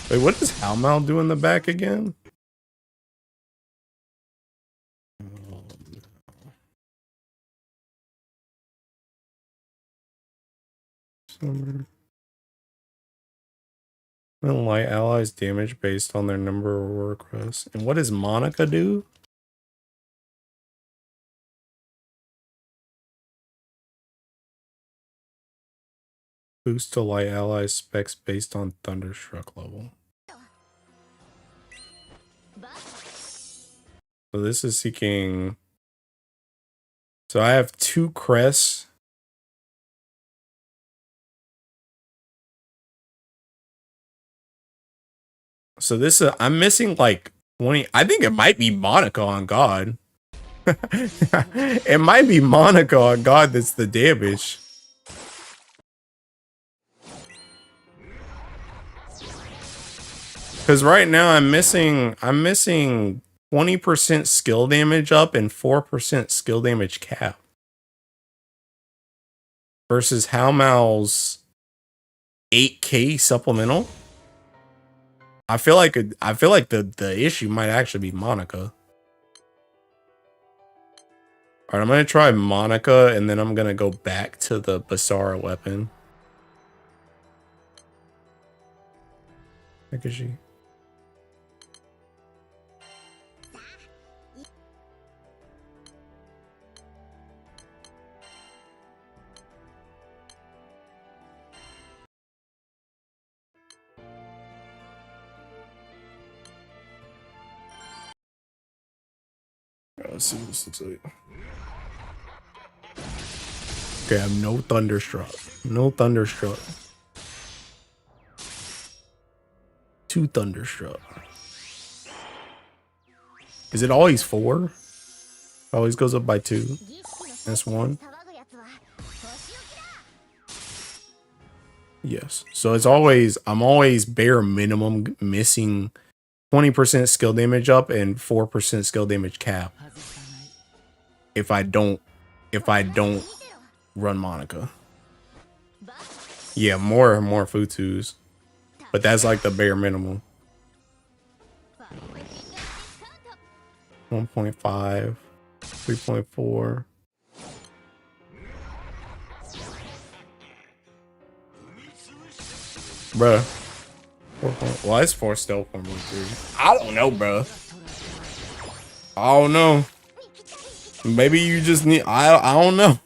[SPEAKER 2] Wait, what does Halmal do in the back again? Summer. When light allies damage based on their number of war requests. And what does Monica do? Boost to light allies specs based on Thunderstruck level. So this is seeking. So I have 2 crests. So this I'm missing like 20. I think it might be Monica on God. It might be Monica on God that's the damage. Because right now I'm missing 20% skill damage up and 4% skill damage cap. Versus Halmal's 8k supplemental. I feel like the issue might actually be Monica. All right, I'm gonna try Monica, and then I'm gonna go back to the Basara weapon. Heck is she? Let's see what this looks like. Okay, I have no Thunderstruck. No Thunderstruck. 2 Thunderstruck. Is it always 4? Always goes up by 2. That's 1. Yes. So it's always, I'm always bare minimum missing 20% skill damage up and 4% skill damage cap. If I don't run Monica. Yeah, more Futus. But that's like the bare minimum. 1.5, 3.4. Bruh. Why is 4 stealth 1.3? I don't know, bruh. I don't know. Maybe you just need, I don't know.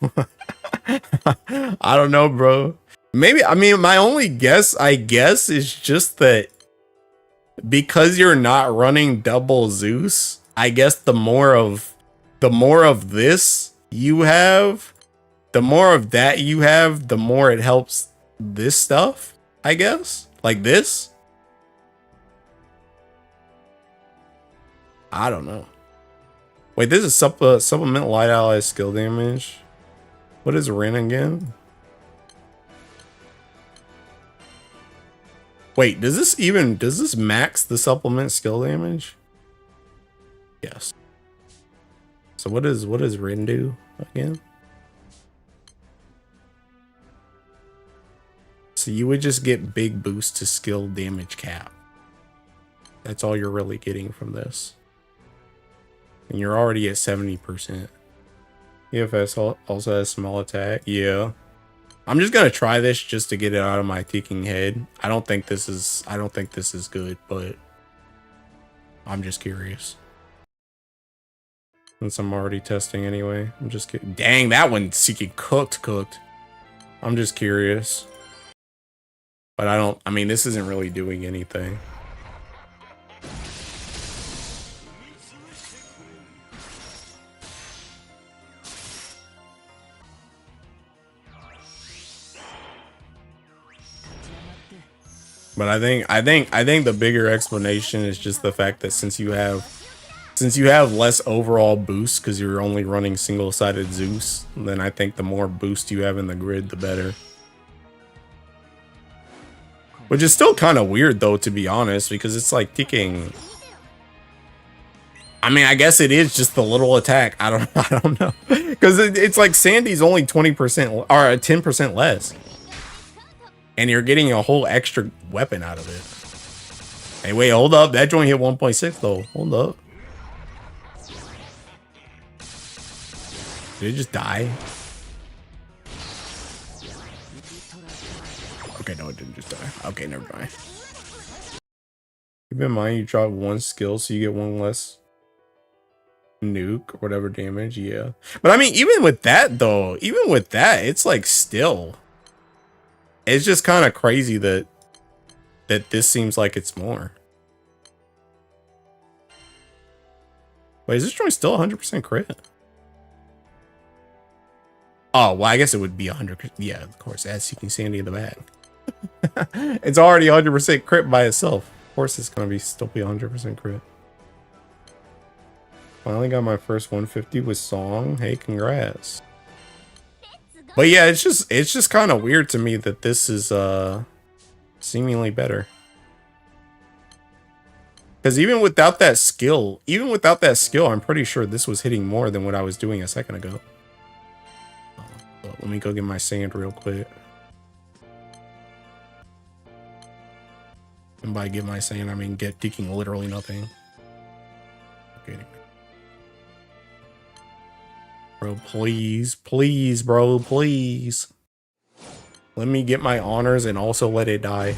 [SPEAKER 2] I don't know, bro. Maybe, I mean, my only guess, I guess, is just that because you're not running double Zeus, I guess the more of this you have, the more of that you have, the more it helps this stuff, I guess. Like this. I don't know. Wait, this is supplement light ally skill damage. What is Rin again? Wait, does this max the supplement skill damage? Yes. So what does Rin do again? So you would just get big boost to skill damage cap. That's all you're really getting from this. And you're already at 70%. EFS also has small attack. Yeah. I'm just gonna try this just to get it out of my thinking head. I don't think this is good, but I'm just curious. Since I'm already testing anyway. I'm just kidding. Dang, that one seeking cooked. I'm just curious. But I mean, this isn't really doing anything. But I think the bigger explanation is just the fact that since you have less overall boost because you're only running single-sided Zeus, then I think the more boost you have in the grid, the better. Which is still kind of weird though, to be honest, because it's like ticking. I mean, I guess it is just the little attack. I don't know, because it's like Sandy's only 20% or 10% less. And you're getting a whole extra weapon out of it. Hey, wait, hold up. That joint hit 1.6 though. Hold up. Did it just die? Okay, no, it didn't just die. Okay, never mind. Keep in mind, you drop 1 skill, so you get 1 less nuke or whatever damage. Yeah. But I mean, even with that though, it's like still. It's just kind of crazy that this seems like it's more. Wait, is this joint still 100% crit? Oh, well, I guess it would be 100%. Yeah, of course, add Seeking Sandy in the bag. It's already 100% crit by itself. Of course, it's going to still be 100% crit. Finally got my first 150 with Song. Hey, congrats. But yeah, it's just kind of weird to me that this is seemingly better. Because even without that skill, I'm pretty sure this was hitting more than what I was doing a second ago. But let me go get my sand real quick. And by get my sand, I mean get taking literally nothing. Okay. Bro, please, please, bro, please. Let me get my honors and also let it die.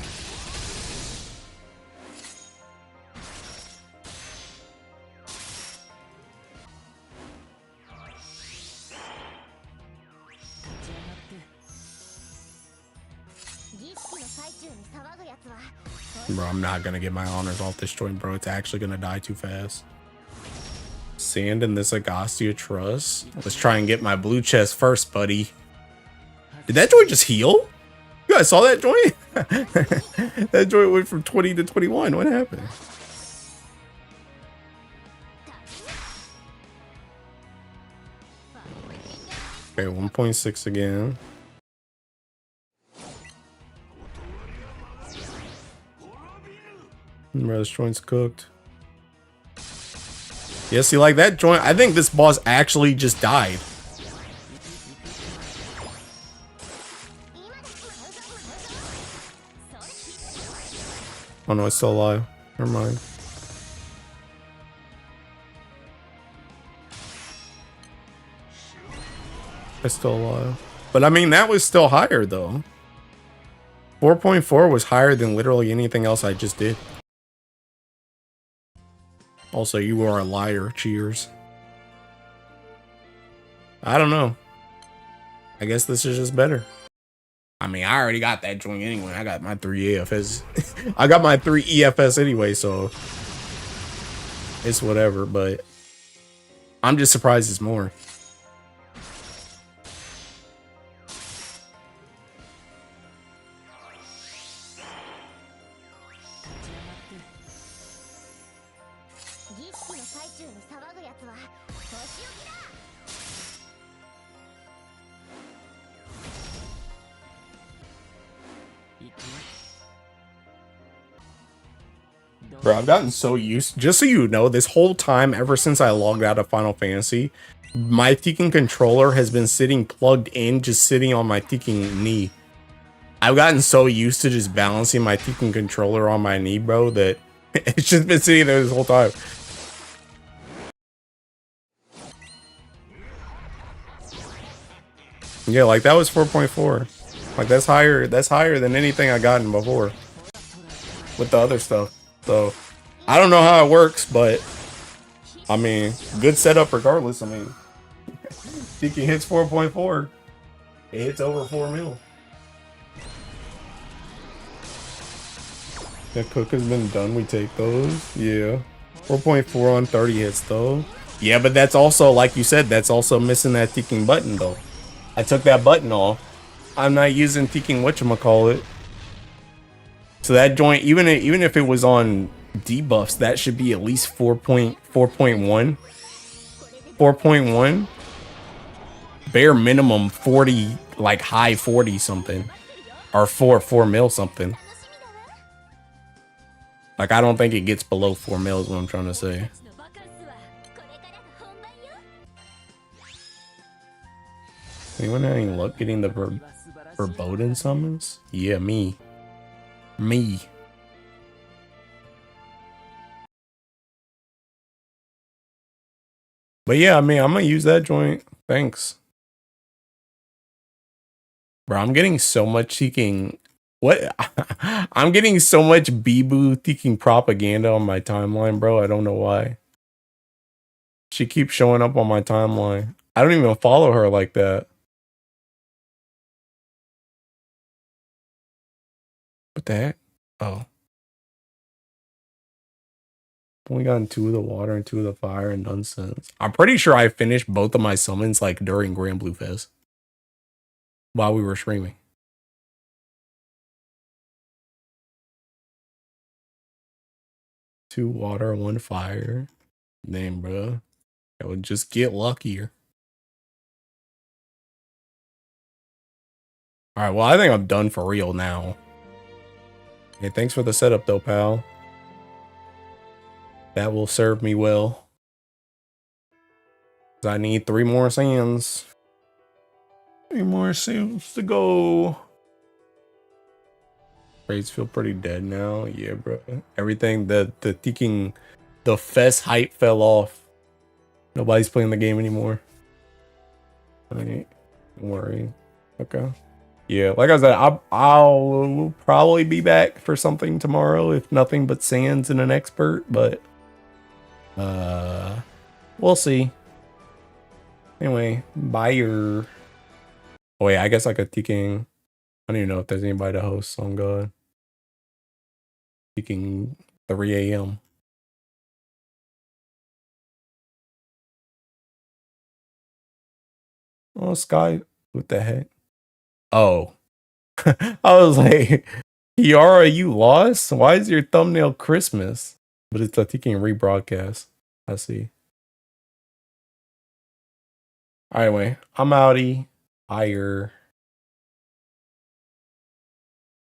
[SPEAKER 2] Bro, I'm not gonna get my honors off this joint, bro. It's actually gonna die too fast. Sand in this Agostia Trust. Let's try and get my blue chest first, buddy. Did that joint just heal? You guys saw that joint? That joint went from 20 to 21. What happened? Okay, 1.6 again. Bro, this joint's cooked. Yeah, see, like that joint, I think this boss actually just died. Oh no, it's still alive. Never mind. It's still alive. But I mean, that was still higher though. 4.4 was higher than literally anything else I just did. Also, you are a liar. Cheers. I don't know. I guess this is just better. I mean, I already got that joint anyway. I got my 3 AFS. I got my 3 EFS anyway, so it's whatever, but I'm just surprised it's more. Bro, I've gotten so used, just so you know, this whole time, ever since I logged out of Final Fantasy, my Tekken controller has been sitting plugged in, just sitting on my Tekken knee. I've gotten so used to just balancing my Tekken controller on my knee, bro, that it's just been sitting there this whole time. Yeah, like that was 4.4. Like that's higher than anything I gotten before with the other stuff. So I don't know how it works, but I mean, good setup regardless. I mean, Tekken hits 4.4. It hits over 4 mil. That cook has been done. We take those. Yeah. 4.4 on 30 hits though. Yeah, but that's also, like you said, that's also missing that Tekken button though. I took that button off. I'm not using Tekken whatchamacallit. So that joint, even if it was on debuffs, that should be at least 4.1. 4.1. Bare minimum 40, like high 40 something. Or 4 mil something. Like I don't think it gets below 4 mil is what I'm trying to say. Anyone had any luck getting the verboten summons? Yeah, me. Me. But yeah, I mean, I'm gonna use that joint. Thanks. Bro, I'm getting so much Tekken. What? I'm getting so much Bibu Tekken propaganda on my timeline, bro. I don't know why. She keeps showing up on my timeline. I don't even follow her like that. What the heck? Oh. Only gotten 2 of the water and 2 of the fire and done since. I'm pretty sure I finished both of my summons like during Grand Blue Fest. While we were streaming. Two water, 1 fire. Damn, bro. I would just get luckier. Alright, well, I think I'm done for real now. Hey, thanks for the setup though, pal. That will serve me well. I need 3 more sands. 3 more sands to go. Raids feel pretty dead now. Yeah, bro. Everything the thinking the fest hype fell off. Nobody's playing the game anymore. Alright. Don't worry. Okay. Yeah, like I said, I'll probably be back for something tomorrow, if nothing but Sands and an expert, but we'll see. Anyway, bye. Oh wait, I guess I could TKing. I don't even know if there's anybody to host on God. TKing 3 a.m. Oh, Sky, what the heck? Oh. I was like, Yara, you lost? Why is your thumbnail Christmas? But it's a TKing rebroadcast. I see. Anyway, I'm outie. Higher.